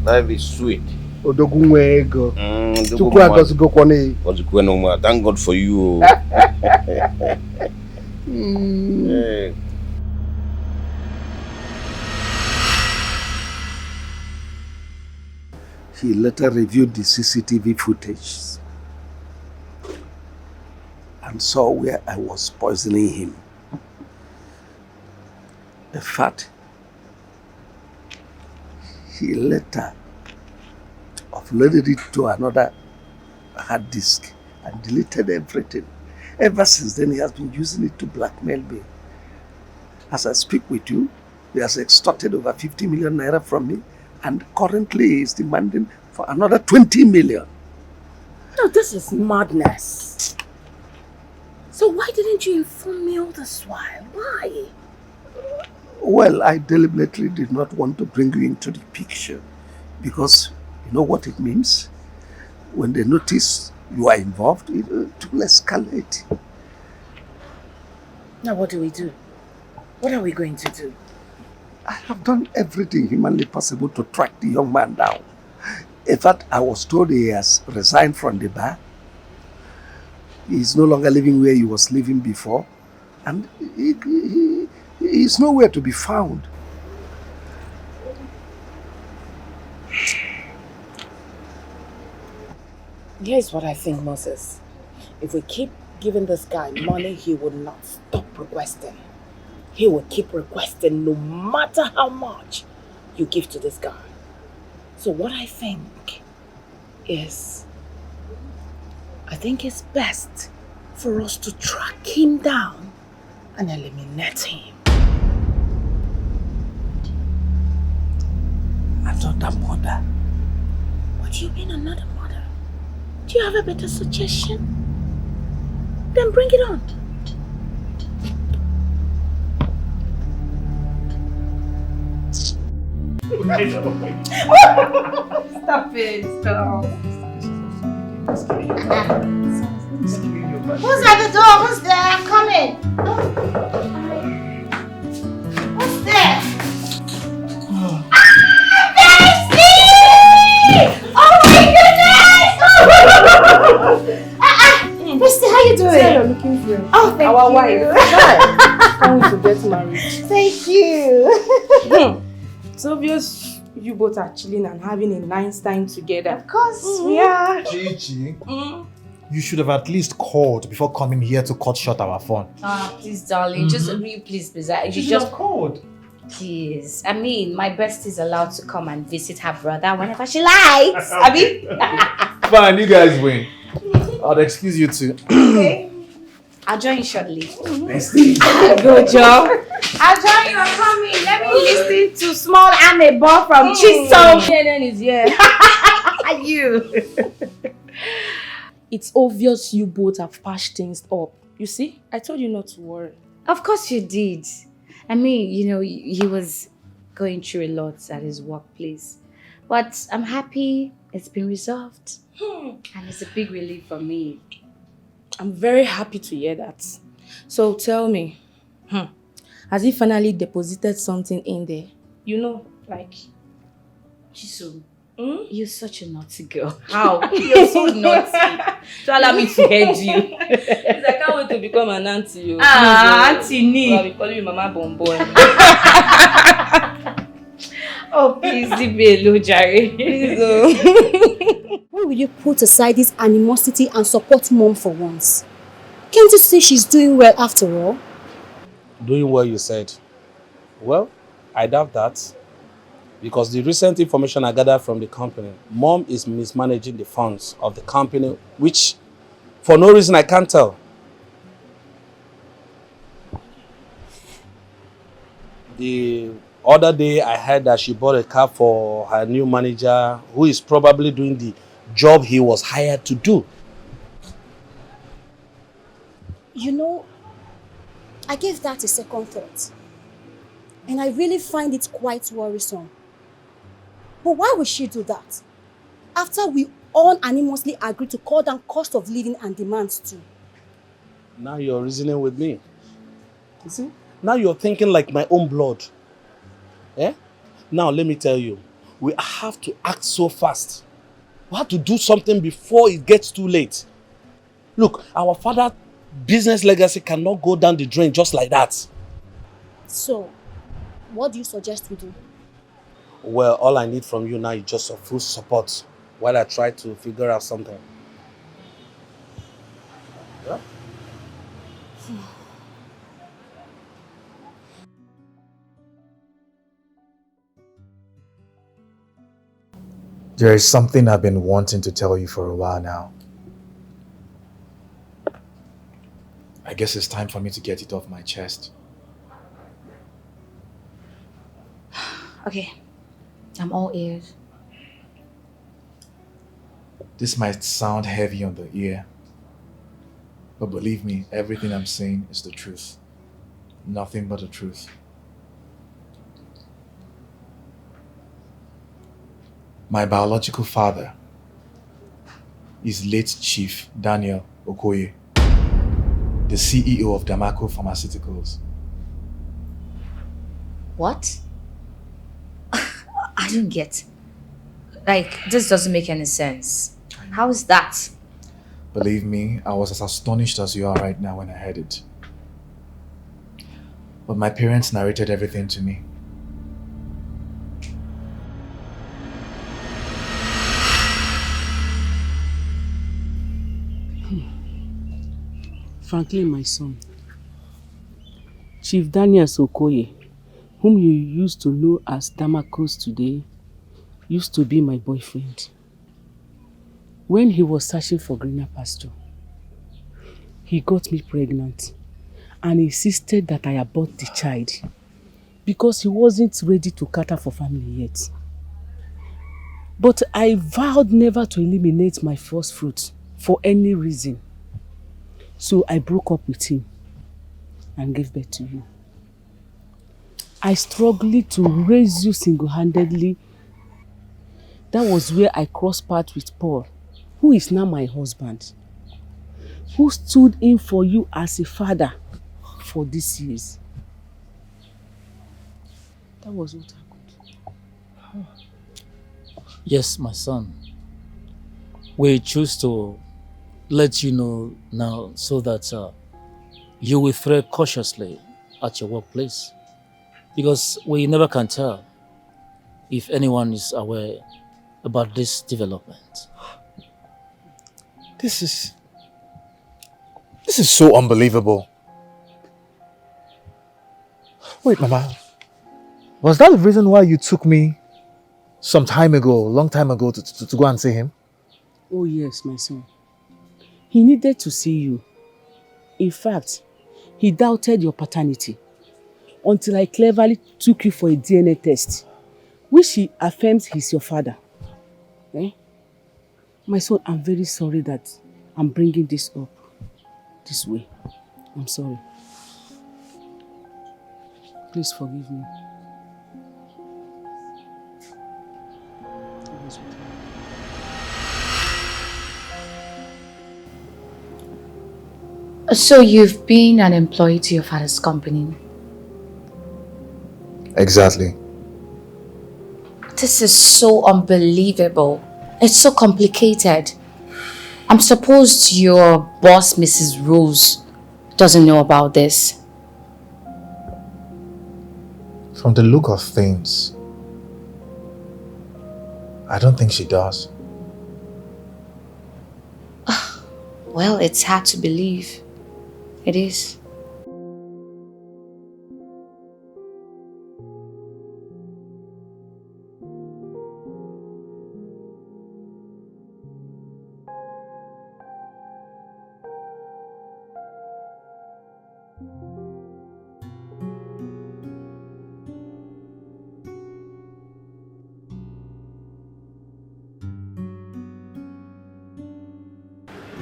Life is sweet. Odogunwego. Thank God for you. Hey. He later reviewed the CCTV footage and saw where I was poisoning him. In fact, he later uploaded it to another hard disk and deleted everything. Ever since then, he has been using it to blackmail me. As I speak with you, he has extorted over 50 million naira from me and currently is demanding for another 20 million. No, this is madness. So why didn't you inform me all this while? Why? Well, I deliberately did not want to bring you into the picture because you know what it means? When they notice you are involved, it will escalate. Now what do we do? What are we going to do? I have done everything humanly possible to track the young man down. In fact, I was told he has resigned from the bar. He is no longer living where he was living before. And he is nowhere to be found. Here's what I think, Moses. If we keep giving this guy money, he will not stop requesting. He will keep requesting no matter how much you give to this guy. So what I think is, I think it's best for us to track him down and eliminate him. Another mother. What do you mean another mother? Do you have a better suggestion? Then bring it on. Stop it, stop. Who's at the door? Who's there? I'm coming. Who's there? Oh my goodness! Misty, how you doing? Say you're looking for him. Oh, thank Our you. wife. Coming to get married. Thank you. It's obvious you both are chilling and having a nice time together. Of course, we are. Gigi, you should have at least called before coming here to cut short our fun. Ah, please, darling. Just please. You You should just have called. please. I mean, my bestie is allowed to come and visit her brother whenever she likes. I mean, Fine, you guys win. I'll excuse you too. okay. I'll join you shortly. Good job. I'll join you. I'm coming. Let me listen to Small Amebo from Chisom. CNN is here. You. It's obvious you both have patched things up. You see? I told you not to worry. Of course you did. I mean, you know, he was going through a lot at his workplace. But I'm happy it's been resolved. And it's a big relief for me. I'm very happy to hear that. So tell me, has he finally deposited something in there? You know, like... Chisom, you're such a naughty girl. How? You're so naughty. So allow me to head you. I can't wait to become an auntie. Auntie Nee. I'll be calling you Mama Bonbon. Oh, please leave me alone, Jerry. When will you put aside this animosity and support Mom for once? Can't you see she's doing well after all? Doing well, you said. Well, I doubt that. Because the recent information I gathered from the company, Mom is mismanaging the funds of the company, which, for no reason, I can't tell. The other day, I heard that she bought a car for her new manager, who is probably doing the job he was hired to do. You know, I gave that a second thought. And I really find it quite worrisome. But why would she do that? After we all unanimously agreed to cut down cost of living and demands too. Now you're reasoning with me. You see? Now you're thinking like my own blood. Eh? Now let me tell you, we have to act so fast. We have to do something before it gets too late. Look, our father's business legacy cannot go down the drain just like that. So, what do you suggest we do? Well, all I need from you now is just a full support while I try to figure out something. Yeah? There is something I've been wanting to tell you for a while now. I guess it's time for me to get it off my chest. Okay, I'm all ears. This might sound heavy on the ear, but believe me, everything I'm saying is the truth. Nothing but the truth. My biological father is late Chief Daniel Okoye, the CEO of Damaco Pharmaceuticals. What? I don't get. Like, this doesn't make any sense. How is that? Believe me, I was as astonished as you are right now when I heard it. But my parents narrated everything to me. Franklin, my son, Chief Daniel Okoye, whom you used to know as Damakos today, used to be my boyfriend. When he was searching for greener pasture, he got me pregnant and insisted that I abort the child because he wasn't ready to cater for family yet. But I vowed never to eliminate my first fruit for any reason. So I broke up with him and gave birth to you. I struggled to raise you single-handedly. That was where I crossed paths with Paul, who is now my husband, who stood in for you as a father for these years. That was what happened. Yes, my son. We choose to let you know now so that you will tread cautiously at your workplace, because we never can tell if anyone is aware about this development. This is so unbelievable. Wait, Mama. Was that the reason why you took me some time ago, a long time ago, to go and see him? Oh yes, my son. He needed to see you. In fact, he doubted your paternity until I cleverly took you for a DNA test, which he affirms he's your father. Eh? My son, I'm very sorry that I'm bringing this up this way. I'm sorry. Please forgive me. So you've been an employee to your father's company? Exactly. This is so unbelievable. It's so complicated. I'm supposed your boss, Mrs. Rose, doesn't know about this. From the look of things, I don't think she does. Well, it's hard to believe. It is.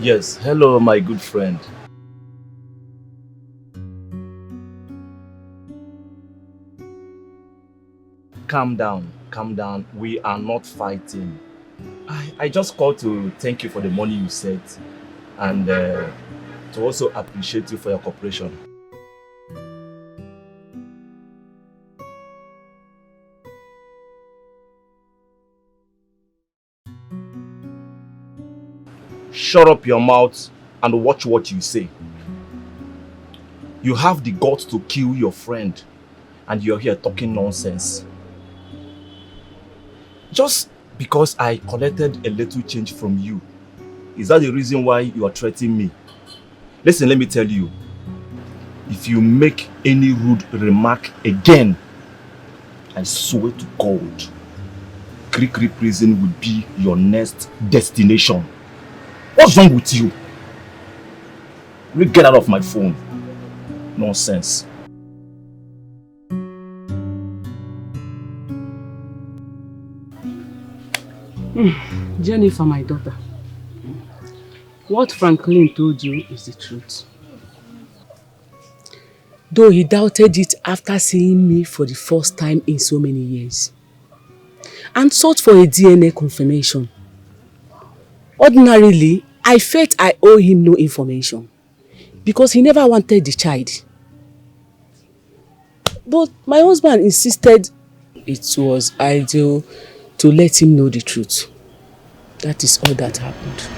Yes, hello, my good friend. Calm down, calm down. We are not fighting. I just called to thank you for the money you sent and to also appreciate you for your cooperation. Shut up your mouth and watch what you say. You have the guts to kill your friend and you're here talking nonsense. Just because I collected a little change from you, is that the reason why you are threatening me? Listen, let me tell you. If you make any rude remark again, I swear to God, Krikri prison will be your next destination. What's wrong with you? Will you get out of my phone? Nonsense. Jennifer, my daughter, what Franklin told you is the truth. Though he doubted it after seeing me for the first time in so many years and sought for a DNA confirmation. Ordinarily, I felt I owe him no information because he never wanted the child. But my husband insisted it was ideal to let him know the truth. That is all that happened.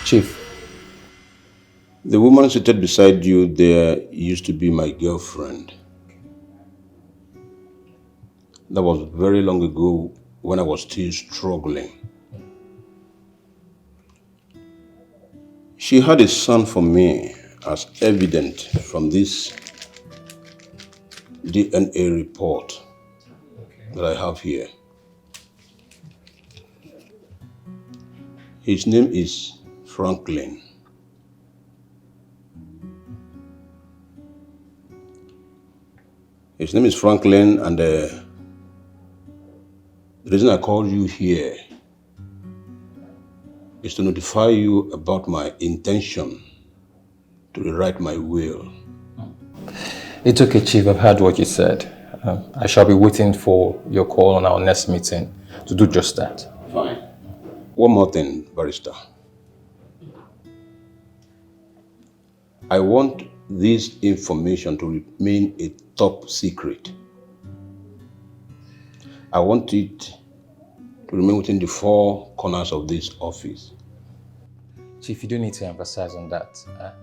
Chief, the woman seated beside you there used to be my girlfriend. That was very long ago when I was still struggling. She had a son for me, as evident from this DNA report that I have here. His name is Franklin. His name is Franklin, and the reason I called you here is to notify you about my intention to rewrite my will. It's okay, Chief. I've heard what you said. I shall be waiting for your call on our next meeting to do just that. Fine. One more thing, Barrister. I want this information to remain a top secret. I want it to remain within the four corners of this office. Chief, you do need to emphasize on that.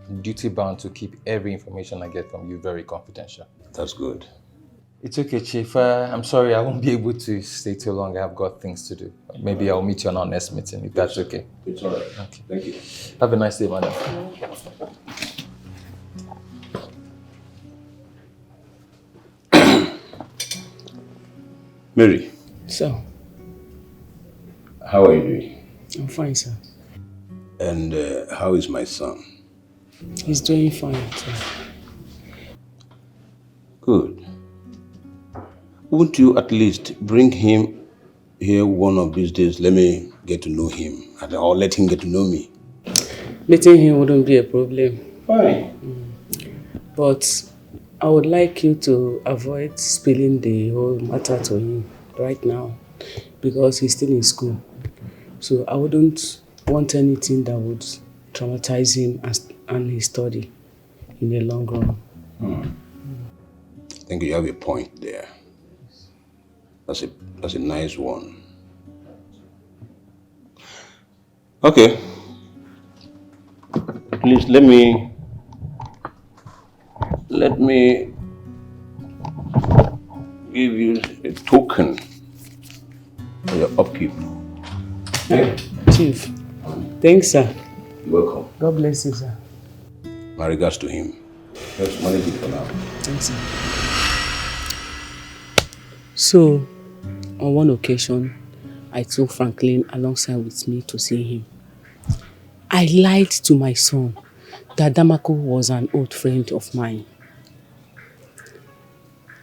I'm duty bound to keep every information I get from you very confidential. That's good. It's okay, Chief. I'm sorry I won't be able to stay too long. I've got things to do. Maybe I'll meet you on our next meeting, if that's okay. It's all right. Okay. Thank you. Have a nice day, madam. Mary. So, how are you doing? I'm fine, sir. And how is my son? He's doing fine, sir. Good. Won't you at least bring him here one of these days? Let me get to know him, or let him get to know me. Meeting him wouldn't be a problem. Fine. But I would like you to avoid spilling the whole matter to him right now because he's still in school. So I wouldn't want anything that would traumatize him and his study in the long run. I think you have a point there. That's a nice one. Okay. Please let me give you a token for your upkeep. Okay. Chief, thanks, sir. You're welcome. God bless you, sir. My regards to him. Let's manage it for now. Thanks, sir. So, on one occasion, I took Franklin alongside with me to see him. I lied to my son that Damako was an old friend of mine.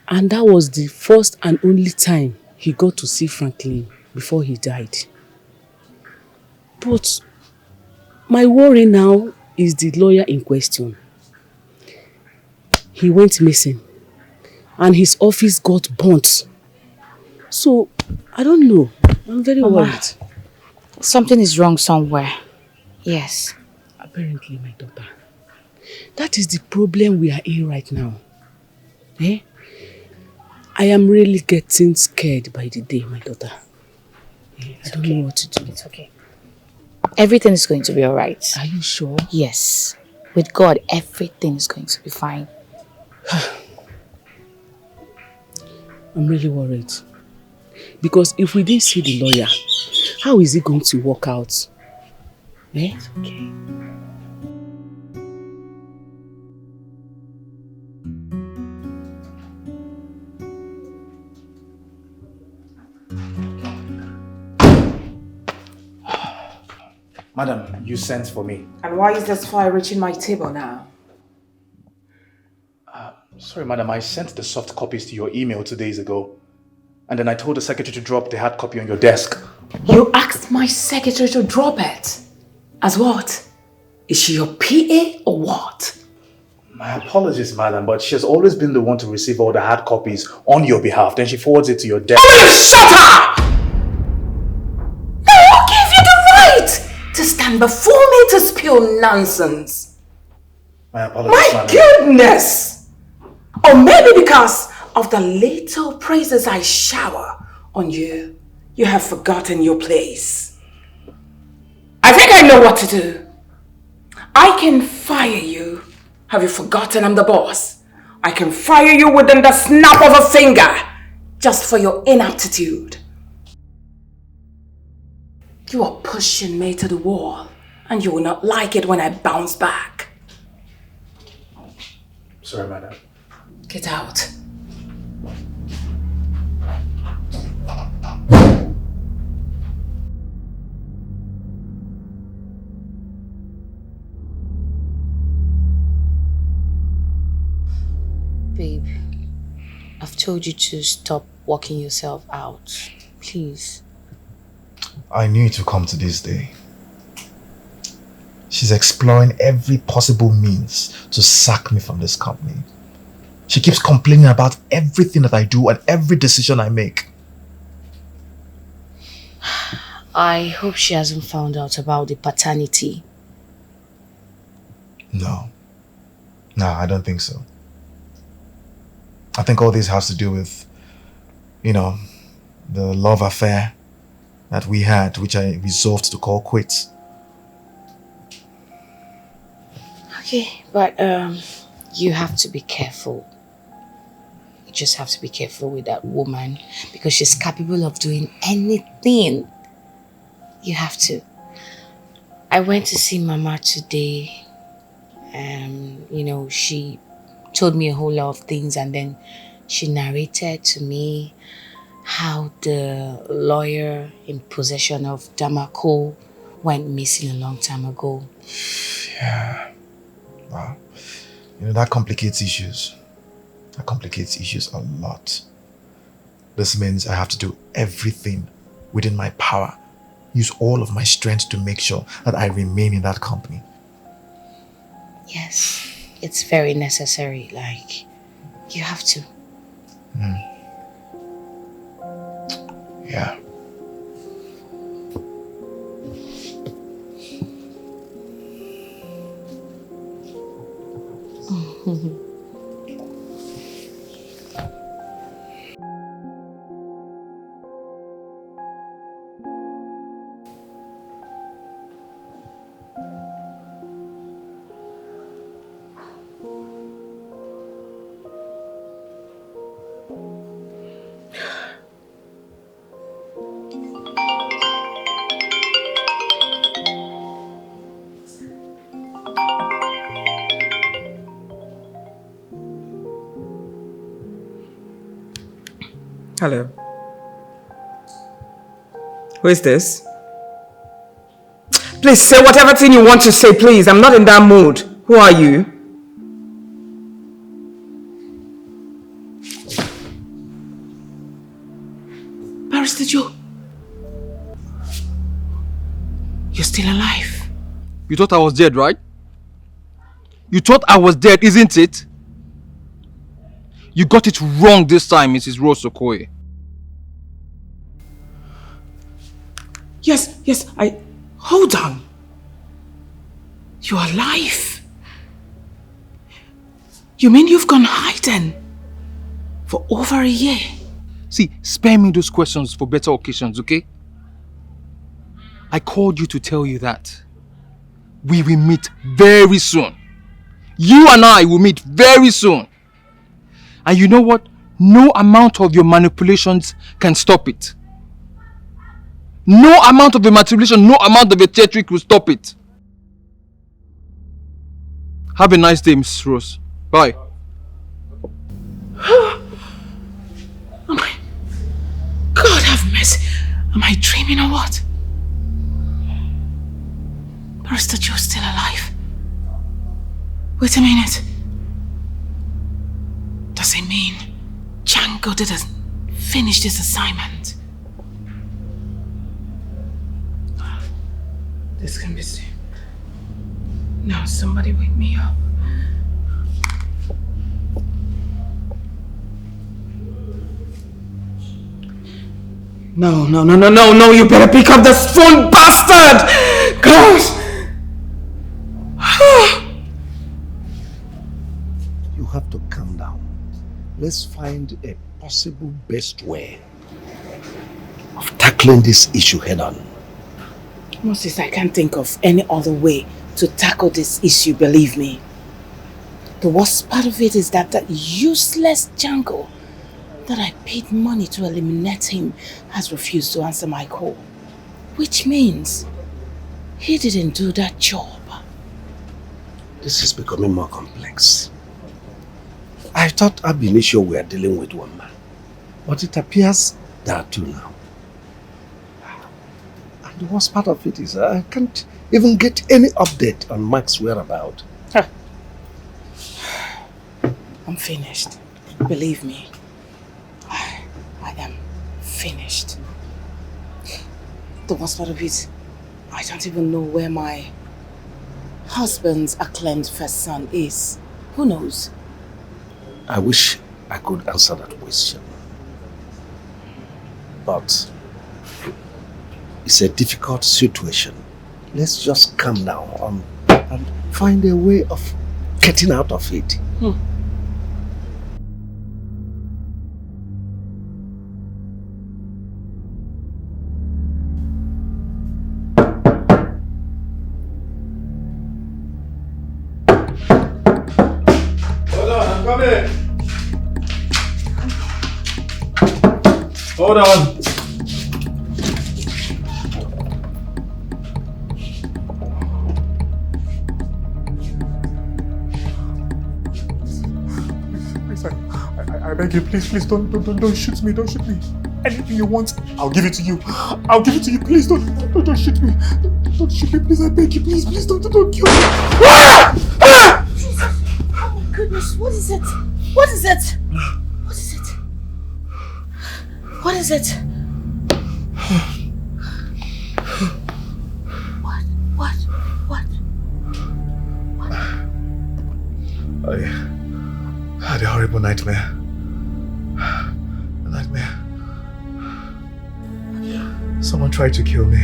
And that was the first and only time he got to see Franklin before he died. But my worry now is the lawyer in question. He went missing and his office got burnt. So, I don't know. I'm very worried. Something is wrong somewhere. Yes. Apparently, my daughter. That is the problem we are in right now. Eh? I am really getting scared by the day, my daughter. I don't know what to do. It's okay. Everything is going to be alright. Are you sure? Yes. With God, everything is going to be fine. I'm really worried. Because if we didn't see the lawyer, how is it going to work out? Eh? It's okay. Madam, you sent for me. And why is this fire reaching my table now? Sorry, madam, I sent the soft copies to your email 2 days ago. And then I told the secretary to drop the hard copy on your desk. You asked my secretary to drop it? As what? Is she your PA or what? My apologies, madam, but she has always been the one to receive all the hard copies on your behalf. Then she forwards it to your desk. Oh, shut up! Now who gave you the right to stand before me to spew nonsense? My apologies, My madam. goodness! Or maybe because of the little praises I shower on you, you have forgotten your place. I think I know what to do. I can fire you. Have you forgotten I'm the boss? I can fire you within the snap of a finger just for your inaptitude. You are pushing me to the wall and you will not like it when I bounce back. Sorry, madam. Get out. Babe, I've told you to stop working yourself out. Please. I knew it would come to this day. She's exploring every possible means to sack me from this company. She keeps complaining about everything that I do and every decision I make. I hope she hasn't found out about the paternity. No, I don't think so. I think all this has to do with, the love affair that we had, which I resolved to call quits. Okay, but you have to be careful. You just have to be careful with that woman because she's capable of doing anything. You have to. I went to see Mama today. She told me a whole lot of things and then she narrated to me how the lawyer in possession of Damako went missing a long time ago. Yeah. Wow. That complicates issues. That complicates issues a lot. This means I have to do everything within my power. Use all of my strength to make sure that I remain in that company. Yes, it's very necessary. You have to. Yeah. Hello. Who is this? Please say whatever thing you want to say, please. I'm not in that mood. Who are you? Barrister Joe. You're still alive. You thought I was dead, right? You thought I was dead, isn't it? You got it wrong this time, Mrs. Rose Okoye. Yes, hold on. You're alive. You mean you've gone hiding for over a year? See, spare me those questions for better occasions, okay? I called you to tell you that we will meet very soon. You and I will meet very soon. And you know what? No amount of your manipulations can stop it. No amount of your manipulation, no amount of your trick will stop it. Have a nice day, Mrs. Rose. Bye. Oh my God, have mercy. Am I dreaming or what? Barrister Joe's still alive. Wait a minute. Does it mean Django didn't finish this assignment. This can be seen. Now somebody wake me up. No, you better pick up this phone, bastard! God! You have to calm down. Let's find a possible best way of tackling this issue head on. Moses, I can't think of any other way to tackle this issue, believe me. The worst part of it is that useless Django that I paid money to eliminate him has refused to answer my call. Which means he didn't do that job. This is becoming more complex. I thought ab initio we were dealing with one man, but it appears there are two now. And the worst part of it is I can't even get any update on Mark's whereabouts. I'm finished. Believe me. I am finished. The worst part of it, I don't even know where my husband's acclaimed first son is. Who knows? I wish I could answer that question. But it's a difficult situation. Let's just calm down and find a way of getting out of it. Hold on. Please, I beg you, please, don't shoot me, don't shoot me. Anything you want, I'll give it to you. I'll give it to you, please, don't shoot me. Don't shoot me, please, I beg you, please, don't kill me. Jesus. Oh my goodness, what is it? What is it? What is it? What is it? What? I had a horrible nightmare. A nightmare. Someone tried to kill me.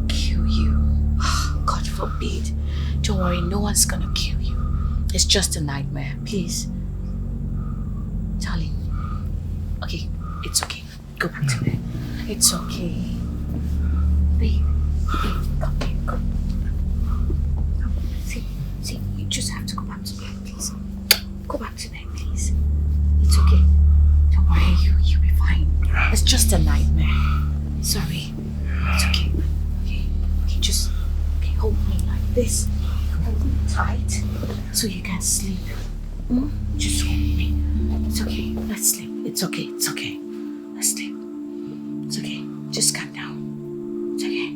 Kill you? God forbid. Don't worry, no one's gonna kill you. It's just a nightmare, please. Darling. Okay, it's okay. Go back to bed. It's okay. Babe, come here, come. See, you just have to go back to bed, please. Go back to bed, please. It's okay. Don't worry, you'll be fine. It's just a nightmare. Sorry. It's okay. Okay, just hold me like this. Hold me tight so you can sleep. Just hold me. It's okay. Let's sleep. It's okay. It's okay. Let's sleep. It's okay. Just calm down. It's okay.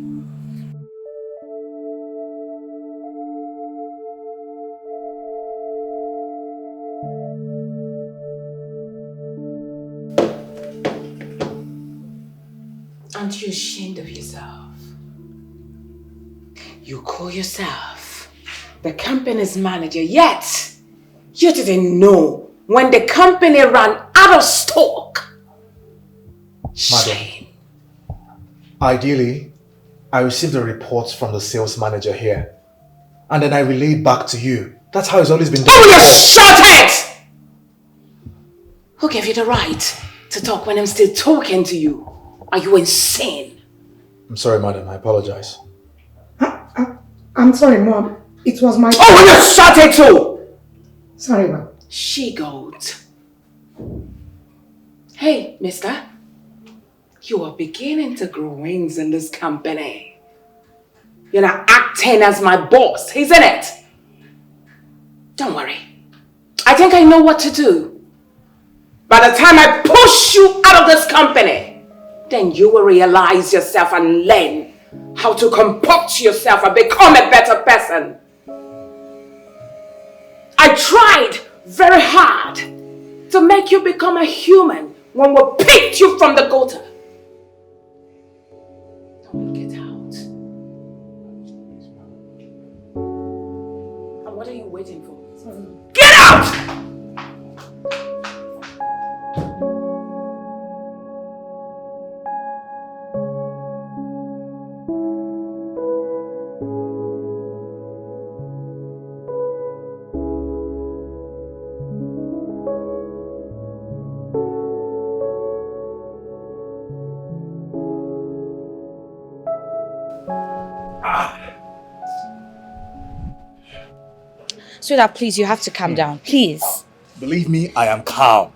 Aren't you ashamed of yourself? You call yourself the company's manager, yet you didn't know when the company ran out of stock. Madam, ideally, I received a report from the sales manager here, and then I relayed back to you. That's how it's always been done. Oh, you shut it! Who gave you the right to talk when I'm still talking to you? Are you insane? I'm sorry, madam. I apologize. I'm sorry, Mom. It was my... Oh, will you shut it too? Sorry, Mom. She-goat. Hey, mister. You are beginning to grow wings in this company. You're not acting as my boss, isn't it? Don't worry. I think I know what to do. By the time I push you out of this company, then you will realize yourself and learn how to comport yourself and become a better person. I tried very hard to make you become a human when we picked you from the gutter. Get out. And what are you waiting for? Get out! Sweetheart, please, you have to calm down. Please. Believe me, I am calm.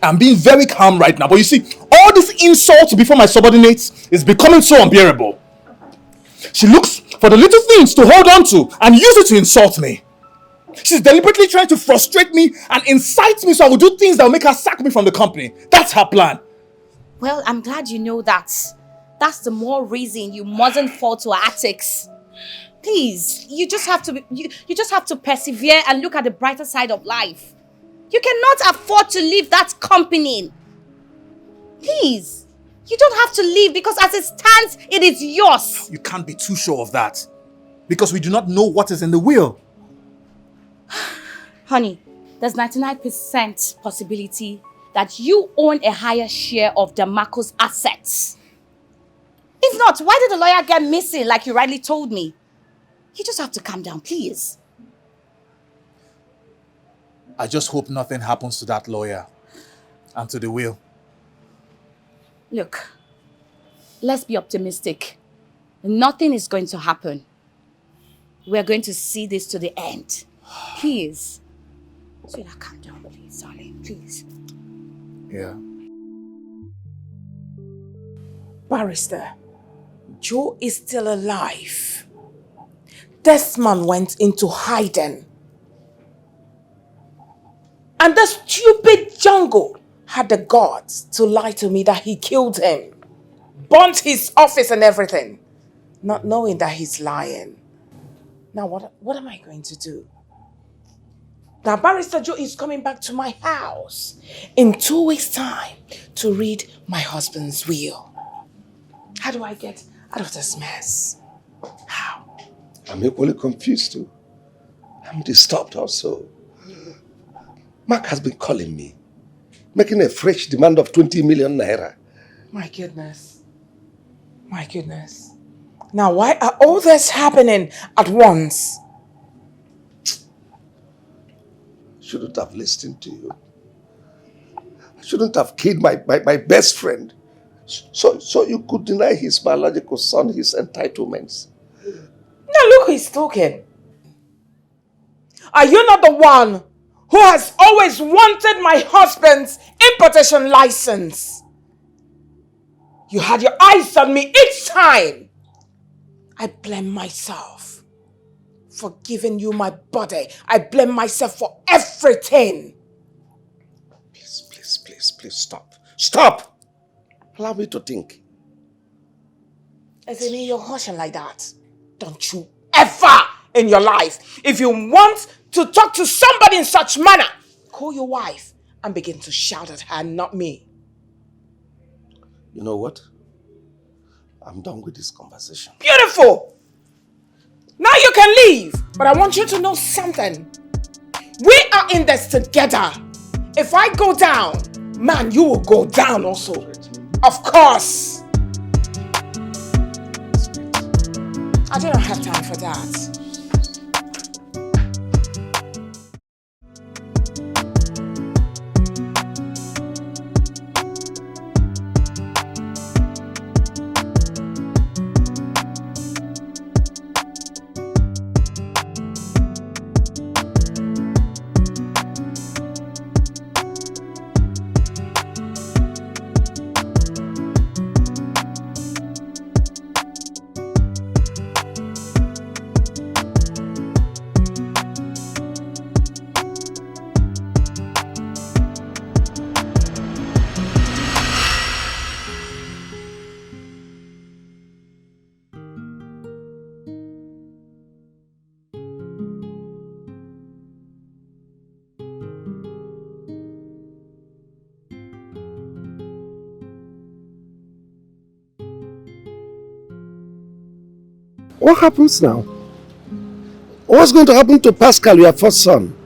I'm being very calm right now. But you see, all this insult before my subordinates is becoming so unbearable. She looks for the little things to hold on to and use it to insult me. She's deliberately trying to frustrate me and incite me so I will do things that will make her sack me from the company. That's her plan. Well, I'm glad you know that. That's the more reason you mustn't fall to her antics. Please, you just have to persevere and look at the brighter side of life. You cannot afford to leave that company. Please, you don't have to leave because as it stands, it is yours. You can't be too sure of that because we do not know what is in the will. Honey, there's 99% possibility that you own a higher share of DeMarco's assets. If not, why did the lawyer get missing like you rightly told me? You just have to calm down, please. I just hope nothing happens to that lawyer and to the will. Look, let's be optimistic. Nothing is going to happen. We're going to see this to the end. Please. Sweetheart, calm down, please, darling, please. Yeah. Barrister, Joe is still alive. Desmond went into hiding. And the stupid Django had the guts to lie to me that he killed him. Burnt his office and everything. Not knowing that he's lying. Now what am I going to do? Now Barrister Joe is coming back to my house in 2 weeks' time to read my husband's will. How do I get out of this mess? How? I'm equally confused too. I'm disturbed also. Mark has been calling me, making a fresh demand of 20 million naira. My goodness. My goodness. Now why are all this happening at once? Shouldn't have listened to you. I shouldn't have killed my best friend. So you could deny his biological son his entitlements. Now look who he's talking. Are you not the one who has always wanted my husband's importation license? You had your eyes on me each time. I blame myself for giving you my body. I blame myself for everything. Please stop. Stop! Allow me to think. As in you're hushing like that. Don't you ever in your life, if you want to talk to somebody in such manner, call your wife and begin to shout at her, not me. You know what? I'm done with this conversation. Beautiful! Now you can leave, but I want you to know something. We are in this together. If I go down, man, you will go down also. Of course. I don't have time for that. What happens now? What's going to happen to Pascal, your first son?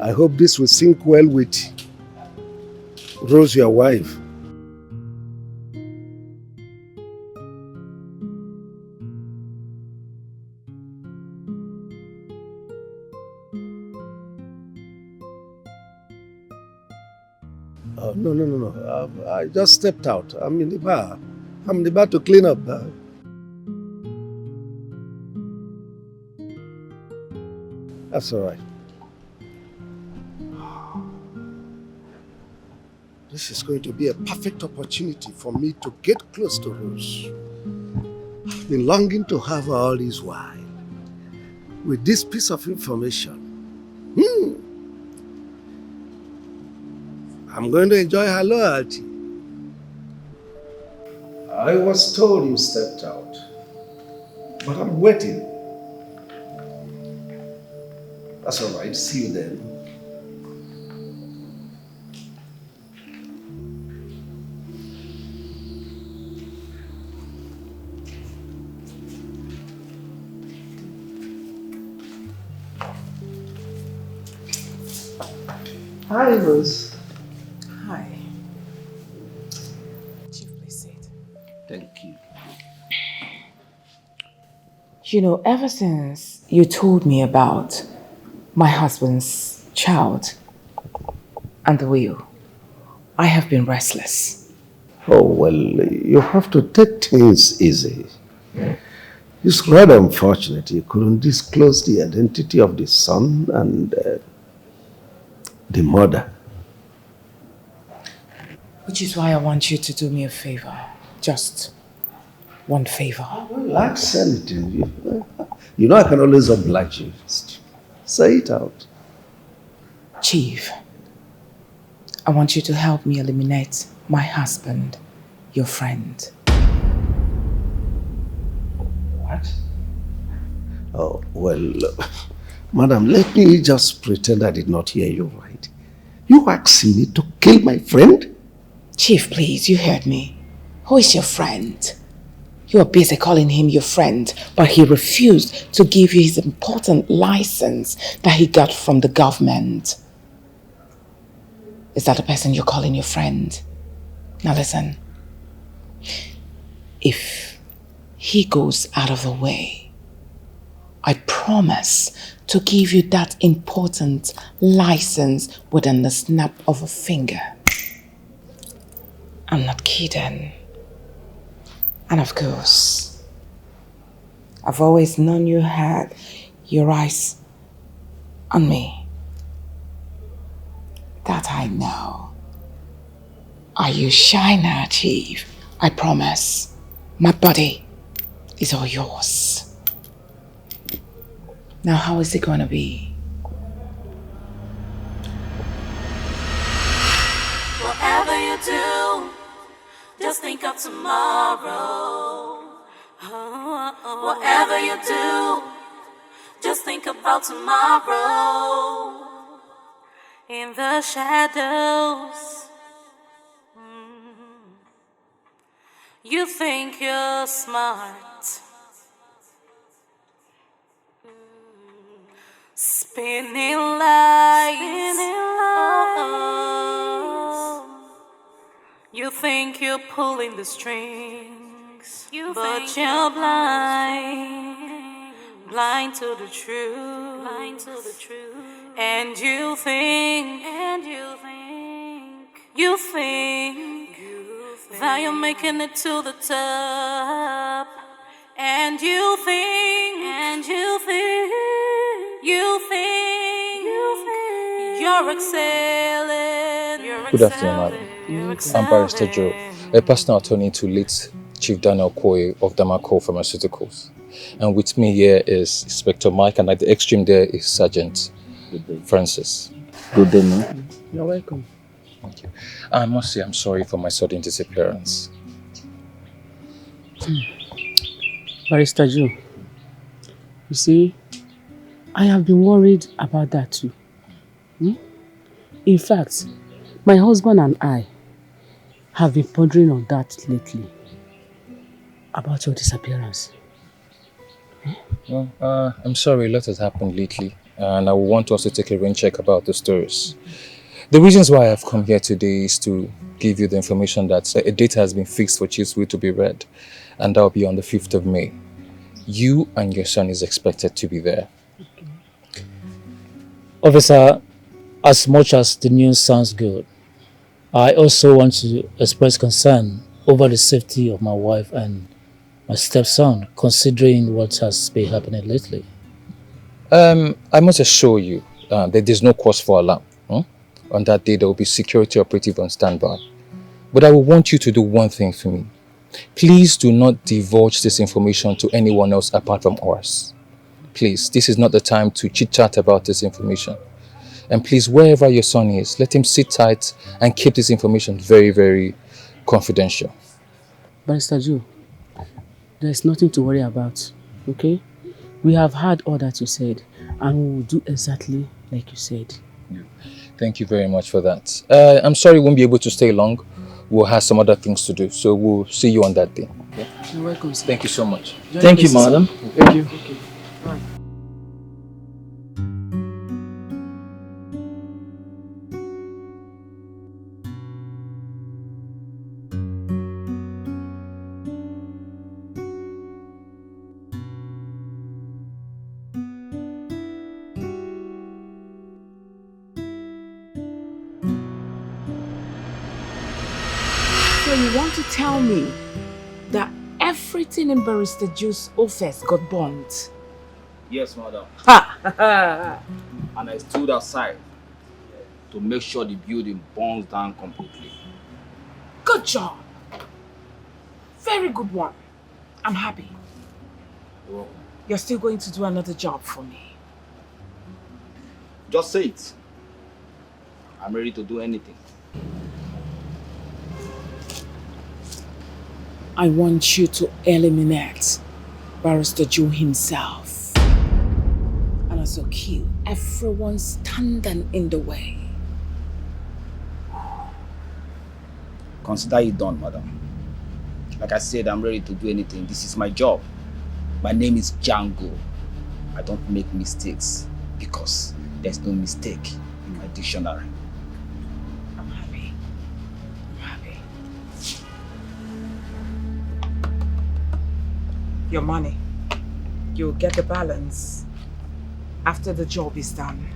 I hope this will sync well with Rose, your wife. Oh, no. I just stepped out. I'm in the bar. I'm in the bar to clean up. That's all right. This is going to be a perfect opportunity for me to get close to Rose. I've been longing to have her all this while. With this piece of information, I'm going to enjoy her loyalty. I was told you stepped out, but I'm waiting. That's all right. See you then. Hi, Rose. Hi. Chief, please sit. Thank you. You know, ever since you told me about my husband's child and the will, I have been restless. Oh, well, you have to take things easy. It's rather unfortunate you couldn't disclose the identity of the son and the mother. Which is why I want you to do me a favor. Just one favor. Well, ask anything. You know I can always oblige you. Say it out. Chief, I want you to help me eliminate my husband, your friend. What? Oh, well, madam, let me just pretend I did not hear you right. You asking me to kill my friend? Chief, please, you heard me. Who is your friend? You are busy calling him your friend, but he refused to give you his important license that he got from the government. Is that the person you're calling your friend? Now listen. If he goes out of the way, I promise to give you that important license within the snap of a finger. I'm not kidding. And of course, I've always known you had your eyes on me. That I know. Are you shy now, Chief? I promise. My body is all yours. Now, how is it gonna be? Whatever you do, just think of tomorrow. Whatever you do, just think about tomorrow. In the shadows, you think you're smart, spinning lights. You think you're pulling the strings, but you're blind to the truth, And you think that you're making it to the top, and you think you're excelling. Good afternoon, madam. I'm Barrister Joe, a personal attorney to late Chief Daniel Koye of Damako Pharmaceuticals. And with me here is Inspector Mike, and at the extreme there is Sergeant Francis. Good day, man. You're welcome. Thank you. I must say I'm sorry for my sudden disappearance. Barrister Joe, you see, I have been worried about that too. In fact, my husband and I have been pondering on that lately, about your disappearance. Well, I'm sorry, a lot has happened lately, and I want us to take a rain check about the stories. The reasons why I've come here today is to give you the information that a date has been fixed for Chief's will to be read, and that will be on the 5th of May. You and your son is expected to be there. Officer, as much as the news sounds good, I also want to express concern over the safety of my wife and my stepson, considering what has been happening lately. I must assure you that there's no cause for alarm. On that day, there will be security operative on standby. But I will want you to do one thing for me. Please do not divulge this information to anyone else apart from us. Please, this is not the time to chit-chat about this information. And please, wherever your son is, let him sit tight and keep this information very, very confidential. Barrister Joe, there's nothing to worry about, okay? We have heard all that you said, and we will do exactly like you said. Thank you very much for that. I'm sorry we won't be able to stay long. We'll have some other things to do, so we'll see you on that day. Okay? You're welcome, sir. Thank you so much. Thank you, madam. Thank you. Okay. Bye. So you want to tell me that everything in Barrister Joe's office got burnt? Yes, madam. Ha! And I stood outside to make sure the building burns down completely. Good job. Very good one. I'm happy. You're welcome. You're still going to do another job for me. Just say it. I'm ready to do anything. I want you to eliminate Barrister Joe himself and also kill everyone standing in the way. Consider it done, madam. Like I said, I'm ready to do anything. This is my job. My name is Django. I don't make mistakes because there's no mistake in my dictionary. I'm happy. I'm happy. Your money. You'll get the balance after the job is done.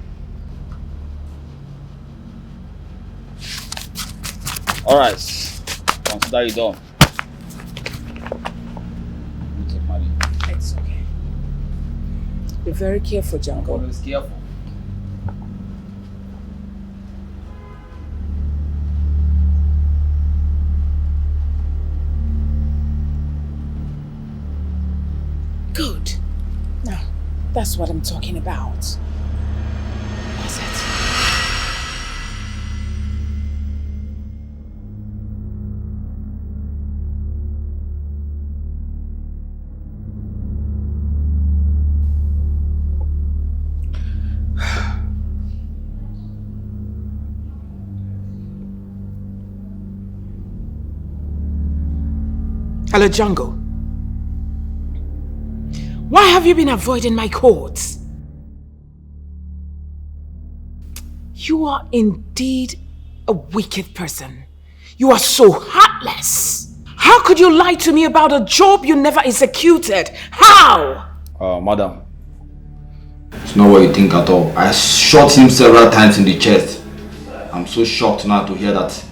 Alright. Consider it done. You take money. It's okay. Be very careful, Django. Always careful. Good. Now, that's what I'm talking about. That's it. Hello, Django. Why have you been avoiding my courts? You are indeed a wicked person. You are so heartless. How could you lie to me about a job you never executed? How? Madam. It's not what you think at all. I shot him several times in the chest. I'm so shocked now to hear that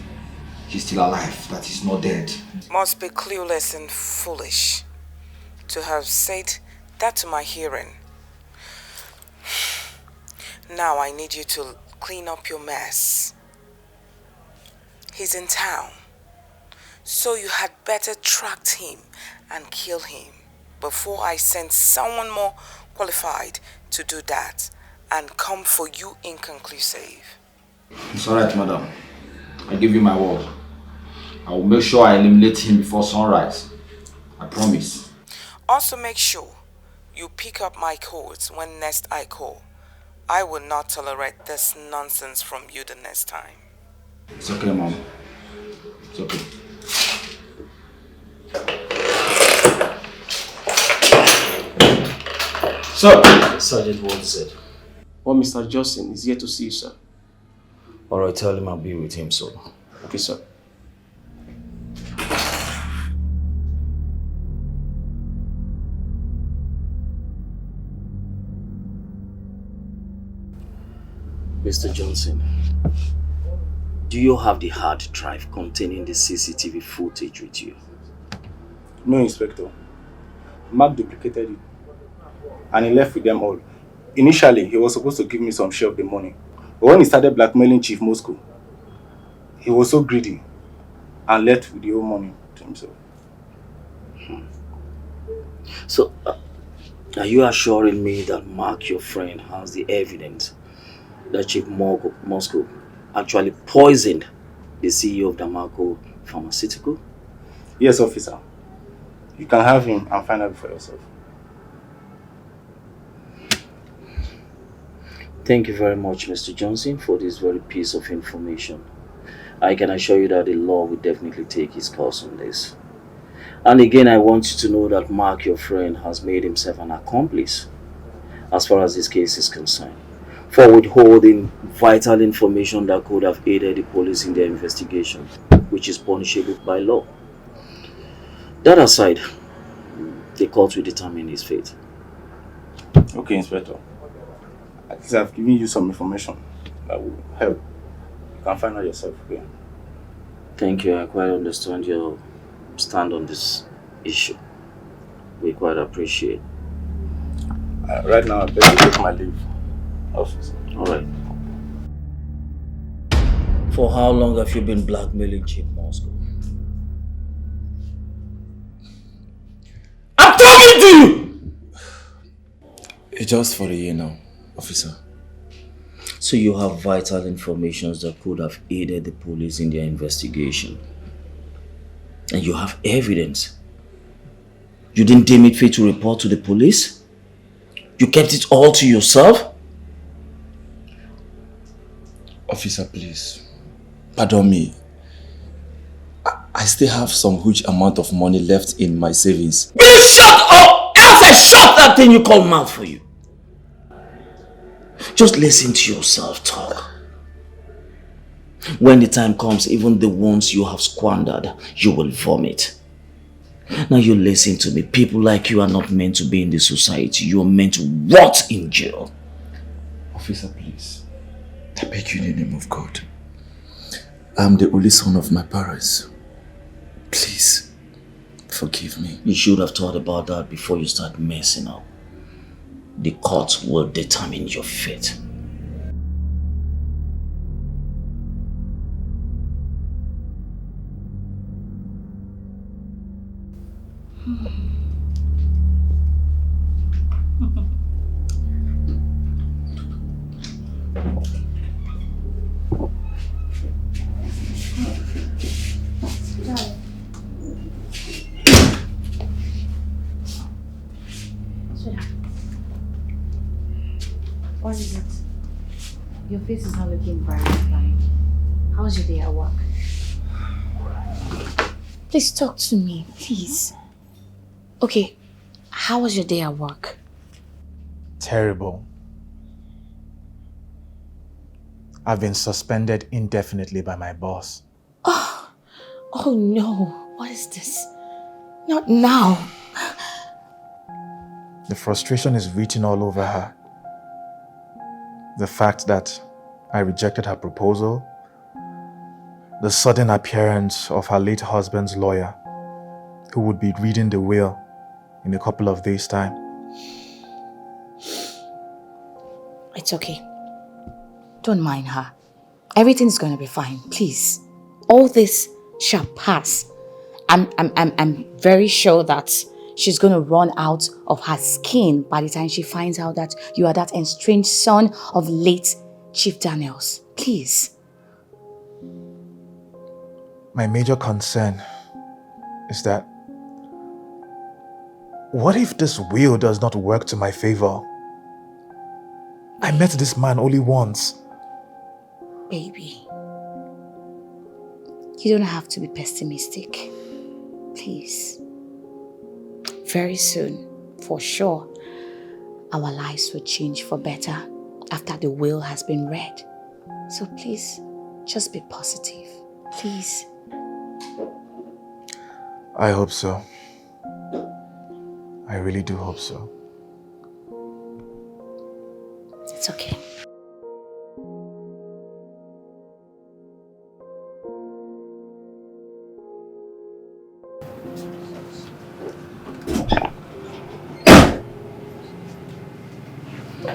he's still alive, that he's not dead. Must be clueless and foolish to have said that to my hearing. Now I need you to clean up your mess. He's in town, so you had better track him and kill him before I send someone more qualified to do that and come for you inconclusive. It's alright, madam. I give you my word. I will make sure I eliminate him before sunrise. I promise. Also make sure you pick up my calls when next I call. I will not tolerate this nonsense from you the next time. It's okay, mom. It's okay. Sir! Sergeant, what is it? Well, Mr. Johnson is here to see you, sir. Alright, tell him I'll be with him soon. Okay, sir. Mr. Johnson, do you have the hard drive containing the CCTV footage with you? No, Inspector. Mark duplicated it. And he left with them all. Initially, he was supposed to give me some share of the money. But when he started blackmailing Chief Moscow, he was so greedy and left with the whole money to himself. So, are you assuring me that Mark, your friend, has the evidence that Chief Moscow actually poisoned the CEO of Damarco Pharmaceutical? Yes, officer. You can have him and find out for yourself. Thank you very much, Mr. Johnson, for this very piece of information. I can assure you that the law will definitely take its course on this. And again, I want you to know that Mark, your friend, has made himself an accomplice as far as this case is concerned, for withholding vital information that could have aided the police in their investigation, which is punishable by law. That aside, the court will determine his fate. Okay, Inspector. At least I've given you some information that will help. You can find out yourself again. Thank you. I quite understand your stand on this issue. We quite appreciate. Right now, I better take my leave. Officer. Alright. For how long have you been blackmailing Chief Moscow? I'm talking to you! It's just for a year now, officer. So you have vital information that could have aided the police in their investigation. And you have evidence. You didn't deem it fit to report to the police? You kept it all to yourself? Officer, please. Pardon me. I still have some huge amount of money left in my savings. Will you shut up? Else I shut that thing you call mouth for you. Just listen to yourself talk. When the time comes, even the ones you have squandered, you will vomit. Now you listen to me. People like you are not meant to be in this society. You are meant to rot in jail. Officer, please. I beg you in the name of God. I'm the only son of my parents. Please, forgive me. You should have thought about that before you start messing up. The court will determine your fate. What is it? Your face is not looking very fine. How's your day at work? Please talk to me, please. Okay, how was your day at work? Terrible. I've been suspended indefinitely by my boss. Oh no, what is this? Not now. The frustration is written all over her. The fact that I rejected her proposal, the sudden appearance of her late husband's lawyer, who would be reading the will in a couple of days' time. It's okay. Don't mind her. Everything's gonna be fine, please. All this shall pass. I'm very sure that she's going to run out of her skin by the time she finds out that you are that estranged son of late Chief Daniels. Please. My major concern is that what if this will does not work to my favor? I met this man only once. Baby, you don't have to be pessimistic. Please. Very soon, for sure, our lives will change for better after the will has been read. So please, just be positive. Please. I hope so. I really do hope so. It's okay.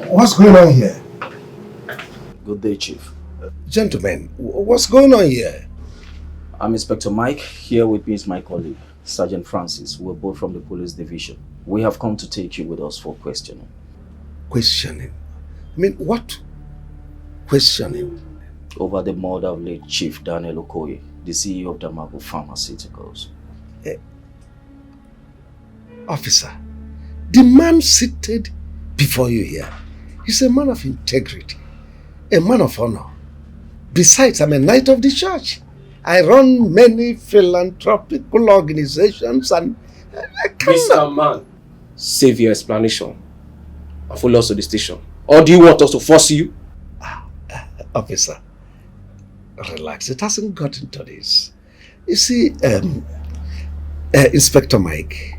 What's going on here? Good day, Chief. Gentlemen, what's going on here? I'm Inspector Mike. Here with me is my colleague, Sergeant Francis. We're both from the police division. We have come to take you with us for questioning. Questioning? I mean, what questioning? Over the murder of late Chief Daniel Okoye, the CEO of Damago Pharmaceuticals. Officer, the man seated before you here is a man of integrity, a man of honor. Besides, I'm a knight of the church. I run many philanthropical organizations and I cannot... Mr. Man, save your explanation and follow us to the station. Or do you want us to force you? Officer, relax. It hasn't gotten to this. You see, Inspector Mike,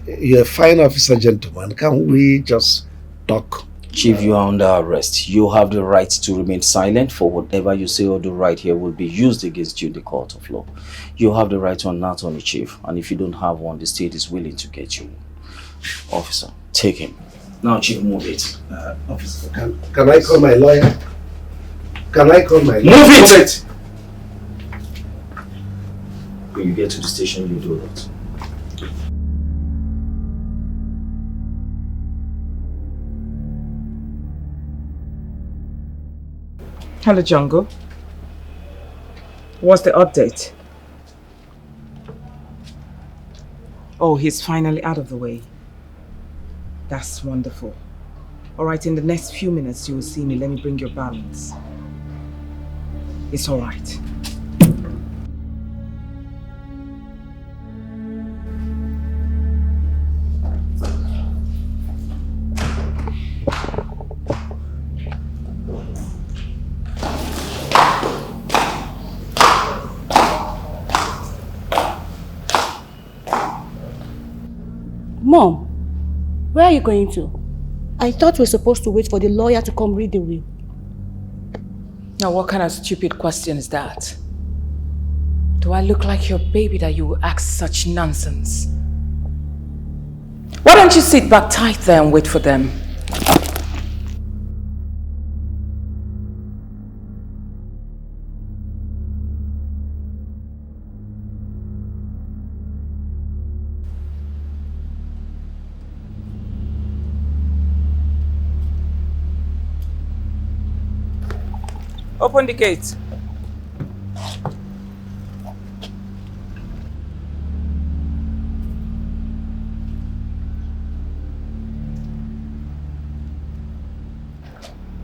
you're a fine officer, gentleman. Can we just talk? Chief, you are under arrest. You have the right to remain silent, for whatever you say or do right here will be used against you in the court of law. You have the right to an attorney, Chief, and if you don't have one, the state is willing to get you one. Officer, take him. Now, Chief, move it. Officer, can I call my lawyer? Can I call my lawyer? Move it! When you get to the station, you do that. Hello, Jungle. What's the update? Oh, he's finally out of the way. That's wonderful. All right, in the next few minutes, you will see me. Let me bring your balance. It's all right. Mom, where are you going to? I thought we were supposed to wait for the lawyer to come read the will. Now, what kind of stupid question is that? Do I look like your baby that you will ask such nonsense? Why don't you sit back tight there and wait for them? Open the gate.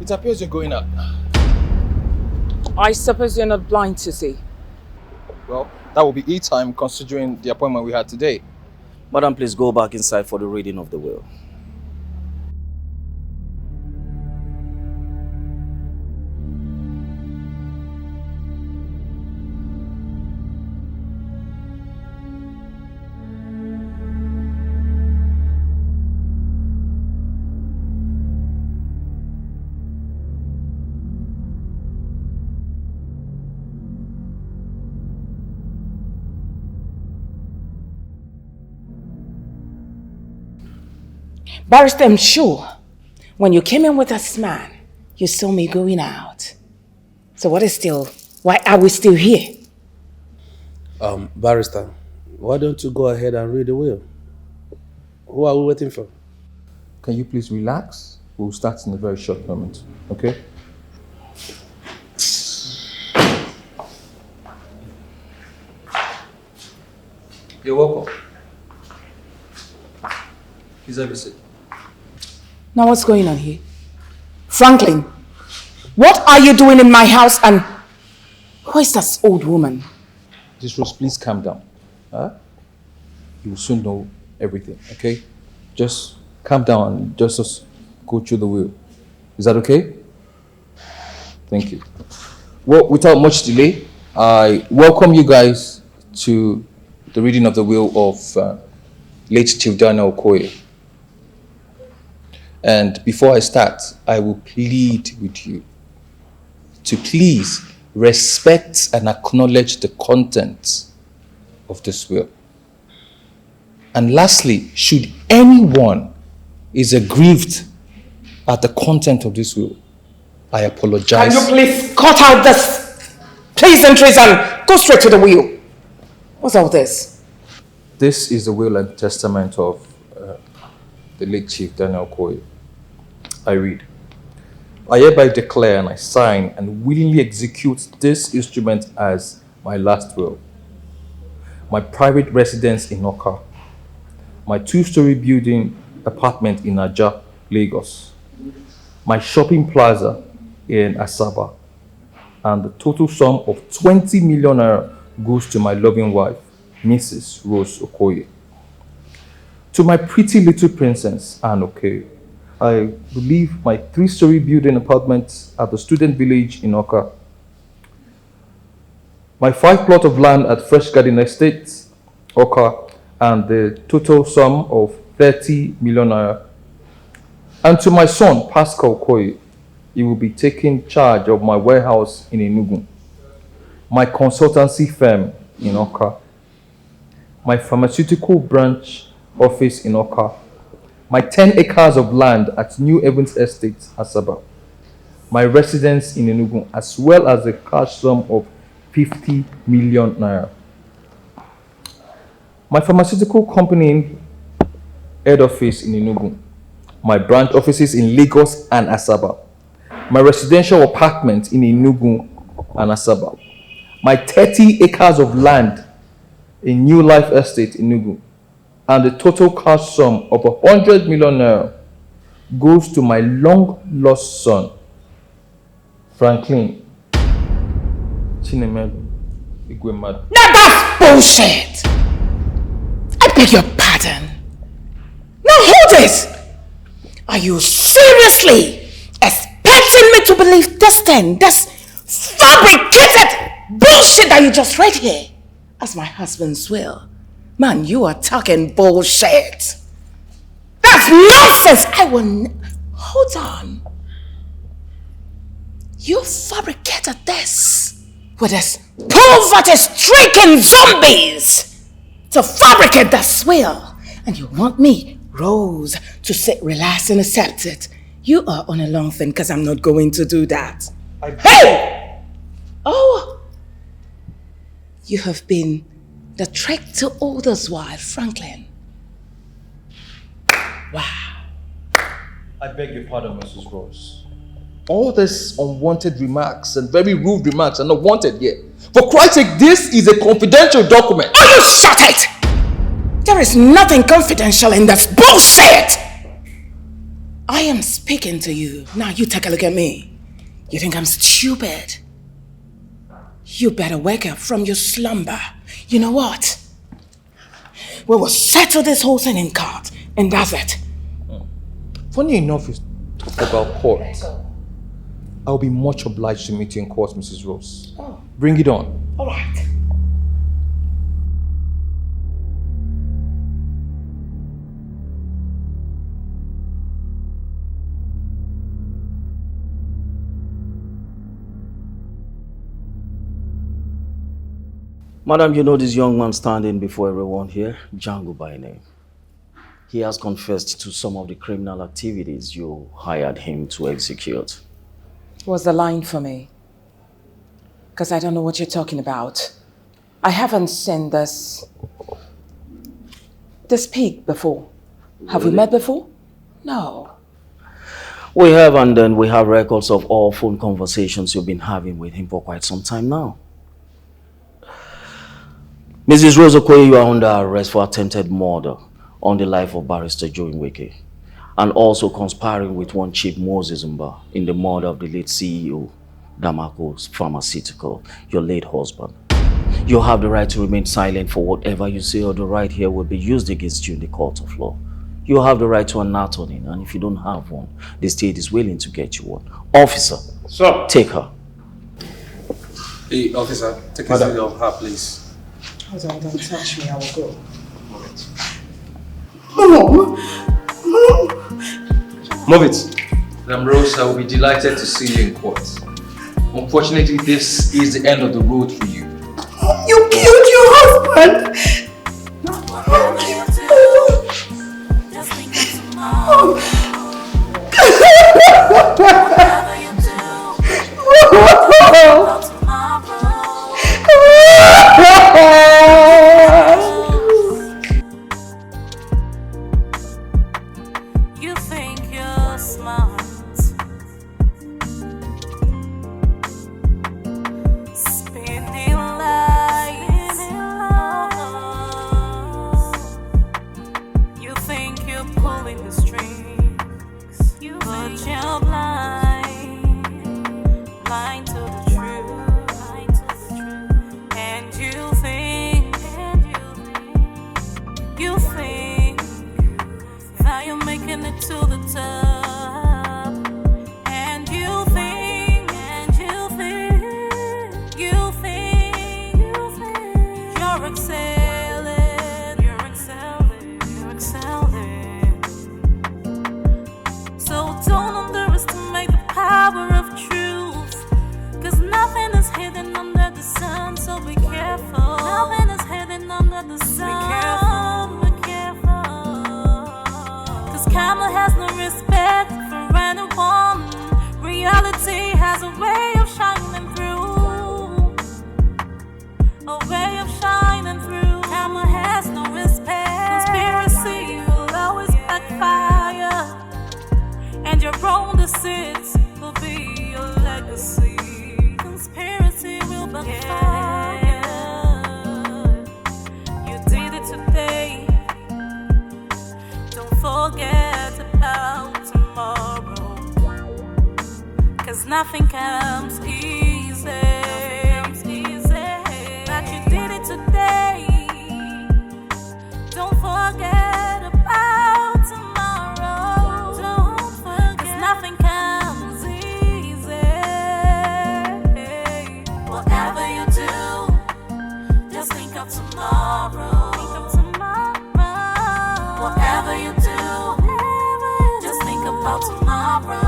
It appears you're going out. I suppose you're not blind to see. Well, that will be E-time considering the appointment we had today. Madam, please go back inside for the reading of the will. Barrister, I'm sure when you came in with this man, you saw me going out. So why are we still here? Barrister, why don't you go ahead and read the will? Who are we waiting for? Can you please relax? We'll start in a very short moment, okay? You're welcome. Please have a seat. Now what's going on here? Franklin, what are you doing in my house and who is this old woman? Just Rose, please calm down. Huh? You will soon know everything, okay? Just calm down and just go through the will. Is that okay? Thank you. Well, without much delay, I welcome you guys to the reading of the will of late Chief Daniel Okoye. And before I start, I will plead with you to please respect and acknowledge the content of this will. And lastly, should anyone is aggrieved at the content of this will, I apologize. Can you please cut out this pleasantries and go straight to the will? What's all this? This is the will and testament of the late Chief Daniel Okoye. I read, I hereby declare and I sign and willingly execute this instrument as my last will. My private residence in Oka, my 2-story building apartment in Aja, Lagos, my shopping plaza in Asaba, and the total sum of 20 million naira goes to my loving wife, Mrs. Rose Okoye. To my pretty little princess, Anne Okoye, I believe my 3-story building apartment at the student village in Oka, my 5 plot of land at Fresh Garden Estate, Oka, and the total sum of 30 million naira. And to my son, Pascal Okoye, he will be taking charge of my warehouse in Enugu, my consultancy firm in Oka, my pharmaceutical branch office in Oka, my 10 acres of land at New Evans Estate, Asaba, my residence in Enugu, as well as a cash sum of 50 million naira. My pharmaceutical company head office in Enugu, my branch offices in Lagos and Asaba, my residential apartment in Enugu and Asaba, my 30 acres of land in New Life Estate in Enugu, and the total cash sum of 100 million naira goes to my long lost son, Franklin Chinemelu Igwemadu. Now that's bullshit! I beg your pardon. Now hold it! Are you seriously expecting me to believe this thing, this fabricated bullshit that you just read here as my husband's will? Man, you are talking bullshit. That's nonsense. Hold on. You fabricated this with this poverty-stricken zombies to fabricate this will. And you want me, Rose, to sit, relax, and accept it. You are on a long thing because I'm not going to do that. Hey! Oh! You have been the trick to others' wife, Franklin. Wow. I beg your pardon, Mrs. Rose. All these unwanted remarks and very rude remarks are not wanted here. For Christ's sake, this is a confidential document. Oh, you shut it! There is nothing confidential in this bullshit! I am speaking to you. Now you take a look at me. You think I'm stupid? You better wake up from your slumber. You know what? We will settle this whole thing in court, and that's it. Funny enough, you talk about court. I'll be much obliged to meet you in court, Mrs. Rose. Oh. Bring it on. All right. Madam, you know this young man standing before everyone here, Django by name. He has confessed to some of the criminal activities you hired him to execute. What's the line for me? Because I don't know what you're talking about. I haven't seen this pig before. Have we met before? No. We have, and then we have records of all phone conversations you've been having with him for quite some time now. Mrs. Rose Okoye, you are under arrest for attempted murder on the life of Barrister Joe Nweke, and also conspiring with one Chief Moses Mba in the murder of the late CEO, Damaco's Pharmaceutical, your late husband. You have the right to remain silent for whatever you say, or the right here will be used against you in the court of law. You have the right to an attorney, and if you don't have one, the state is willing to get you one. Officer, sir, take her. Hey, officer, take a seat of her, please. Hold on, don't touch me, I will go. Mom! Move it. Madam Rose, I will be delighted to see you in court. Unfortunately, this is the end of the road for you. You killed your husband! You think you're smart, spinning lies. You think you're pulling the strings, but you're blind to the truth, and you think that you're making it to the top, and you think you're excelling. So don't underestimate the power of truth, 'cause nothing is hidden under the sun, so be careful. Nothing is hidden under the sun, be careful. 'Cause karma has no respect for anyone. Reality has a way of shining through, a way of shining through. Karma has no respect. Conspiracy will always backfire, and your own deceit will be your legacy. Conspiracy will backfire. You did it today. Don't forget about tomorrow, 'cause nothing comes easy. That you did it today. Don't forget about tomorrow. Don't forget, 'cause nothing comes easy. Whatever you do, just think of tomorrow. Whatever you do, just think about tomorrow.